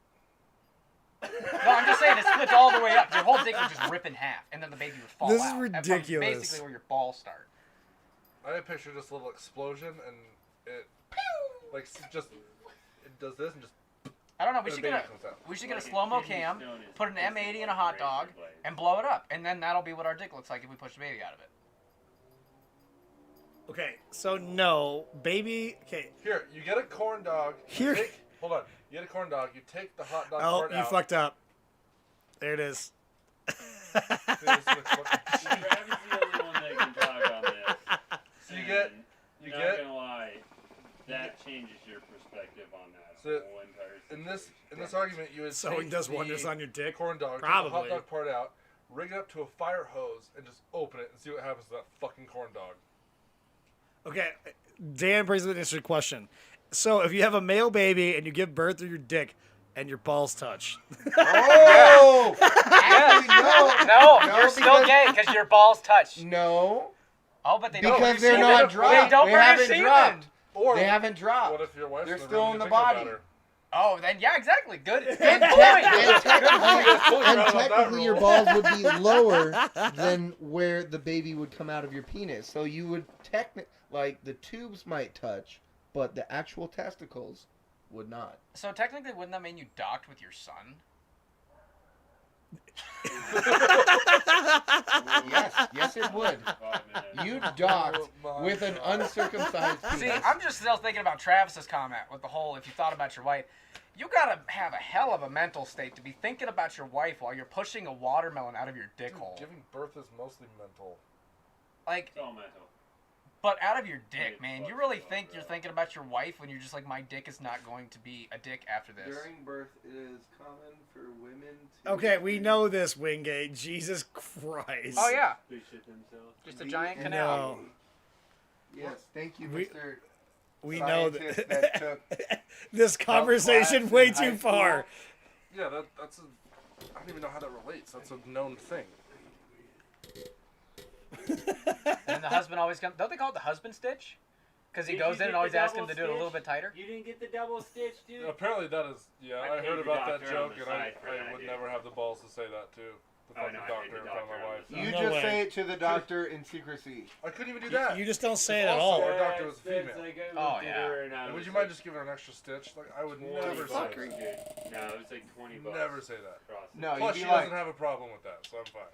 No, I'm just saying it splits all the way up. Your whole dick would just rip in half, and then the baby would fall This is out. That's ridiculous. basically where your balls start. I picture just a little explosion and it, like, just, it does this and just, I don't know. and We the should baby get comes out. a slow-mo cam, put an M80 in a hot dog, and blow it up, and then that'll be what our dick looks like if we push the baby out of it. Okay, so no, baby. Okay, Here, you get a corn dog. Here- Hold on. You get a corn dog. You take the hot dog oh, part you out. fucked up. There it is. See, this looks fucking- Travis is the only one that can talk on this. So you get- And you not get- gonna lie, that changes your perspective on that So, whole entire in this situation. argument, you would Sewing take does the wonders on your dick. corn dog, take the Probably. hot dog part out, rig it up to a fire hose, and just open it and see what happens to that fucking corn dog. Okay, Dan brings up an interesting question. So if you have a male baby and you give birth through your dick and your balls touch, Oh! Yes. no. No, No, you're still because- gay because your balls touch. No. Oh, but they don't. Because they're semen. not They dropped. don't They produce haven't semen. dropped. Or They haven't dropped. what if your wife's They're in the still room in and the you think about body. her? Oh, then yeah, exactly. Good. Good And, point. technically your balls would be lower than where the baby would come out of your penis. So you would like the tubes might touch, but the actual testicles would not. So technically, wouldn't that mean you docked with your son? Yes, it would. You docked with an uncircumcised penis. See, I'm just still thinking about Travis's comment with the whole, if you thought about your wife, you gotta have a hell of a mental state to be thinking about your wife while you're pushing a watermelon out of your dick Dude, hole. giving birth is mostly mental. Like, It's all mental. but out of your dick, It's man. You fucking really all think that. you're thinking about your wife when you're just like, my dick is not going to be a dick after this. During birth, it is common for women to. okay, we know this, Wingate. Jesus Christ. Oh yeah, They shit themselves. just a giant canal. No, Yes, thank you, We- Mr. we know Scientist that. that took This conversation class way in high too far. Yeah, that's a. I don't even know how that relates. That's a known thing. And the husband always comes. Don't they call it the husband stitch? Because he Did goes you in and get always the asks him double to do it a little stitch? bit tighter. You didn't get the double stitch, dude? Apparently that is. Yeah, I I paid heard the about that doctor on joke, the and I side for that, would dude. never have the balls to say that too. The Oh, fucking no, I doctor paid the in front of my doctor on wife. the You No just way. say it to the doctor in secrecy. I couldn't even do that. You just don't say it at Also, all. our doctor was a That's female. like, I Oh, looked at yeah. her and I Would was you like, mind just giving her an extra stitch? Like I would 20 never say bucks, that. dude. No, it was like $20. Never say that. across the- No, Plus, you'd she be like, doesn't have a problem with that, so I'm fine.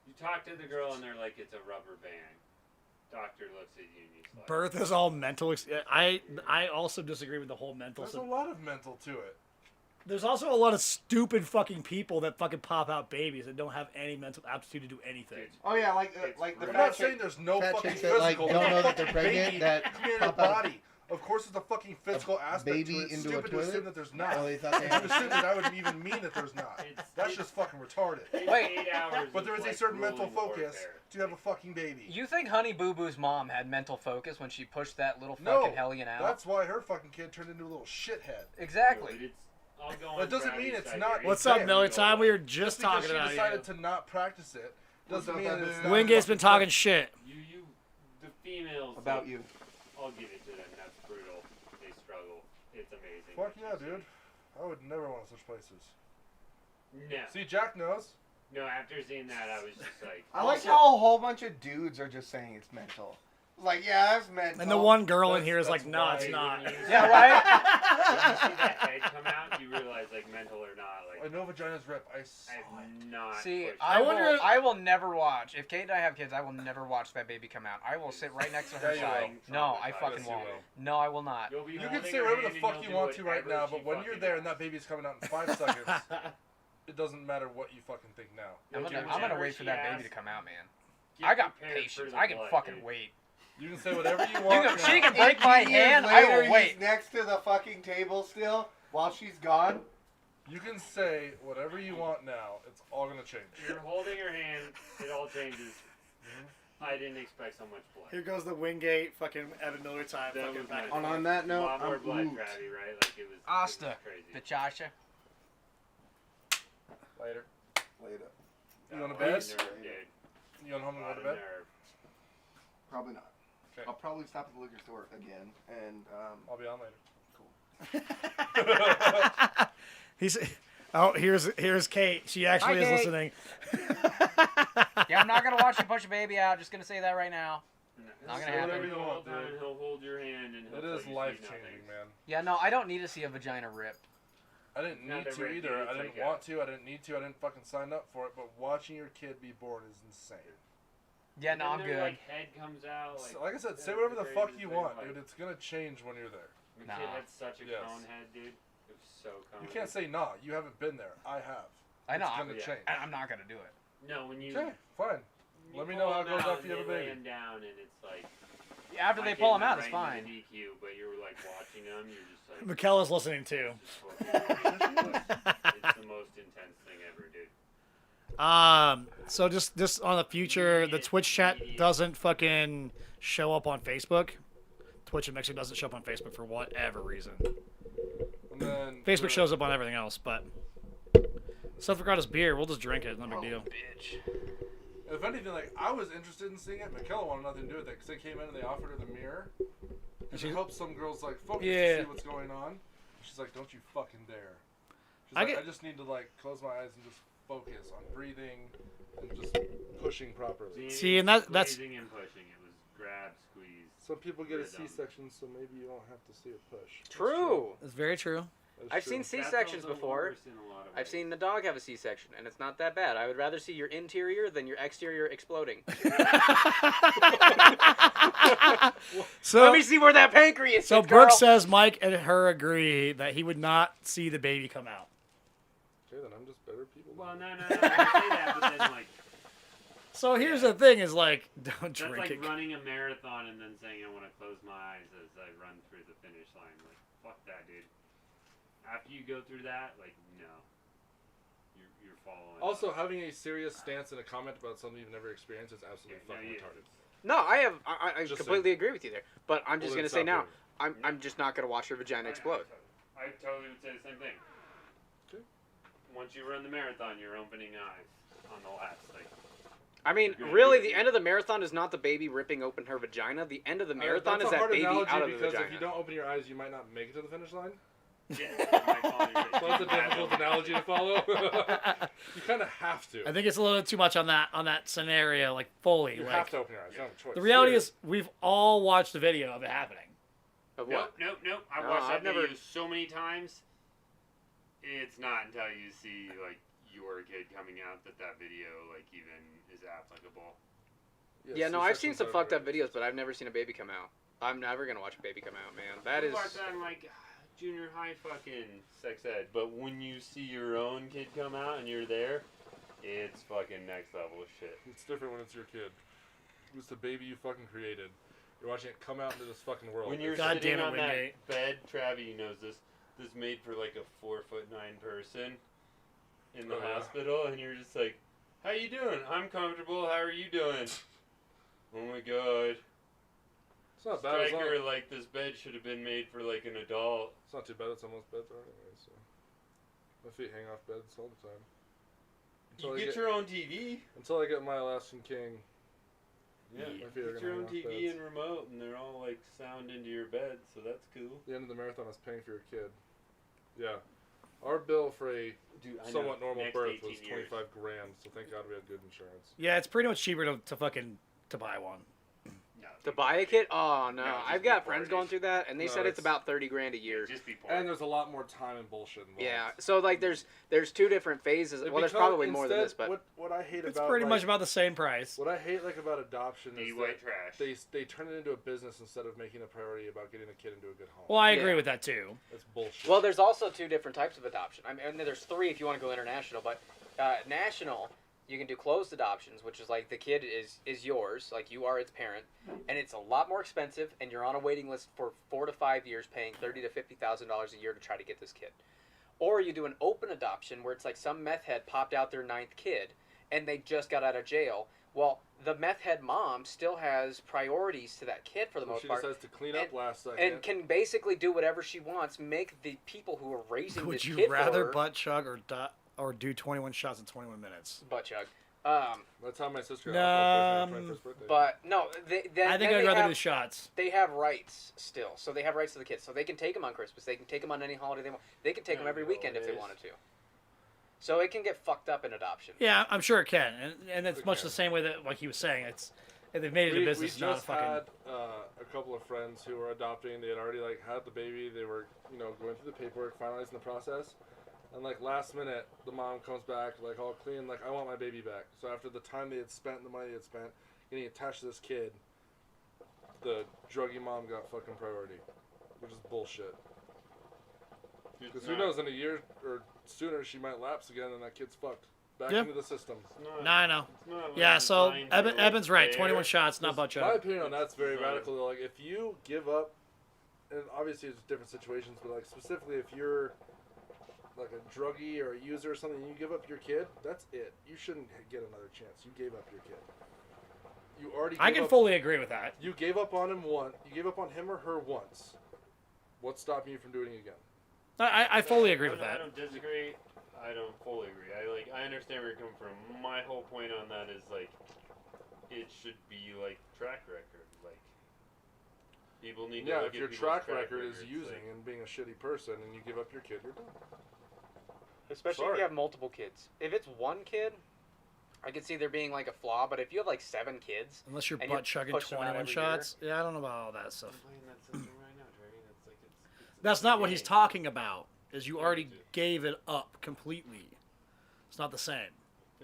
You talk to the girl and they're like, it's a rubber band. Doctor looks at you and he's like, Birth is all mental. I also disagree with the whole mental. There's a lot of mental to it. There's also a lot of stupid fucking people that fucking pop out babies that don't have any mental aptitude to do anything. Dude, oh yeah, like It's the real. I'm fat not saying chick. there's no fat fucking chicks that, like, physical. don't There's a know that they're fucking pregnant, baby that coming in a pop out of- body. Of course, there's a fucking physical aspect baby to it. It's into a stupid to toilet? assume that there's not. Oh, they thought they If had you assume that, I would even mean that there's not. It's- That's just fucking retarded. it's Wait. 8 hours But there of, is a like, certain mental grueling focus warfare. to have a fucking baby. You think Honey Boo Boo's mom had mental focus when she pushed that little No, fucking hellion out? that's why her fucking kid turned into a little shithead. Exactly. Dude, I'll go But it on doesn't Travis' mean it's side not- here. What's Yeah. up, Miller Time? We were Just just because talking she about decided you. to not practice it doesn't What's mean up, that it's baby? not. Wingate's been talking fucking shit. The females. About like, you. I'll give it to them. That's brutal. They struggle. It's amazing. Fuck yeah, dude. I would never want to switch places. No. See, Jack knows. No, after seeing that, I was just like. I like Also- how a whole bunch of dudes are just saying it's mental. Like, yeah, that's mental. And the one girl in That's- here is like, that's no, why it's when not. you- Yeah, right? When you see that head come out, you realize like mental or not. I Like know vagina's rip. I saw I've it. not. See, pushed I it. wonder- will never watch. If Kate and I have kids, I will never watch that baby come out. I will sit right next to her Yeah, you side. will. No, I Yes, fucking you won't. will. No, I will not. You'll be You can holding say her whatever hand the and fuck you'll you do want to right whatever now, she but when you're fucking there and does. that baby's coming out in 5 seconds, it doesn't matter what you fucking think now. I'm gonna Whichever wait for she that baby to asks, come out, man. get I got prepared for patience. the I can blood, fucking dude. wait. You can say whatever you You want. can, now. she can break my 18 years hand. I later, will wait. he's next to the fucking table still while she's gone. You can say whatever you want now. It's all gonna change. You're holding her hand. It all changes. I didn't expect so much blood. Here goes the Wingate fucking Evan Miller Time. That Fucking was back nice. and On that A note, lot more I'm blood, oot. Travi, right? Like it was. Asta, It was crazy. the Chacha. Later. Later. You going to What bed? a nerve, dude. You going home and What go a to bed? nerve. Probably not. Okay. I'll probably stop at the liquor store again, and I'll be on later. He's. Oh, here's Kate. She actually Hi, is Kate. listening. Yeah, I'm not gonna watch you push a baby out. Just gonna say that right now. Not gonna Say happen. whatever you The whole want, time dude. he'll hold your hand and he'll It tell is you life sweet changing, nothings. man. Yeah, no, I don't need to see a vagina ripped. I didn't Not need that to rip, either. dude, I it's didn't like want to. I didn't need to. I didn't fucking sign up for it. But watching your kid be born is insane. Yeah, no, Then I'm their, good. Like head comes out. Like, Like I said, say that's whatever the fuck craziest you thing, want, like, dude. It's gonna change when you're there. The Nah. kid had such a Yes. cone head, dude. It was so cone. You can't say nah. You haven't been there. I have. I know. It's gonna Yeah. change. And I'm not gonna do it. No, when you. Okay, fine. you Let me pull know how it them goes out after you have a and they lay baby. him down, and it's like. After my they kid pull him went out, it's right fine. into the DQ, but you're like watching them, you're just like. Michaela's listening too. It's the most intense thing ever, dude. So just on the future, the Twitch chat doesn't fucking show up on Facebook. Twitch in Mexico doesn't show up on Facebook for whatever reason. And then Facebook shows up on everything else, but Seth forgot his beer. We'll just drink it. No big deal. Bitch. If anything, like I was interested in seeing it. Michaela wanted nothing to do with it because they came in and they offered her the mirror. And she helps some girls like focus to see what's going on. She's like, "Don't you fucking dare." She's like, I just need to like close my eyes and just focus on breathing and just pushing properly. See, and that's Squeezing and pushing. It was grab, squeeze. Some people get a Rhythm. C-section, so maybe you don't have to see a push. That's True. It's very true. That's I've true. seen C-sections That's also before. worse in a lot of I've ways. seen the dog have a C-section, and it's not that bad. I would rather see your interior than your exterior exploding. So Let me see where that pancreas So is, girl. Brooke says Mike and her agree that he would not see the baby come out. Okay, then I'm just better people. Well, no. I say that, but then like. So here's the thing: is like, don't That's drink like it. running a marathon and then saying I want to close my eyes as I run through the finish line. Like, fuck that, dude. After you go through that, like, no. You're following. Also, having a serious stance and a comment about something you've never experienced is absolutely fucking retarded. No, I Just completely agree with you there. But I'm just Well, gonna then say now, stop I'm just not gonna watch her vagina explode. I totally would say the same thing. Okay. Once you run the marathon, you're opening eyes on the last. Like, I mean, You're gonna really, do it. the end of the marathon is not the baby ripping open her vagina. The end of the marathon That's is a that hard baby analogy out of the because vagina. if you don't open your eyes, you might not make it to the finish line. yeah, So that's a difficult analogy to follow. You kind of have to. I think it's a little bit too much on that scenario, like fully. You like have to open your eyes. You don't have a choice. the reality is, we've all watched the video of it happening. Of what? Nope. I've No, watched that I've never- video so many times. It's not until you see like your kid coming out that video like even is applicable. Yeah, no, I've seen C-sections some are fucked up very- videos, but I've never seen a baby come out. I'm never gonna watch a baby come out, man. That We is. watched that in like junior high fucking sex ed, but when you see your own kid come out and you're there, it's fucking next level shit. It's different when it's your kid. It's the baby you fucking created. You're watching it come out into this fucking world. When you're God sitting damn it, on that Wingate. bed, Travi knows this. This made for like a 4'9" person in the Oh, yeah. hospital, and you're just like, "How you doing? I'm comfortable. How are you doing?" Oh my god. It's not bad. As long, Striker, like this bed should have been made for like an adult. it's not too bad. It's almost bedtime anyway. So my feet hang off beds all the time. You get your own TV. Until I get my Alaskan King. Yeah, My feet are get gonna your hang own off TV beds. and remote, and they're all like sound into your bed, so that's cool. The end of the marathon is paying for your kid. Yeah. Our bill for a Dude, I know. somewhat normal Next birth 18 was years. $25,000. So thank God we had good insurance. Yeah, it's pretty much cheaper to buy one. No, To buy a kit? Oh no, No, just I've got be friends parties. going through that, and they No, said it's it's- about $30,000 a year. Just be poor. And there's a lot more time and bullshit involved. Yeah, so like there's two different phases. It Well, there's become- probably more than instead, this, but what I hate It's about pretty like, much about the same price. what I hate like about adoption The is white that trash. they turn it into a business instead of making a priority about getting a kid into a good home. Well, I agree Yeah. with that too. That's bullshit. well, there's also two different types of adoption. I mean, and there's three if you want to go international, but national. You can do closed adoptions, which is like the kid is yours, like you are its parent, and it's a lot more expensive, and you're on a waiting list for 4 to 5 years, paying $30,000 to $50,000 a year to try to get this kid. Or you do an open adoption where it's like some meth head popped out their 9th kid, and they just got out of jail. Well, the meth head mom still has priorities to that kid for the So most she part, decides to clean up last second. and can basically do whatever she wants, make the people who are raising Would this you kid rather for her, butt chug or do 21 shots in 21 minutes? butt chug. That's how my sister No, got my 21st birthday. But no, I think I'd rather do shots. They have rights still, so they have rights to the kids. So they can take them on Christmas. They can take them on any holiday they want. They can take them every weekend if they wanted to. So it can get fucked up in adoption. Yeah, I'm sure it can, and it's It much can. the same way that, like he was saying, they've made it a we business, not a just fucking. had a couple of friends who were adopting. They had already like had the baby. They were going through the paperwork, finalizing the process, and like last minute, the mom comes back like all clean, like I want my baby back. So after the time they had spent, and the money they had spent, getting attached to this kid, the druggy mom got fucking priority, which is bullshit. Because who knows, in a year or sooner she might lapse again, and that kid's fucked back Yep. into the system. No, I know. It's not, like, Yeah, so designed for, like, Evan's right. fair. 21 shots, not about My Chuck. opinion on that's very Design. radical. Though. Like, if you give up, and obviously there's different situations, but like specifically if you're like a druggie or a user or something, and you give up your kid, that's it. You shouldn't get another chance. You gave up your kid. You already. I gave can up, fully agree with that. You gave up on him once. You gave up on him or her once. What's stopping you from doing it again? I fully agree with I that. don't disagree. I don't fully agree. I understand where you're coming from. My whole point on that is like, it should be like track record. Like, people need to Yeah, look if your at people's track record is records, using like, and being a shitty person, and you give up your kid, you're done. Especially if Sorry. you have multiple kids. If it's one kid, I could see there being like a flaw. But if you have like 7 kids, Unless you're and you're butt chugging pushing them out 21 every shots. Yeah, I don't know about all that stuff. I'm playing that system right now, Trey. It's like it's That's not what he's game. talking about. Is you Yeah, already me too. gave it up completely. It's not the same.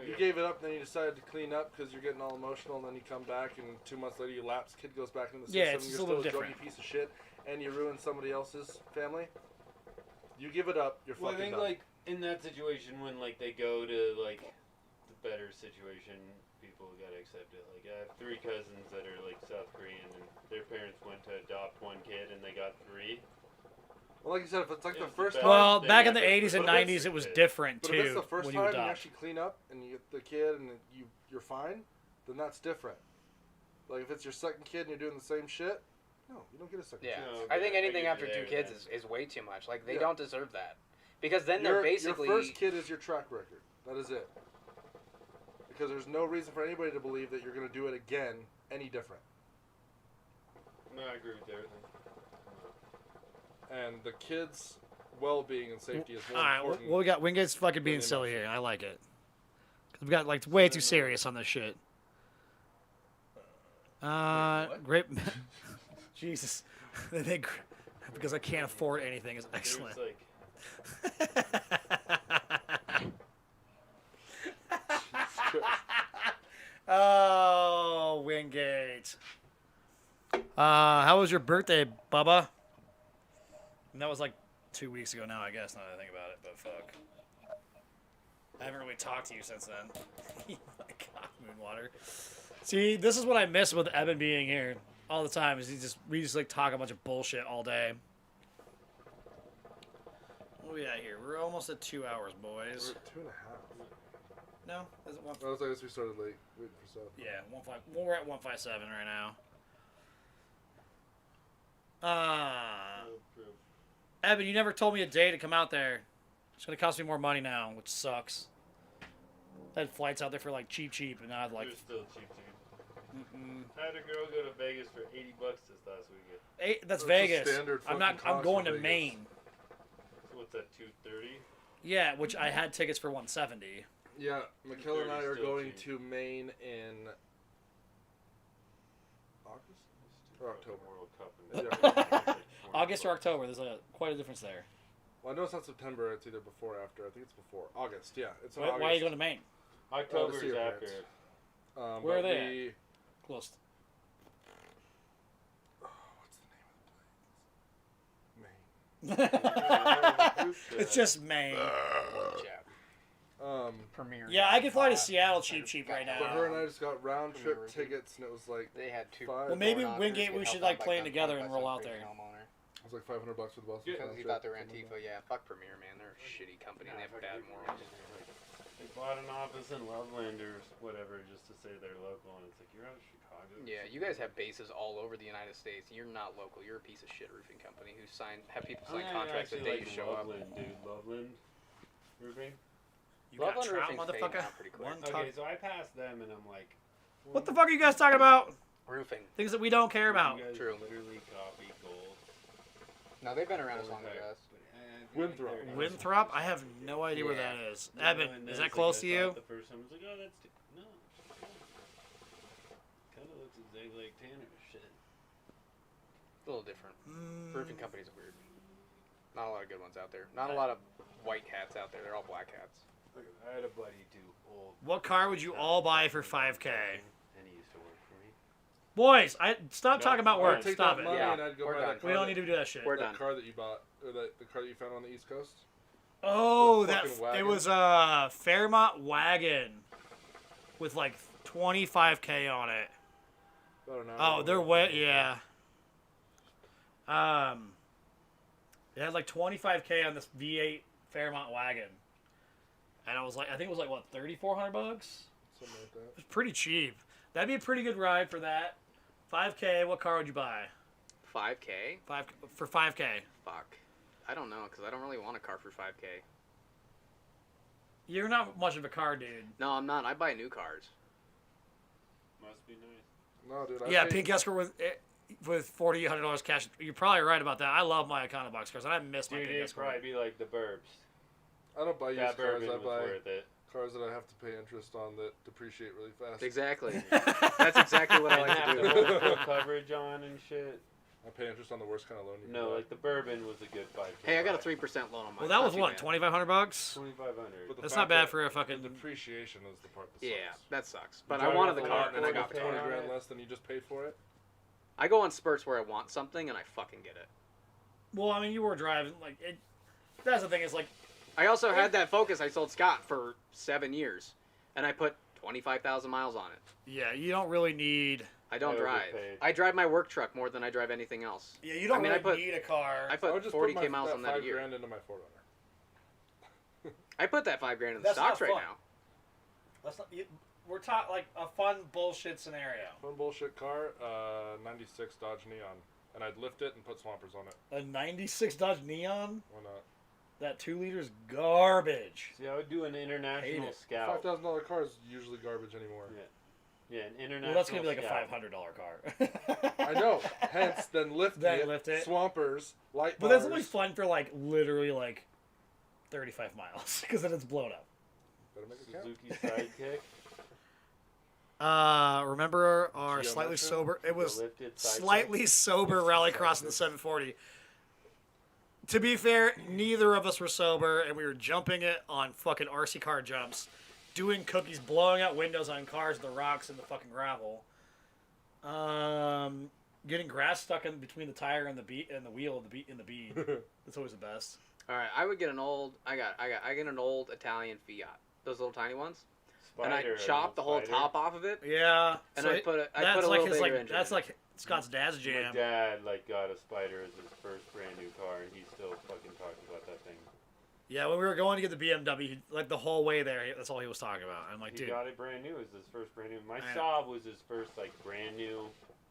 You gave it up, then you decided to clean up because you're getting all emotional, and then you come back, and 2 months later you lapse, kid goes back in the system, Yeah, it's and just you're a little still a different. druggy piece of shit, and you ruin somebody else's family. You give it up, you're Well, I fucking think done. like in that situation when like they go to like the better situation, people gotta accept it. Like I have 3 cousins that are like South Korean, and their parents went to adopt 1 kid, and they got 3. Well, like you said, if it's like It the was first the time, Well, they back in the never- 80s and but if it's- 90s, it was different but if it's too the first when you time and you adopt. actually clean up and you get the kid and you're fine, then that's different. Like if it's your second kid and you're doing the same shit, no, you don't get a second yeah, No, I think I anything get after you 2 there, kids man. is way too much. Like they Yeah. don't deserve that, because then Your they're basically. your first kid is your track record. That is it. Because there's no reason for anybody to believe that you're going to do it again any different. No, I agree with everything. And the kids' well-being and safety is more All right, important. well, we got Wingate's fucking being the silly emotion. here. I like it. 'Cause we got like way too serious on this shit. Great. Jesus. Because I can't afford anything is excellent. There's like Oh, Wingate. How was your birthday, Bubba? And that was like 2 weeks ago now, I guess, now that I think about it, but fuck. I haven't really talked to you since then. Oh my god, Moonwater. See, this is what I miss with Evan being here all the time, is we just like talk a bunch of bullshit all day. What are we at here? We're almost at 2 hours, boys. We're at 2.5. No? Is it one? I guess we started late. Waiting for stuff. Yeah, we're at 157 right now. Evan, you never told me a day to come out there. It's gonna cost me more money now, which sucks. I had flights out there for like cheap, and now I'd like. They're still cheap, dude. I had a girl go to Vegas for $80 this last weekend. That's That's a Vegas. standard I'm not. fucking I'm cost going for to Vegas. Maine. So what's that, 230? Yeah, which I had tickets for 170. Yeah, Michaela and I are Still going cheap. to Maine in August or October. World Cup Yeah. August or October. There's quite a difference there. Well, I know it's not September. It's either before or after. I think it's before. August, yeah. It's in Why August. are you going to Maine? October to see is your after. parents. Where are but they Close. What's the name of the place? Maine. It's just Maine. Premiere. Yeah, I could fly to Seattle cheap right But her and now. I just got round trip tickets, and it was like They had 2. Well, maybe door-knockers Wingate, get we should helped like out plan by together Gun and by roll some out there. crazy homeowner. it was like $500 for the bus. Yeah, Because he thought they were Antifa. Yeah, fuck Premiere, man. They're a shitty company. They have bad morals. They bought an office in Loveland or whatever just to say they're local, and it's like, you're out of Chicago. Yeah, you guys have bases all over the United States. You're not local. You're a piece of shit roofing company who have people sign contracts the day you show up. Loveland, dude. Loveland Roofing. You got Loveland trout, Roofing's motherfucker. fading out pretty quick. One Okay, tuck- so I passed them, and I'm like, What the fuck are you guys talking about? Roofing. Things that we don't care about. You guys True. literally copy gold. No, they've been around as long as us. Winthrop. Winthrop? I have no idea where that is. No, Evan, and is then that it's close to like, I you? thought the first time I was like, oh, that's no. Kind of looks exactly like Tanner. Shit. A little different. Mm. Roofing companies are weird. Not a lot of good ones out there. Not a lot of white hats out there. They're all black hats. I had a buddy do old. What car would you all buy for 5K? And he used to work for me. Boys, stop No, talking about I work. would take Stop that it. money Yeah, and I'd go we're buy done. that car. We don't need to do that shit. We're that done. car that you bought, or the car that you found on the East Coast. Oh, The that fucking it wagon. was a Fairmont wagon with like 25K on it. About an hour Oh, away they're from way, the- yeah. It had like 25K on this V8 Fairmont wagon, and I think it was like what, $3,400? Something like that. It's pretty cheap. That'd be a pretty good ride for that. 5K. What car would you buy? 5K? For 5K. Fuck. I don't know, because I don't really want a car for 5K. You're not much of a car dude. No, I'm not. I buy new cars. Must be nice. No, dude. Yeah, pink escort with $4,800 cash. You're probably right about that. I love my Econobox cars, and I miss my Dude, pink it'd escort. probably be like the burbs. I don't buy used That cars. bourbon I was buy worth it. cars that I have to pay interest on that depreciate really fast. Exactly. That's exactly what I And like have to the do. whole full coverage on and shit. I pay interest on the worst kind of loan you can No, buy. like the bourbon was a good 5K. Hey, I got a 3% loan on mine. Well, that was Not too what, bad. 2,500 bucks? 2,500. But the That's fact not bad that for a the fucking. depreciation is the part that Yeah, sucks. that sucks. You But I drive wanted off the the car, lot and I it's got the like car. 20 on grand it. less than you just paid for it. I go on spurts where I want something, and I fucking get it. Well, I mean, you were driving like it. That's the thing. Is like I also had that Focus I sold Scott for 7 years, and I put 25,000 miles on it. yeah, you don't really need. I don't I drive. overpaid. I drive my work truck more than I drive anything else. Yeah, you don't I mean, I really put- need a car. I I put would just 40K put miles that on that a $5 year. grand into my 4Runner. I put that 5 grand in the That's stocks not right fun. now. That's not. We're talking like a fun bullshit scenario. Fun bullshit car, 96 Dodge Neon. And I'd lift it and put swampers on it. A '96 Dodge Neon. Why not? That 2 liters garbage. See, I would do an Hate international it. scout. $5,000 car is usually garbage anymore. Yeah, an international Well, that's gonna be like a scout. $500 car. I know. Hence, then lift Then it, lift it. swampers, light But bars. that's only fun for like literally like 35 miles because then it's blown up. Better make it count. Suzuki Sidekick. Remember our Geo slightly Metro? sober? It was The lifted sidekick. slightly sober rallycross in the 740. To be fair, neither of us were sober, and we were jumping it on fucking RC car jumps, doing cookies, blowing out windows on cars, the rocks, and the fucking gravel. Getting grass stuck in between the tire and the wheel of the bead. That's always the best. All right, I would get an old. I get an old Italian Fiat. Those little tiny ones. Spider, And I an chop old the whole spider. top off of it, Yeah. and so I it- put a that's little like bigger his like engine. that's in it. like Scott's dad's My jam. dad got a Spider as his first brand new car, and he still fucking talks about that thing. Yeah, when we were going to get the BMW, like the whole way there, that's all he was talking about. I'm like, He dude, got it brand new. It was his first brand new. My I know. Saab was his first like brand new,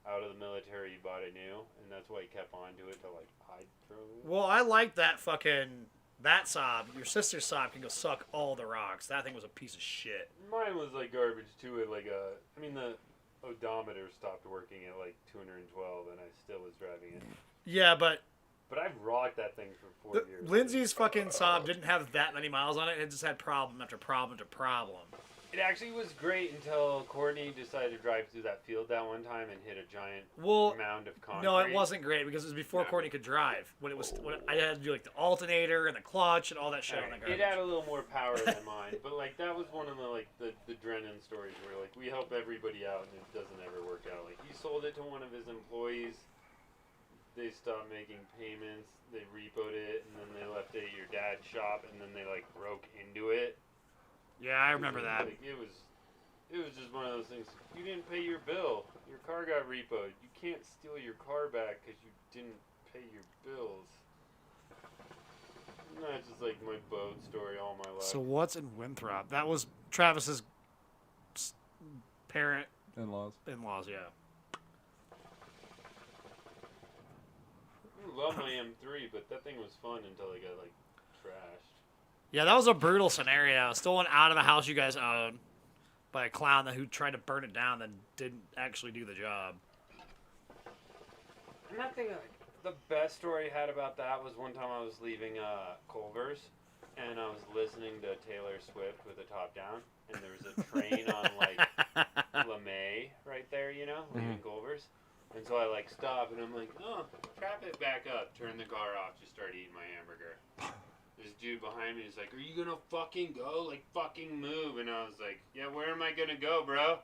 out of the military. He bought it new, and that's why he kept on to it till like I drove it. well, I like that that Saab. Your sister's Saab can go suck all the rocks. That thing was a piece of shit. Mine was like garbage too. I mean the odometer stopped working at like 212, and I still was driving it. Yeah, but But I've rocked that thing for 4 years. Lindsay's fucking Saab didn't have that many miles on it. It just had problem after problem after problem. It actually was great until Courtney decided to drive through that field that one time and hit a giant Well, mound of concrete. no, it wasn't great because it was before No. Courtney could drive. When I had to do like the alternator and the clutch and all that shit on that It garbage. had a little more power than mine, but like that was one of the Drennan stories where like we help everybody out and it doesn't ever work out. Like he sold it to one of his employees. They stopped making payments. They repoed it and then they left it at your dad's shop and then they like broke into it. Yeah, I remember that. Like, it was just one of those things. You didn't pay your bill. Your car got repoed. You can't steal your car back because you didn't pay your bills. And that's just like my boat story all my life. So what's in Winthrop? That was Travis's parent In-laws. in-laws. Yeah. I love my M3, but that thing was fun until it got like trashed. Yeah, that was a brutal scenario. Stolen out of the house you guys own by a clown who tried to burn it down and didn't actually do the job. And that thing, like, the best story I had about that was one time I was leaving Culver's, and I was listening to Taylor Swift with the top down, and there was a train on like LeMay right there, you know, leaving Culver's. And so I like stop, and I'm like, oh, trap it back up, turn the car off, just start eating my hamburger. This dude behind me is like, are you gonna fucking go? Like, fucking move. And I was like, yeah, where am I gonna go, bro?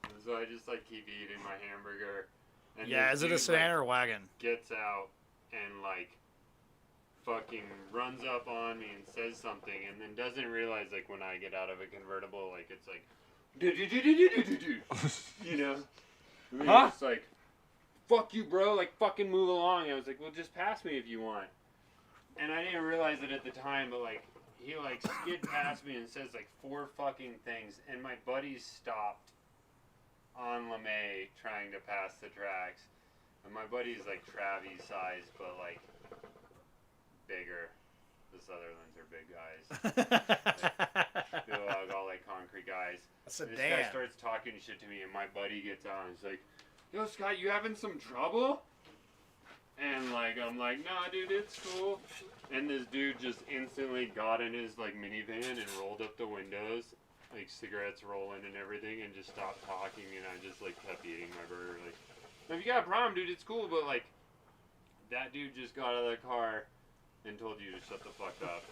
And So I just like keep eating my hamburger. And Yeah, this is it a dude, sedan like, or a wagon? gets out and like fucking runs up on me and says something, and then doesn't realize like when I get out of a convertible, like it's like, you know, and Huh? it's like, fuck you, bro, like fucking move along. I was like, well, just pass me if you want. And I didn't realize it at the time, but like he like skid past me and says like 4 fucking things, and my buddies stopped on LeMay trying to pass the tracks, and my buddy's like Travis size, but like bigger. The Sutherlands are big guys. They're all like concrete guys. That's a And this guy damn. starts talking shit to me, and my buddy gets out and he's like, "Yo, Scott, you having some trouble?" And like I'm like, "Nah, dude, it's cool." And this dude just instantly got in his like minivan and rolled up the windows, like cigarettes rolling and everything, and just stopped talking. And I just like kept eating my burger. Like, if you got a problem, dude, it's cool, but like, that dude just got out of the car and told you to shut the fuck up.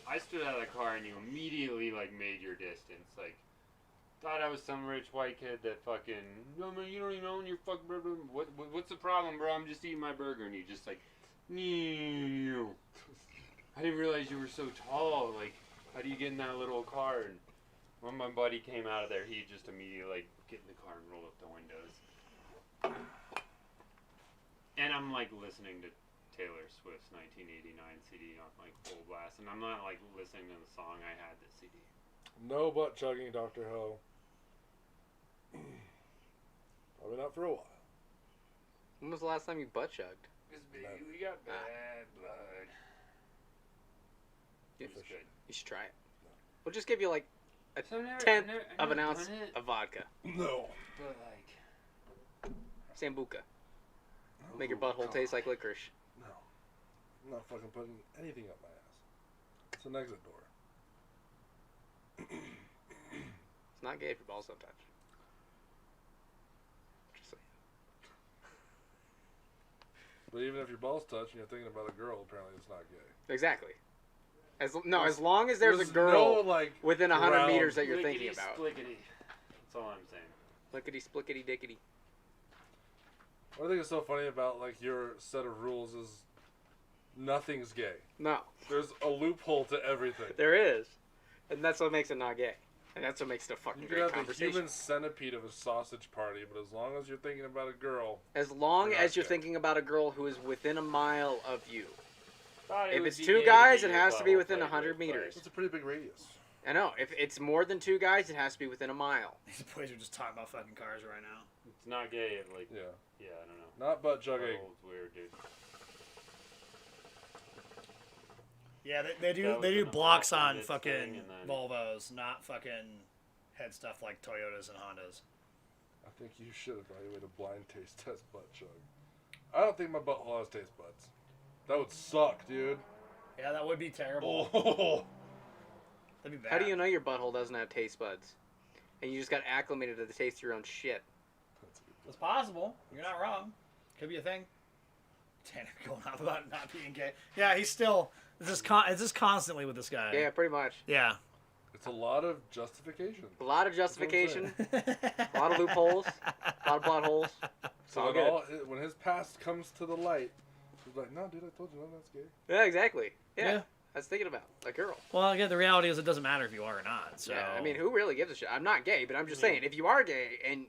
I stood out of the car and you immediately like made your distance. Like, thought I was some rich white kid that fucking, no man, you don't even own your fucking burger. What's the problem, bro? I'm just eating my burger. And he just like, "Meow." I didn't realize you were so tall. Like, how do you get in that little car? And when my buddy came out of there, he just immediately like get in the car and roll up the windows. And I'm like listening to Taylor Swift's 1989 CD on like full blast, and I'm not like listening to the song. I had the CD. No butt chugging, Dr. Ho. Probably not for a while. When was the last time you butt chugged? Because we got bad blood. It was good. You should try it. We'll just give you like a So I've never- tenth I've never- I've of an never ounce done it, of vodka. No. but like, Sambuca. Make your butthole taste like licorice. No. I'm not fucking putting anything up my ass. It's an exit door. It's not gay if your balls don't touch. Just saying. But even if your balls touch and you're thinking about a girl, apparently it's not gay. Exactly. As long as there's a girl no, like, within 100 ground. meters that you're thinking Splickety about. splickety. That's all I'm saying. Lickety splickety dickety. What I think is so funny about like your set of rules is nothing's gay. No, There's a loophole to everything. there is. And that's what makes it not gay. And that's what makes it a fucking You can great have the conversation. human centipede of a sausage party, but as long as you're thinking about a girl, As long You're as not you're gay. thinking about a girl who is within a mile of you. Thought it If would it's be 2 gay to guys, be it your has to be butthole within played 100 with, but- meters. it's a pretty big radius. I know. If it's more than 2 guys, it has to be within a mile. These boys are just talking about fucking cars right now. It's not gay. Like, Yeah. yeah, I don't know. Not butt chugging. Butthole's weird, dude. Yeah, they do That they was do an blocks on opposite fucking thing, and then- Volvos, not fucking head stuff like Toyotas and Hondas. I think you should evaluate a blind taste test butt chug. I don't think my butthole has taste buds. That would suck, dude. Yeah, that would be terrible. Oh. That'd be bad. How do you know your butthole doesn't have taste buds? And you just got acclimated to the taste of your own shit. It's possible. You're not wrong. Could be a thing. Tanner going off about not being gay. Yeah, he's still. It's just constantly with this guy. Yeah, pretty much. Yeah. It's a lot of justification. A lot of justification, a lot of loopholes, a lot of plot holes. It's So all when, good. when his past comes to the light, he's like, "No, dude, I told you, no, that's gay." Yeah, exactly. Yeah. Yeah. I was thinking about a girl. Well, again, the reality is it doesn't matter if you are or not. So. Yeah, I mean, who really gives a shit? I'm not gay, but I'm just saying, if you are gay, and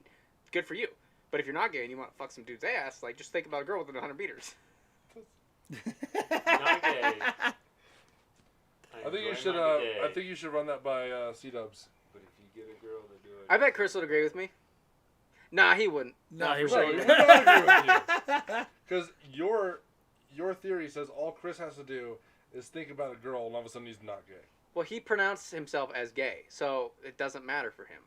good for you. But if you're not gay and you want to fuck some dude's ass, like, just think about a girl within 100 meters. Not gay. I think you enjoy should. my gay. I think you should run that by C-Dubs. But if you get a girl to do it, I bet Chris would agree with me. Nah, he wouldn't. No, he for No, sure. we don't agree with you. Because your theory says all Chris has to do is think about a girl, and all of a sudden he's not gay. Well, he pronounced himself as gay, so it doesn't matter for him.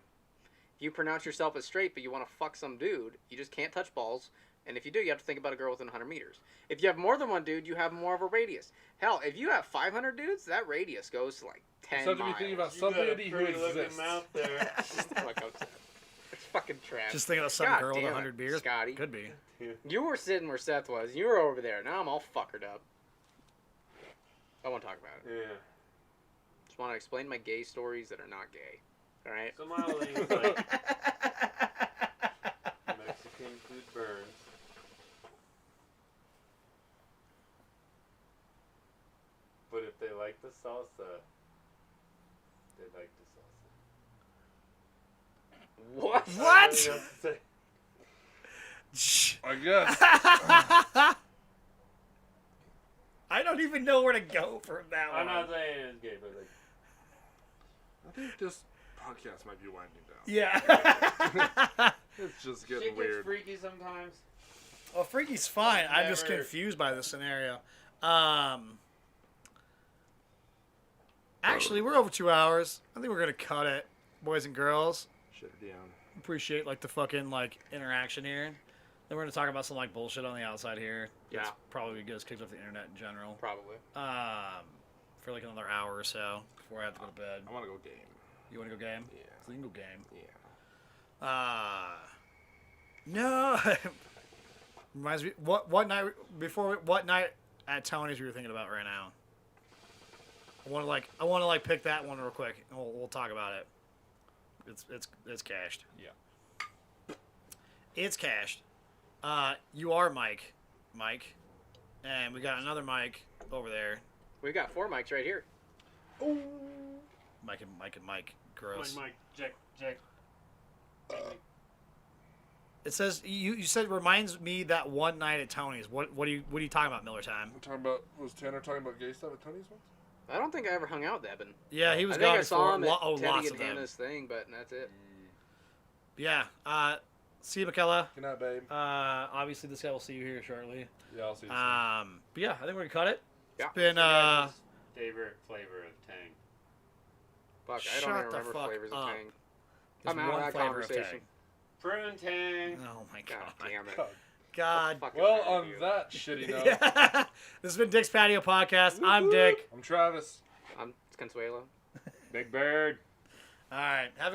If you pronounce yourself as straight, but you want to fuck some dude, you just can't touch balls. And if you do, you have to think about a girl within 100 meters. If you have more than one dude, you have more of a radius. Hell, if you have 500 dudes, that radius goes to like 10 So to be miles. thinking about you got a somebody who pretty looking exists. mouth there. Fuck upset. It's fucking trash. Just thinking of some God girl with damn it, 100 beers. Scotty. Could be. You were sitting where Seth was. You were over there. Now I'm all fuckered up. I won't talk about it. Yeah. Just want to explain my gay stories that are not gay. All right? So Miley was like, like the salsa. They like the salsa. What? What? I guess. I don't even know where to go from that I'm one. not saying it's gay, but like. I think this podcast might be winding down. Yeah. It's just Shit getting gets weird. freaky sometimes. Well, freaky's fine. I'm just Never- confused by the scenario. Actually, we're over 2 hours. I think we're gonna cut it, boys and girls. Shut it down. Appreciate like the fucking like interaction here. Then we're gonna talk about some like bullshit on the outside here. Yeah. It's probably get us kicked off the internet in general. Probably. For like another hour or so before I have to go to bed. I want to go game. You want to go game? Yeah. So you can go game. Yeah. No. Reminds me. What night what night at Tony's were you thinking about right now? I want to like pick that one real quick, and we'll talk about it. It's cashed. Yeah. It's cashed. You are Mike, and we got another Mike over there. We got 4 mics right here. Mike and Mike. Gross. Mike, Jack. It says you said reminds me that one night at Tony's. What are you talking about, Miller time? I'm talking about, was Tanner talking about gay stuff at Tony's once? I don't think I ever hung out with Eben. Yeah, he was I think gone I saw him before. at Teddy Lots and of them. Hannah's thing, but that's it. Yeah. See you, McKella. Good night, babe. Obviously, this guy will see you here shortly. Yeah, I'll see you But yeah, I think we're gonna cut it. Yeah. It's been Favorite flavor of Tang. Fuck, I Shut don't even the remember fuck flavors up. of Tang. there's I'm out of one that flavor of conversation. Prune Tang. Oh my God god. damn it. soon. God. Fuck is Well, wrong on with you? that shitty note, this has been Dick's Patio Podcast. I'm Dick. I'm Travis. I'm Consuela. Big Bird. All right. Have a